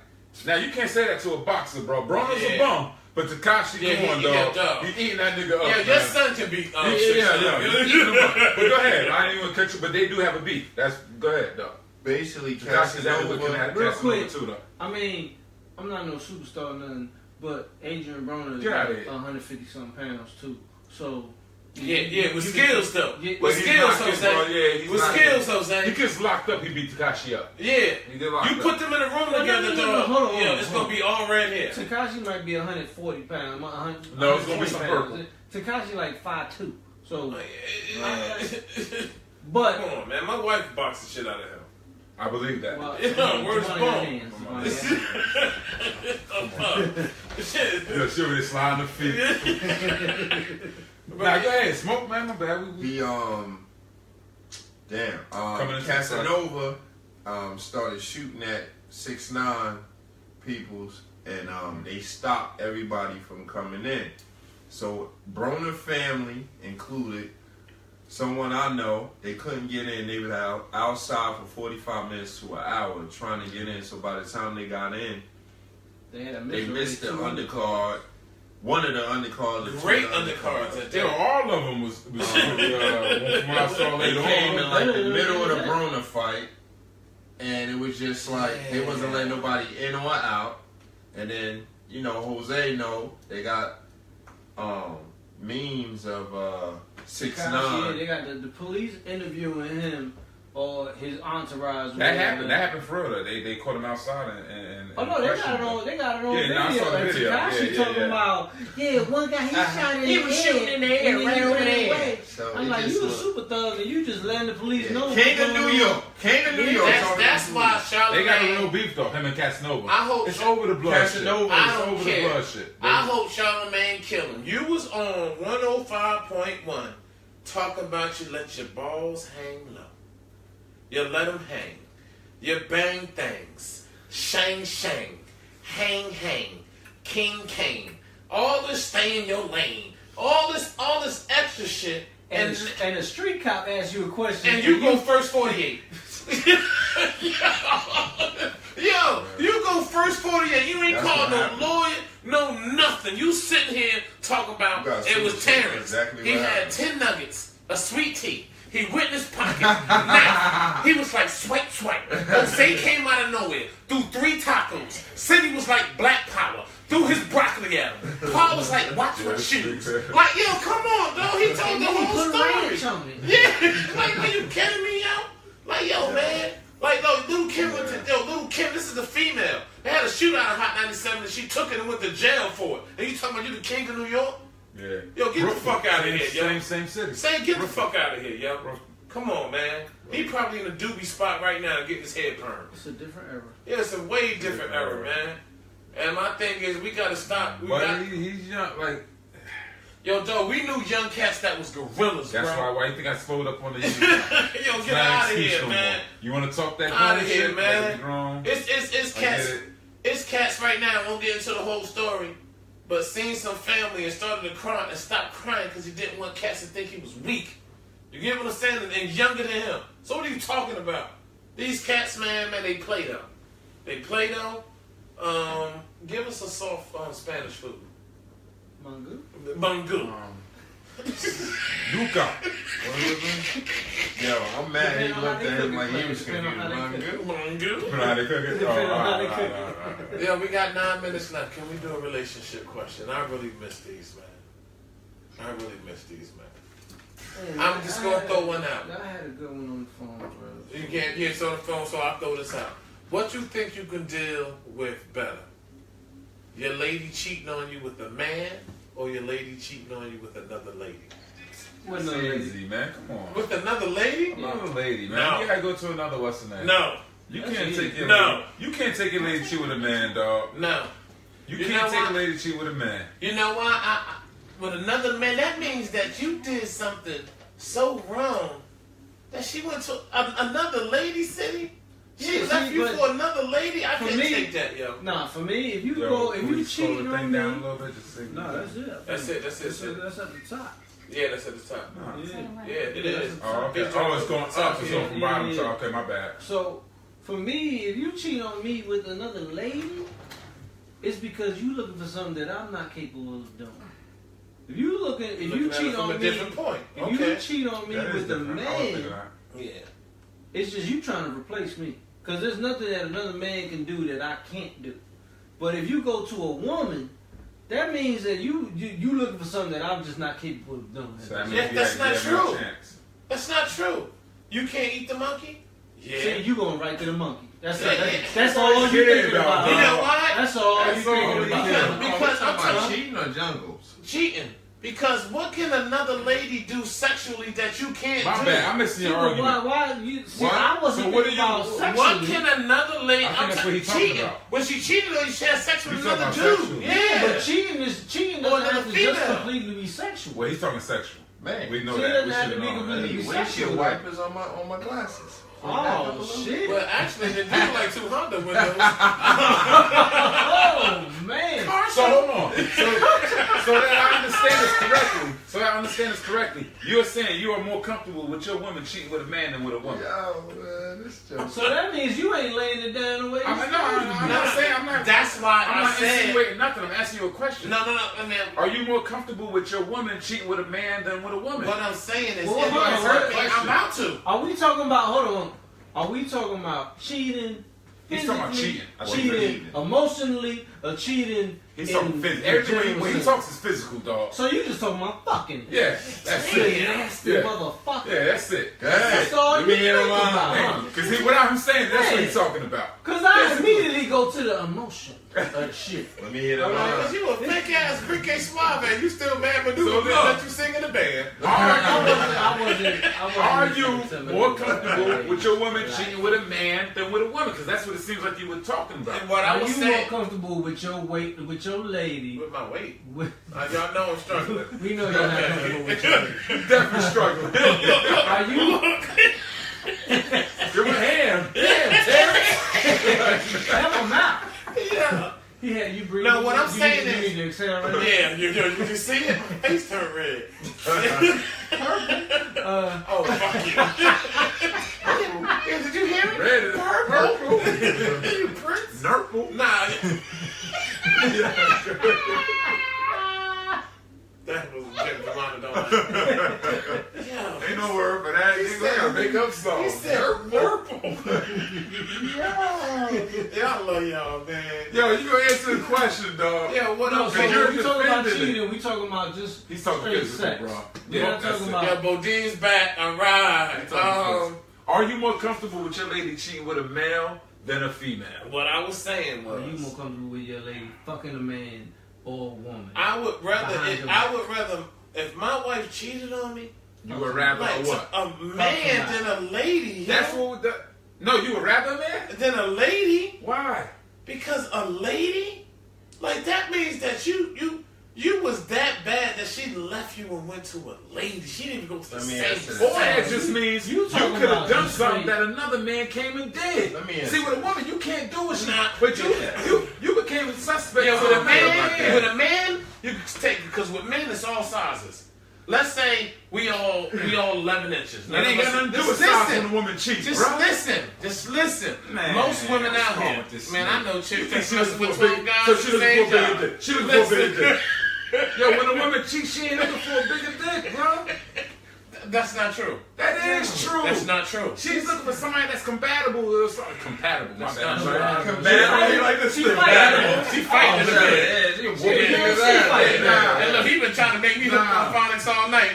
[SPEAKER 1] Now you can't say that to a boxer, bro. Bronner's
[SPEAKER 2] Yeah.
[SPEAKER 1] a bum, but Takashi,
[SPEAKER 2] Yeah,
[SPEAKER 1] come on,
[SPEAKER 2] he- yeah,
[SPEAKER 1] dog.
[SPEAKER 2] dog.
[SPEAKER 1] He eating that nigga up.
[SPEAKER 2] Yeah, your
[SPEAKER 1] man.
[SPEAKER 2] son can be.
[SPEAKER 1] Yeah, he's eating him up. But go ahead. I ain't even catch you, but they do have a beef. Go ahead, dog.
[SPEAKER 4] Basically,
[SPEAKER 1] Takashi's that looking
[SPEAKER 4] Casanova,
[SPEAKER 1] at
[SPEAKER 3] Real
[SPEAKER 1] Casanova
[SPEAKER 3] quick.
[SPEAKER 1] too, though.
[SPEAKER 3] I mean, I'm not no superstar or nothing, but Adrian Broner is
[SPEAKER 1] Get outta
[SPEAKER 3] like
[SPEAKER 1] here.
[SPEAKER 3] 150 something pounds too. So
[SPEAKER 2] Yeah, with
[SPEAKER 3] you
[SPEAKER 2] skills though.
[SPEAKER 3] Yeah,
[SPEAKER 2] With
[SPEAKER 1] he's
[SPEAKER 2] skills,
[SPEAKER 1] not
[SPEAKER 2] Jose.
[SPEAKER 1] bro. Yeah, he's
[SPEAKER 2] With
[SPEAKER 1] not
[SPEAKER 2] skills,
[SPEAKER 1] He
[SPEAKER 2] Jose.
[SPEAKER 1] gets locked up. He beat Takashi up.
[SPEAKER 2] Yeah.
[SPEAKER 1] He get locked
[SPEAKER 2] You
[SPEAKER 1] up.
[SPEAKER 2] put them in a room
[SPEAKER 3] No,
[SPEAKER 2] together,
[SPEAKER 3] no,
[SPEAKER 2] dog.
[SPEAKER 3] hold on,
[SPEAKER 2] Yeah, it's
[SPEAKER 3] hold
[SPEAKER 2] gonna be all red here.
[SPEAKER 3] Takashi might be 140 pounds.
[SPEAKER 1] No, it's gonna be some
[SPEAKER 3] 120 Takashi like 5'2". So,
[SPEAKER 2] Come
[SPEAKER 3] but
[SPEAKER 2] on, man. My wife boxed the shit out of him.
[SPEAKER 1] I believe that.
[SPEAKER 3] well,
[SPEAKER 2] Yeah, where's
[SPEAKER 3] it's
[SPEAKER 2] the
[SPEAKER 3] one of
[SPEAKER 2] bone?
[SPEAKER 3] your hands.
[SPEAKER 1] Come on.
[SPEAKER 3] It's one of your hands.
[SPEAKER 2] Shit.
[SPEAKER 1] Yeah, she really sliding the feet. Nah, go ahead, smoke, man. My bad.
[SPEAKER 4] he
[SPEAKER 1] Coming into
[SPEAKER 4] Casanova started shooting at 6'9" peoples, and they stopped everybody from coming in. So Broner family included, someone I know, they couldn't get in. They were outside for 45 minutes to an hour trying to get in. So by the time they got in,
[SPEAKER 3] They had a
[SPEAKER 4] they
[SPEAKER 3] miserable
[SPEAKER 4] missed the
[SPEAKER 3] 2
[SPEAKER 4] undercard. One of the undercards. or two
[SPEAKER 2] Great
[SPEAKER 4] of the
[SPEAKER 2] undercards at
[SPEAKER 1] Yeah,
[SPEAKER 2] that.
[SPEAKER 1] all of them was when I saw
[SPEAKER 4] They
[SPEAKER 1] later
[SPEAKER 4] came in
[SPEAKER 1] on.
[SPEAKER 4] like the middle of the Broner fight, and it was just like they wasn't letting nobody in or out. And then Jose they got memes of 6ix9ine.
[SPEAKER 3] Yeah, they got the police interviewing him or his entourage.
[SPEAKER 1] That happened. That happened for real. Though. They caught him outside and
[SPEAKER 3] oh no, they got it on. They got it on
[SPEAKER 1] yeah,
[SPEAKER 3] video.
[SPEAKER 1] No, I saw the video.
[SPEAKER 3] Tekashi talking about one guy he shot in the air.
[SPEAKER 6] He was shooting in the air,
[SPEAKER 3] and
[SPEAKER 6] right
[SPEAKER 3] he
[SPEAKER 6] over
[SPEAKER 3] ran
[SPEAKER 6] there.
[SPEAKER 3] away.
[SPEAKER 4] So
[SPEAKER 3] I'm like, you a super thug and you just letting the police know.
[SPEAKER 4] King of New York. King of New York.
[SPEAKER 2] That's why Charlamagne.
[SPEAKER 1] They got a real beef though. Him and Casanova.
[SPEAKER 2] I hope
[SPEAKER 1] it's over the blood shit.
[SPEAKER 4] Casanova.
[SPEAKER 2] I don't
[SPEAKER 1] over
[SPEAKER 2] care.
[SPEAKER 1] the blood shit.
[SPEAKER 2] I hope Charlamagne kill him. You was on 105.1 talking about you let your balls hang low. You let them hang. You bang things. Shang shang. Hang hang. King king. All this stay in your lane. All this extra shit.
[SPEAKER 3] And a street cop asks you a question.
[SPEAKER 2] And you go first 48. Yo, you go first 48. You ain't
[SPEAKER 4] That's
[SPEAKER 2] called
[SPEAKER 4] what
[SPEAKER 2] no
[SPEAKER 4] happened.
[SPEAKER 2] lawyer, no nothing. You sitting here talking about
[SPEAKER 4] You got
[SPEAKER 2] it was
[SPEAKER 4] super
[SPEAKER 2] Terrence.
[SPEAKER 4] exactly
[SPEAKER 2] He
[SPEAKER 4] what
[SPEAKER 2] had
[SPEAKER 4] happened.
[SPEAKER 2] 10 nuggets, a sweet tea. He went in his pocket, knife. He was like, swipe, swipe. Jose came out of nowhere, threw 3 tacos. City was like black power, threw his broccoli at him. Paul was like, watch my shoes. Like, yo, come on, dog. He told the whole story. Yeah, like, are you kidding me, yo? Like, yo, man. Like, no, Little Kim went to, Little Kim, this is the female. They had a shootout in Hot 97 and she took it and went to jail for it. And you talking about you the king of New York?
[SPEAKER 1] Yeah.
[SPEAKER 2] Yo, get the fuck out of here, yo.
[SPEAKER 1] Same city.
[SPEAKER 2] Say, get the fuck out of here, yo. Come on, man. He probably in a doobie spot right now getting his head permed.
[SPEAKER 3] It's a different era.
[SPEAKER 2] Yeah, it's a way different era, man. And my thing is, we gotta stop.
[SPEAKER 1] He's young, like.
[SPEAKER 2] Yo, dog, we knew young cats that was gorillas,
[SPEAKER 1] That's
[SPEAKER 2] bro.
[SPEAKER 1] why you think I slowed up on the
[SPEAKER 2] Yo, get out of here, man.
[SPEAKER 1] You want to talk that
[SPEAKER 2] Out of
[SPEAKER 1] grown
[SPEAKER 2] here,
[SPEAKER 1] shit?
[SPEAKER 2] man.
[SPEAKER 1] Like grown.
[SPEAKER 2] It's
[SPEAKER 1] I
[SPEAKER 2] cats.
[SPEAKER 1] get it.
[SPEAKER 2] It's cats right now. I won't get into the whole story, but seen some family and started to cry and stopped crying because he didn't want cats to think he was weak. You get what I'm saying? And younger than him. So what are you talking about? These cats, man, they play though. They play though. Give us a soft Spanish food.
[SPEAKER 3] Mango?
[SPEAKER 2] Mango.
[SPEAKER 1] Luca.
[SPEAKER 4] Yo, I'm mad he
[SPEAKER 3] Depending on
[SPEAKER 4] looked
[SPEAKER 3] how
[SPEAKER 4] at
[SPEAKER 3] they
[SPEAKER 4] him like
[SPEAKER 3] cook it,
[SPEAKER 4] he was
[SPEAKER 3] depending on how they
[SPEAKER 4] confused.
[SPEAKER 2] Mango.
[SPEAKER 1] You know how they cook it?
[SPEAKER 3] Depending on how they
[SPEAKER 1] All
[SPEAKER 3] cook
[SPEAKER 1] right.
[SPEAKER 2] Yeah, we got 9 minutes left. Can we do a relationship question? I really miss these, man. I really miss these, man. I'm just gonna throw one out.
[SPEAKER 3] I had a good one on the phone, bro.
[SPEAKER 2] You can't get on the phone, so I'll throw this out. What you think you can deal with better? Your lady cheating on you with a man, or your lady cheating on you with another lady?
[SPEAKER 3] With no
[SPEAKER 1] That's
[SPEAKER 3] lady.
[SPEAKER 1] easy, man. Come on.
[SPEAKER 2] With another lady?
[SPEAKER 1] Another lady, man.
[SPEAKER 2] No.
[SPEAKER 1] You gotta go to another what's the name?
[SPEAKER 2] No.
[SPEAKER 1] You
[SPEAKER 3] That's
[SPEAKER 1] can't
[SPEAKER 3] easy.
[SPEAKER 1] take your
[SPEAKER 2] No.
[SPEAKER 1] lady. You can't take your lady cheat with a man, dog.
[SPEAKER 2] No.
[SPEAKER 1] You
[SPEAKER 2] You
[SPEAKER 1] can't
[SPEAKER 2] know
[SPEAKER 1] take
[SPEAKER 2] what?
[SPEAKER 1] a lady cheat with a man.
[SPEAKER 2] You know why? With another man, that means that you did something so wrong that she went to another lady city. She
[SPEAKER 3] Yeah,
[SPEAKER 2] left
[SPEAKER 3] see,
[SPEAKER 2] you
[SPEAKER 3] but
[SPEAKER 2] for another lady. I
[SPEAKER 3] for
[SPEAKER 2] can't
[SPEAKER 3] me-
[SPEAKER 2] take that, yo.
[SPEAKER 3] Nah, for me, if you
[SPEAKER 1] Yo,
[SPEAKER 3] go, if
[SPEAKER 1] can
[SPEAKER 3] you
[SPEAKER 1] we slow
[SPEAKER 3] cheating
[SPEAKER 1] the
[SPEAKER 3] on
[SPEAKER 1] thing
[SPEAKER 3] me,
[SPEAKER 1] down a little bit, just say
[SPEAKER 3] no, that's it.
[SPEAKER 2] That's it. That's it.
[SPEAKER 3] That's at the top.
[SPEAKER 2] Yeah, that's at the top.
[SPEAKER 1] Nah.
[SPEAKER 3] Yeah.
[SPEAKER 2] Yeah, it is.
[SPEAKER 1] Oh, okay.
[SPEAKER 2] It's
[SPEAKER 1] Oh, it's going up. It's going from
[SPEAKER 3] Yeah,
[SPEAKER 1] bottom
[SPEAKER 3] yeah.
[SPEAKER 1] to okay. My bad.
[SPEAKER 3] So, for me, if you cheat on me with another lady, it's because you looking for something that I'm not capable of doing. If you looking, if
[SPEAKER 2] Looking
[SPEAKER 3] you
[SPEAKER 2] at it
[SPEAKER 3] cheat
[SPEAKER 2] from
[SPEAKER 3] on
[SPEAKER 2] a
[SPEAKER 3] me,
[SPEAKER 2] different point.
[SPEAKER 3] if
[SPEAKER 2] Okay.
[SPEAKER 3] you cheat on me
[SPEAKER 1] That is
[SPEAKER 3] with a
[SPEAKER 1] different. I was thinking
[SPEAKER 3] man,
[SPEAKER 1] that.
[SPEAKER 2] Yeah.
[SPEAKER 3] it's just you trying to replace me. Because there's nothing that another man can do that I can't do. But if you go to a woman, that means that you looking for something that I'm just not capable of doing.
[SPEAKER 1] So that means
[SPEAKER 2] Yeah,
[SPEAKER 1] you
[SPEAKER 2] that's
[SPEAKER 1] had-
[SPEAKER 2] not
[SPEAKER 1] you had no
[SPEAKER 2] true.
[SPEAKER 1] chance.
[SPEAKER 2] That's not true. You can't eat the monkey? Yeah.
[SPEAKER 3] See, you going right to the monkey. That's
[SPEAKER 2] Yeah,
[SPEAKER 3] it.
[SPEAKER 2] yeah.
[SPEAKER 3] That's all you
[SPEAKER 1] Yeah,
[SPEAKER 3] thinking about.
[SPEAKER 2] You know
[SPEAKER 3] huh?
[SPEAKER 2] why?
[SPEAKER 3] That's all you
[SPEAKER 1] That's all
[SPEAKER 3] thinking
[SPEAKER 1] we
[SPEAKER 3] about.
[SPEAKER 2] Because- because I'm
[SPEAKER 4] talking about
[SPEAKER 2] telling-
[SPEAKER 4] cheating or jungles.
[SPEAKER 2] Cheating. Because what can another lady do sexually that you can't
[SPEAKER 1] My
[SPEAKER 2] do?
[SPEAKER 1] bad. I'm missing
[SPEAKER 3] See,
[SPEAKER 1] your
[SPEAKER 3] but
[SPEAKER 1] argument.
[SPEAKER 3] why you see?
[SPEAKER 1] What?
[SPEAKER 3] I wasn't
[SPEAKER 1] So what
[SPEAKER 3] thinking
[SPEAKER 1] do you-
[SPEAKER 3] about sexually.
[SPEAKER 2] What can another lady?
[SPEAKER 1] I think that's what he's talking
[SPEAKER 2] cheating.
[SPEAKER 1] about.
[SPEAKER 2] When she cheated on you, she had sex with
[SPEAKER 1] He's
[SPEAKER 2] another
[SPEAKER 1] talking
[SPEAKER 2] dude.
[SPEAKER 1] about sexual.
[SPEAKER 2] Yeah.
[SPEAKER 3] But cheating
[SPEAKER 2] Or
[SPEAKER 3] doesn't
[SPEAKER 2] another
[SPEAKER 3] have to just
[SPEAKER 2] female.
[SPEAKER 3] completely be sexual.
[SPEAKER 1] Well, he's talking sexual.
[SPEAKER 4] Man,
[SPEAKER 1] We know
[SPEAKER 3] See,
[SPEAKER 1] that.
[SPEAKER 3] it
[SPEAKER 1] We
[SPEAKER 3] doesn't have
[SPEAKER 1] should
[SPEAKER 3] to be
[SPEAKER 1] know.
[SPEAKER 3] completely
[SPEAKER 4] hey,
[SPEAKER 3] be
[SPEAKER 4] windshield
[SPEAKER 3] sexual.
[SPEAKER 4] wipers on my glasses.
[SPEAKER 3] Oh shit!
[SPEAKER 2] Well, actually, they do like 2 Honda windows.
[SPEAKER 3] Oh man!
[SPEAKER 1] So hold on. So that I understand this correctly. You're saying you are more comfortable with your woman cheating with a man than with a woman.
[SPEAKER 4] Yo, man, this joke.
[SPEAKER 3] So that means you ain't laying it down the way you
[SPEAKER 1] I'm not saying. I'm not.
[SPEAKER 2] That's why
[SPEAKER 1] I'm
[SPEAKER 2] I
[SPEAKER 1] not
[SPEAKER 2] said.
[SPEAKER 1] insinuating nothing. I'm asking you a question.
[SPEAKER 2] No. I mean,
[SPEAKER 1] Are you more comfortable with your woman cheating with a man than with a woman?
[SPEAKER 2] what I'm saying is,
[SPEAKER 3] Well,
[SPEAKER 2] if
[SPEAKER 3] hold on,
[SPEAKER 2] it's
[SPEAKER 3] hold
[SPEAKER 2] her
[SPEAKER 3] on.
[SPEAKER 2] thing, I'm about to.
[SPEAKER 3] Are we talking about? Hold on. Are we talking about cheating?
[SPEAKER 1] He's talking about
[SPEAKER 3] physically,
[SPEAKER 1] cheating.
[SPEAKER 3] Cheating emotionally, or cheating
[SPEAKER 1] He's talking physical. Everything when he talks is physical, dog.
[SPEAKER 3] So you just talking about fucking?
[SPEAKER 1] Yeah, that's it.
[SPEAKER 3] Nasty motherfucker.
[SPEAKER 1] Yeah, that's it.
[SPEAKER 3] That's all you think about.
[SPEAKER 1] Because without him saying, that's what he's talking about.
[SPEAKER 3] Because I immediately go to the emotion of the shit.
[SPEAKER 4] Let me hear that.
[SPEAKER 2] Because you a fake ass Ricky Suave, you still mad but do that you sing in the band.
[SPEAKER 1] Are you more comfortable with your woman cheating with a man than with a woman? Because that's what it seems like you were talking about.
[SPEAKER 2] And what I was saying,
[SPEAKER 3] more comfortable with your weight, with your lady?
[SPEAKER 2] With my weight. Y'all know I'm struggling.
[SPEAKER 3] We know you're not comfortable with your lady.
[SPEAKER 1] Definitely struggling.
[SPEAKER 3] Are you?
[SPEAKER 1] Give him a hand. Damn, Terrence.
[SPEAKER 3] Have him out.
[SPEAKER 2] Yeah.
[SPEAKER 3] He had you breathe.
[SPEAKER 2] No, what I'm saying is,
[SPEAKER 3] you need to exhale right now.
[SPEAKER 2] yeah, you can see it. My face turned red. Oh, fuck you. Did you hear it?
[SPEAKER 1] Red is purple.
[SPEAKER 2] You Prince?
[SPEAKER 1] Nurple.
[SPEAKER 2] Nah. That was Jim Delano.
[SPEAKER 1] Ain't no word for that. You gotta make up songs.
[SPEAKER 2] He said purple. Y'all love y'all, man.
[SPEAKER 1] Yo, you gonna answer the question, dog.
[SPEAKER 2] Yeah, what
[SPEAKER 3] No,
[SPEAKER 2] else?
[SPEAKER 3] so
[SPEAKER 1] you're
[SPEAKER 3] when we talking about
[SPEAKER 1] defending
[SPEAKER 3] cheating, we talking about just
[SPEAKER 1] He's talking
[SPEAKER 3] straight
[SPEAKER 1] physical,
[SPEAKER 3] sex.
[SPEAKER 1] bro.
[SPEAKER 3] We're
[SPEAKER 1] Yeah,
[SPEAKER 3] not
[SPEAKER 1] that's
[SPEAKER 3] talking
[SPEAKER 1] it.
[SPEAKER 3] about.
[SPEAKER 2] Yeah, Bodine's back. All right.
[SPEAKER 1] Are you more comfortable with your lady cheating with a male than a female?
[SPEAKER 2] What I was saying
[SPEAKER 3] Are you more
[SPEAKER 2] was,
[SPEAKER 3] comfortable with your lady fucking a man or a woman?
[SPEAKER 2] I would rather,
[SPEAKER 3] Behind
[SPEAKER 2] if my wife cheated on me,
[SPEAKER 1] You would rather
[SPEAKER 2] like
[SPEAKER 1] what?
[SPEAKER 2] a man than a lady.
[SPEAKER 1] That's what. No, you would rather a man?
[SPEAKER 2] Than a lady.
[SPEAKER 1] Why?
[SPEAKER 2] Because a lady, like that means that you was that bad that she left you and went to a lady. She didn't even go to the same
[SPEAKER 1] Boy, that just means you could have done something
[SPEAKER 3] straight.
[SPEAKER 1] that another man came and did.
[SPEAKER 4] Let me answer.
[SPEAKER 1] See, with a woman, you can't do it.
[SPEAKER 2] Nah.
[SPEAKER 1] But you became a suspect.
[SPEAKER 2] Yeah, with a
[SPEAKER 1] man,
[SPEAKER 2] man, you can take because with men it's all sizes. Let's say we all 11 inches.
[SPEAKER 1] It ain't got nothing to do with size when a woman cheats,
[SPEAKER 2] Just
[SPEAKER 1] bro.
[SPEAKER 2] Just listen.
[SPEAKER 1] Man,
[SPEAKER 2] Most women
[SPEAKER 1] what's
[SPEAKER 2] out
[SPEAKER 1] wrong
[SPEAKER 2] here,
[SPEAKER 1] with this
[SPEAKER 2] man,
[SPEAKER 1] nigga?
[SPEAKER 2] I know chicks
[SPEAKER 1] You
[SPEAKER 2] that
[SPEAKER 1] think
[SPEAKER 2] messing with
[SPEAKER 1] for a
[SPEAKER 2] 12
[SPEAKER 1] big-
[SPEAKER 2] guys
[SPEAKER 1] so
[SPEAKER 2] at
[SPEAKER 1] she
[SPEAKER 2] the
[SPEAKER 1] looking
[SPEAKER 2] same
[SPEAKER 1] for a bigger
[SPEAKER 2] job.
[SPEAKER 1] dick. She looking for a bigger dick. Yo, when a woman cheats, she ain't looking for a bigger dick, bro.
[SPEAKER 2] That's not true.
[SPEAKER 1] That is true.
[SPEAKER 2] That's not true.
[SPEAKER 1] She's looking for somebody that's compatible with something. Compatible.
[SPEAKER 2] That's
[SPEAKER 1] my bad.
[SPEAKER 2] not true.
[SPEAKER 1] Compatible. Like this.
[SPEAKER 3] She
[SPEAKER 1] Compatible.
[SPEAKER 2] She fighting in the bed.
[SPEAKER 1] She whooping
[SPEAKER 3] Yeah,
[SPEAKER 1] niggas'
[SPEAKER 3] she
[SPEAKER 1] ass.
[SPEAKER 3] fighting.
[SPEAKER 1] Nah.
[SPEAKER 2] And look, he been trying to make me look on phonics all night.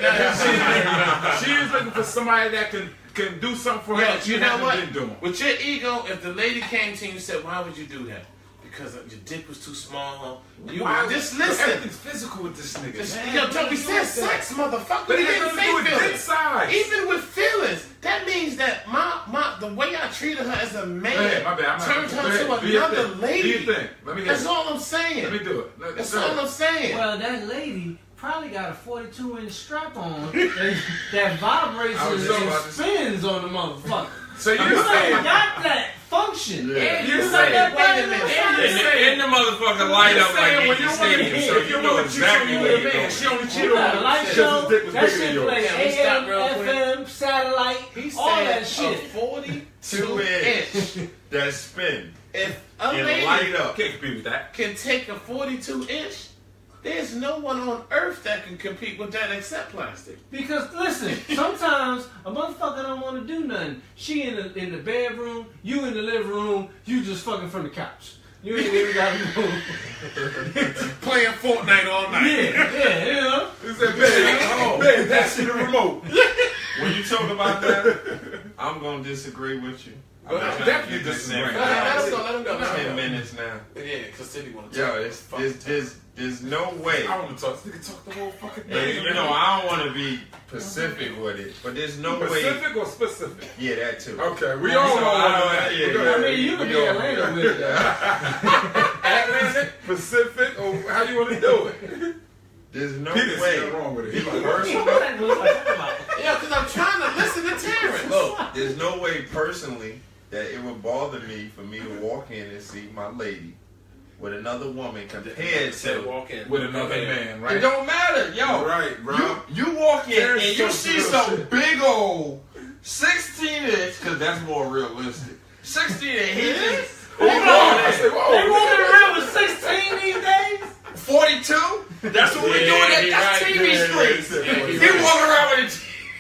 [SPEAKER 1] She is looking for somebody that can do something for her
[SPEAKER 2] Yo,
[SPEAKER 1] that she
[SPEAKER 2] you know
[SPEAKER 1] hasn't
[SPEAKER 2] what?
[SPEAKER 1] been doing.
[SPEAKER 2] With your ego, if the lady came to you and said, "Why would you do that?" Because your dick was too small. You just listen.
[SPEAKER 1] Everything's physical with this nigga. Man.
[SPEAKER 2] Yo, Toby said sex, motherfucker.
[SPEAKER 1] But it
[SPEAKER 2] He
[SPEAKER 1] ain't
[SPEAKER 2] didn't
[SPEAKER 1] nothing to do
[SPEAKER 2] say
[SPEAKER 1] with dick
[SPEAKER 2] feelings.
[SPEAKER 1] size.
[SPEAKER 2] Even with feelings, that means that the way I treated her as a man
[SPEAKER 1] Go ahead, my bad.
[SPEAKER 2] turned her to
[SPEAKER 1] Do your
[SPEAKER 2] another
[SPEAKER 1] thing.
[SPEAKER 2] lady.
[SPEAKER 1] Do your thing. Let me hear
[SPEAKER 2] That's
[SPEAKER 1] it.
[SPEAKER 2] all I'm saying.
[SPEAKER 1] Let me do it.
[SPEAKER 2] That's all I'm saying.
[SPEAKER 3] Well, that lady probably got a 42-inch strap on that vibrates
[SPEAKER 1] I was
[SPEAKER 3] and
[SPEAKER 1] just about to say-
[SPEAKER 3] spins on the motherfucker.
[SPEAKER 1] So
[SPEAKER 3] You
[SPEAKER 1] you're
[SPEAKER 3] ain't
[SPEAKER 1] saying
[SPEAKER 3] got that function.
[SPEAKER 4] Yeah.
[SPEAKER 3] And
[SPEAKER 1] You're
[SPEAKER 3] you got
[SPEAKER 1] saying-
[SPEAKER 3] that
[SPEAKER 2] wait a
[SPEAKER 3] button
[SPEAKER 2] minute.
[SPEAKER 3] inside.
[SPEAKER 5] And the motherfucker light up like
[SPEAKER 1] when
[SPEAKER 5] Yankee
[SPEAKER 1] your
[SPEAKER 5] Stadium,
[SPEAKER 1] woman,
[SPEAKER 5] so
[SPEAKER 1] if
[SPEAKER 5] you
[SPEAKER 1] your
[SPEAKER 5] know
[SPEAKER 1] woman cheats on
[SPEAKER 5] exactly
[SPEAKER 1] you
[SPEAKER 5] where
[SPEAKER 1] with a
[SPEAKER 5] you're
[SPEAKER 1] man,
[SPEAKER 5] going.
[SPEAKER 1] she only
[SPEAKER 3] You
[SPEAKER 1] cheated
[SPEAKER 3] got a
[SPEAKER 1] on
[SPEAKER 3] light
[SPEAKER 1] you
[SPEAKER 3] show.
[SPEAKER 1] because his dick was
[SPEAKER 3] That
[SPEAKER 1] bigger than
[SPEAKER 3] shit
[SPEAKER 1] yours.
[SPEAKER 3] play
[SPEAKER 2] Can we stop
[SPEAKER 3] AM,
[SPEAKER 2] real quick?
[SPEAKER 3] FM, satellite,
[SPEAKER 2] He
[SPEAKER 3] all
[SPEAKER 2] said
[SPEAKER 3] that
[SPEAKER 2] a
[SPEAKER 3] shit.
[SPEAKER 2] 42
[SPEAKER 4] 2
[SPEAKER 2] inch.
[SPEAKER 4] that spin
[SPEAKER 2] If a
[SPEAKER 4] and
[SPEAKER 2] lady
[SPEAKER 4] light up.
[SPEAKER 1] Can't compete with that.
[SPEAKER 2] can take a 42 inch, there's no one on earth that can compete with that except plastic.
[SPEAKER 3] Because listen, sometimes a motherfucker don't want to do nothing. She in the bedroom, you in the living room, you just fucking from the couch. You ain't even got to move.
[SPEAKER 2] Playing Fortnite all night.
[SPEAKER 3] Yeah, you know.
[SPEAKER 1] He said, babe, pass me the remote.
[SPEAKER 4] When you talk about that, I'm gonna disagree with you.
[SPEAKER 1] Go ahead. Definitely disagree.
[SPEAKER 2] Let him go.
[SPEAKER 4] 10 minutes now.
[SPEAKER 2] Yeah, because City want to
[SPEAKER 4] Yo,
[SPEAKER 2] talk.
[SPEAKER 4] there's no way.
[SPEAKER 1] I want to talk. This nigga talk the whole fucking
[SPEAKER 4] But,
[SPEAKER 1] thing.
[SPEAKER 4] you know, I don't want to be specific with it, but there's no way.
[SPEAKER 1] Pacific or specific?
[SPEAKER 4] Yeah, that too.
[SPEAKER 1] Okay, we all
[SPEAKER 4] So,
[SPEAKER 1] know
[SPEAKER 4] I don't-
[SPEAKER 1] that.
[SPEAKER 4] yeah,
[SPEAKER 1] Go
[SPEAKER 4] yeah.
[SPEAKER 3] I
[SPEAKER 1] ahead.
[SPEAKER 3] mean, you can
[SPEAKER 1] We
[SPEAKER 3] be
[SPEAKER 1] all
[SPEAKER 3] Atlanta
[SPEAKER 1] know
[SPEAKER 3] with that.
[SPEAKER 1] Atlantic, Pacific, or how you want to do it?
[SPEAKER 4] There's no
[SPEAKER 1] Peter's
[SPEAKER 4] way.
[SPEAKER 1] still wrong with it. He's like,
[SPEAKER 2] Yeah, because I'm trying to listen to Terrence.
[SPEAKER 4] Look, there's no way personally that it would bother me for me to walk in and see my lady with another woman compared to.
[SPEAKER 2] walk in
[SPEAKER 1] with another man,
[SPEAKER 4] It
[SPEAKER 1] right?
[SPEAKER 4] don't matter, yo.
[SPEAKER 1] Right, bro.
[SPEAKER 4] You walk in
[SPEAKER 1] There's
[SPEAKER 4] and you
[SPEAKER 1] some
[SPEAKER 4] see
[SPEAKER 1] real
[SPEAKER 4] some
[SPEAKER 1] shit.
[SPEAKER 4] big old 16-inch, because that's more realistic. 16-inch. He just.
[SPEAKER 1] Hold on. I said,
[SPEAKER 3] They
[SPEAKER 1] whoa.
[SPEAKER 3] walking around with 16 these days?
[SPEAKER 4] 42? That's what we're doing. That's
[SPEAKER 2] right.
[SPEAKER 4] TV streets.
[SPEAKER 1] Yeah.
[SPEAKER 4] He walking around with a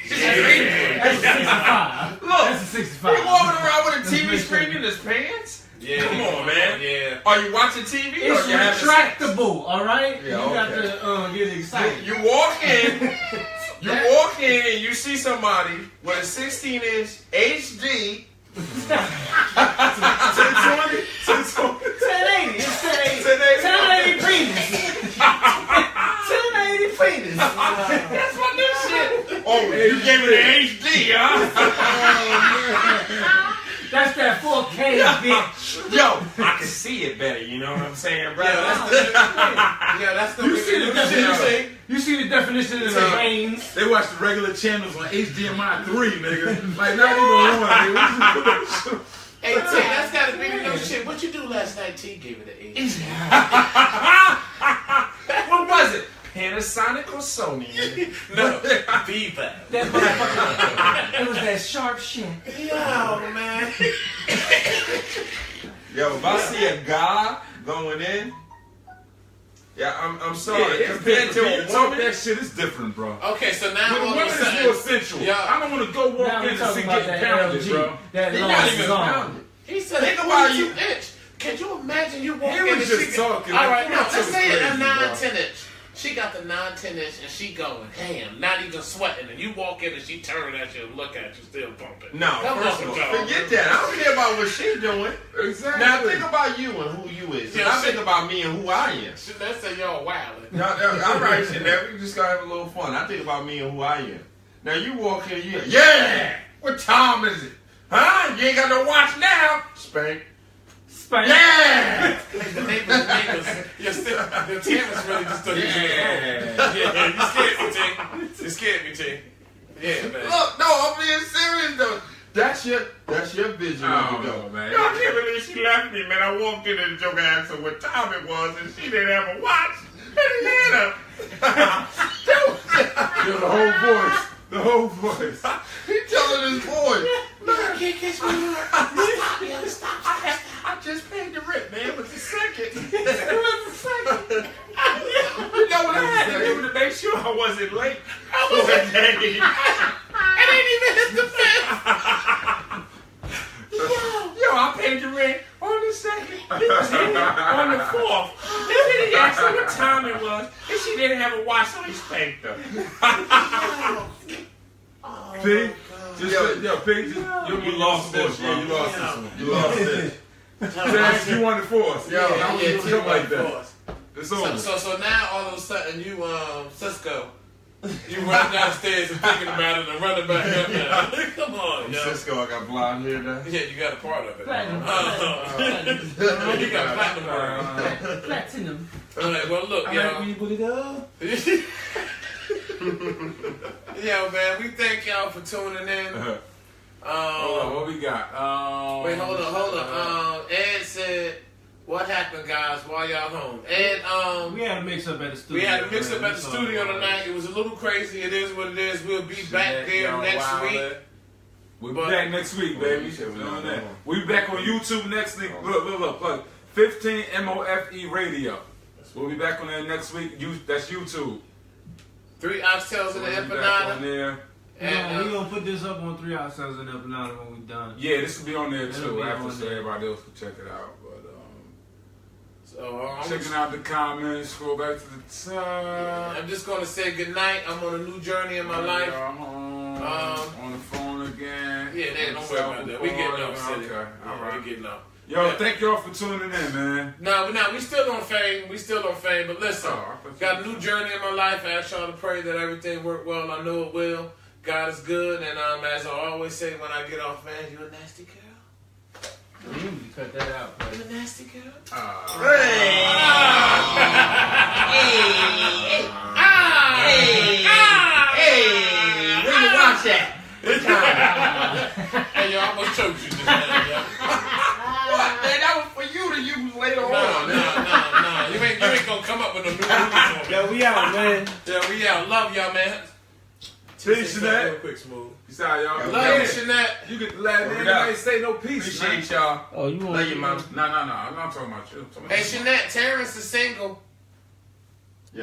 [SPEAKER 4] TV
[SPEAKER 3] That's a 65.
[SPEAKER 4] Look,
[SPEAKER 3] That's a
[SPEAKER 4] he
[SPEAKER 3] 65.
[SPEAKER 4] walking around with a TV screen in his pants?
[SPEAKER 2] Yeah.
[SPEAKER 4] Come on, man.
[SPEAKER 2] Yeah.
[SPEAKER 4] Are you watching TV
[SPEAKER 3] It's
[SPEAKER 4] or you having sex?
[SPEAKER 3] retractable, all right?
[SPEAKER 4] Yeah,
[SPEAKER 3] you got
[SPEAKER 4] okay.
[SPEAKER 3] to get excited.
[SPEAKER 4] You walk in, and you see somebody with a 16-inch HD.
[SPEAKER 1] 1020.
[SPEAKER 3] 1080. It's 1080. 1080 penis. 1080 penis. That's my new shit.
[SPEAKER 4] Oh, you gave it an HD, huh?
[SPEAKER 3] That's that 4K, bitch.
[SPEAKER 4] Yo, I can see it better. You know what I'm saying, bro?
[SPEAKER 2] That's the
[SPEAKER 3] You see the definition? You see the definition in the veins?
[SPEAKER 1] They watch the regular channels on HDMI 3, nigga. Like, not even one, nigga.
[SPEAKER 2] Hey, T, that's gotta be the new shit. What you do last night? T gave it an 8.
[SPEAKER 4] What was it? Panasonic or Sony?
[SPEAKER 2] No, Viva.
[SPEAKER 3] That motherfucker. It was that sharp shit.
[SPEAKER 2] Yo, man.
[SPEAKER 4] Yo, if I see a guy going in, yeah, I'm sorry.
[SPEAKER 1] Yeah,
[SPEAKER 4] Compared to a
[SPEAKER 1] talk
[SPEAKER 4] woman,
[SPEAKER 1] that shit is different, bro.
[SPEAKER 2] Okay, so now
[SPEAKER 1] With a
[SPEAKER 2] all
[SPEAKER 1] woman
[SPEAKER 2] of a
[SPEAKER 1] is more
[SPEAKER 2] sudden,
[SPEAKER 1] essential.
[SPEAKER 2] Yeah.
[SPEAKER 1] I don't want to go
[SPEAKER 3] Now
[SPEAKER 1] walk
[SPEAKER 3] we
[SPEAKER 1] in and
[SPEAKER 3] talking
[SPEAKER 1] see
[SPEAKER 3] about
[SPEAKER 1] getting
[SPEAKER 3] that
[SPEAKER 1] pounded,
[SPEAKER 3] LG.
[SPEAKER 1] bro.
[SPEAKER 3] That
[SPEAKER 4] he
[SPEAKER 3] long
[SPEAKER 4] not even
[SPEAKER 3] song.
[SPEAKER 4] pounded.
[SPEAKER 2] he said,
[SPEAKER 4] Think about you.
[SPEAKER 2] inch. Can you imagine you walk
[SPEAKER 1] He
[SPEAKER 2] in
[SPEAKER 1] was
[SPEAKER 2] and
[SPEAKER 1] just
[SPEAKER 2] she
[SPEAKER 1] talking.
[SPEAKER 2] All right,
[SPEAKER 1] Like,
[SPEAKER 2] now
[SPEAKER 1] that
[SPEAKER 2] let's
[SPEAKER 1] was
[SPEAKER 2] say a
[SPEAKER 1] crazy,
[SPEAKER 2] 9-10 inch. She got the 9-10 inch and she going, damn, not even sweating. And you walk in and she turn at you and look at you, still pumping.
[SPEAKER 4] No,
[SPEAKER 2] Come
[SPEAKER 4] first
[SPEAKER 2] on,
[SPEAKER 4] of all,
[SPEAKER 2] dog.
[SPEAKER 4] forget that. I don't care about what she's doing.
[SPEAKER 1] Exactly.
[SPEAKER 4] Now think about you and who you is.
[SPEAKER 2] Yeah,
[SPEAKER 4] I
[SPEAKER 2] shit.
[SPEAKER 4] think about me and who I am.
[SPEAKER 2] Let's say y'all wildin'.
[SPEAKER 4] No, all right, Chanel, we just gotta have a little fun. I think about me and who I am. Now you walk in, yeah. What time is it? Huh? You ain't got no watch now. Spank.
[SPEAKER 3] Spank.
[SPEAKER 4] Yeah.
[SPEAKER 2] Like the neighbors. You're still, the Tammy's really just took you to the phone.
[SPEAKER 4] Yeah.
[SPEAKER 2] Yeah, you scared me, T. You scared me, T. Yeah, man.
[SPEAKER 4] Look, no, I'm being serious though. That's your vision of
[SPEAKER 1] Oh,
[SPEAKER 4] it though.
[SPEAKER 1] man.
[SPEAKER 4] Y'all can't believe she left me, man. I walked in and the joke asked her what time it was, and she didn't have a watch. And he had her.
[SPEAKER 1] Yo, the whole voice. The whole voice.
[SPEAKER 4] He telling his boy,
[SPEAKER 2] I can't catch me. Stop.
[SPEAKER 4] I just paid the rent, man. It was the second.
[SPEAKER 3] It was the second.
[SPEAKER 4] You know what I had to do to make sure I wasn't late?
[SPEAKER 2] I was
[SPEAKER 4] for a day.
[SPEAKER 2] I didn't even hit the fence.
[SPEAKER 4] Yo, I paid the rent on the second. He was here on the fourth. And then he asked her what time it was, and she didn't have a watch, so he spanked her.
[SPEAKER 1] Pig, Pig, you lost this, bro. You lost this one. You lost this. James, you won the force. Yo, I want you to come like that. It's over.
[SPEAKER 2] So now all of a sudden you Cisco, you run downstairs and thinking about it and running back up now. Come on, yo.
[SPEAKER 4] Cisco, I got blonde hair now.
[SPEAKER 2] Yeah, you got a part of it.
[SPEAKER 3] Platinum.
[SPEAKER 2] You got platinum.
[SPEAKER 3] Platinum.
[SPEAKER 2] All right, well look, y'all. Yo, man, we thank y'all for tuning in.
[SPEAKER 1] Hold on, what we got?
[SPEAKER 2] Wait, hold on. Ed said, "What happened, guys? While y'all home?" Ed,
[SPEAKER 3] We had a mix up at the studio.
[SPEAKER 2] we had a mix up at the studio tonight. It was a little crazy. It is what it is. We'll be back there next week.
[SPEAKER 1] We'll be back next week, baby. We'll be back on YouTube next week. Look. Plug 15 MOFE Radio. We'll be back on there next week. That's YouTube.
[SPEAKER 2] 3 Oxtails and an
[SPEAKER 1] We'll be back on
[SPEAKER 2] Empanada.
[SPEAKER 1] there.
[SPEAKER 2] And
[SPEAKER 3] we're going to put this up on 3 Oxtails and An Empanada when we're done.
[SPEAKER 1] Yeah, this will be on there
[SPEAKER 3] It'll
[SPEAKER 1] too.
[SPEAKER 3] be
[SPEAKER 1] After
[SPEAKER 3] on
[SPEAKER 1] so
[SPEAKER 3] there.
[SPEAKER 1] everybody else can check it out. But
[SPEAKER 2] so
[SPEAKER 1] checking out the comments. Scroll back to the top.
[SPEAKER 2] I'm just gonna say goodnight. I'm on a new journey in my life.
[SPEAKER 1] On the phone again.
[SPEAKER 2] Yeah, don't worry about that. We getting up, silly.
[SPEAKER 1] Okay, all right.
[SPEAKER 2] We getting up.
[SPEAKER 1] Yo, thank y'all for tuning in, man.
[SPEAKER 2] No, we still on fame. But listen, got a new journey in my life. I ask y'all to pray that everything work well. I know it will. God is good, and as I always say when I get off, man, you a nasty girl.
[SPEAKER 3] You cut that out.
[SPEAKER 2] You a nasty girl.
[SPEAKER 4] Hey, where you watch that? What time?
[SPEAKER 2] Hey, yo, I almost choked you just now, yo.
[SPEAKER 4] What, man? That was for you to use later on.
[SPEAKER 2] No. You ain't gonna come up with no new movies on me.
[SPEAKER 3] Yo, we out, man.
[SPEAKER 2] Yeah, we out. Love y'all, man.
[SPEAKER 1] Peace, Shanette.
[SPEAKER 2] Real quick, smooth.
[SPEAKER 1] Peace out, y'all.
[SPEAKER 2] Love you, Shanette.
[SPEAKER 1] You get the last name. You ain't say no peace.
[SPEAKER 4] Appreciate y'all.
[SPEAKER 3] Oh, you want
[SPEAKER 4] Love you, mom.
[SPEAKER 1] No. I'm not talking about you. I'm talking about
[SPEAKER 2] Hey, Shanette, Terrence is single.
[SPEAKER 4] Yeah.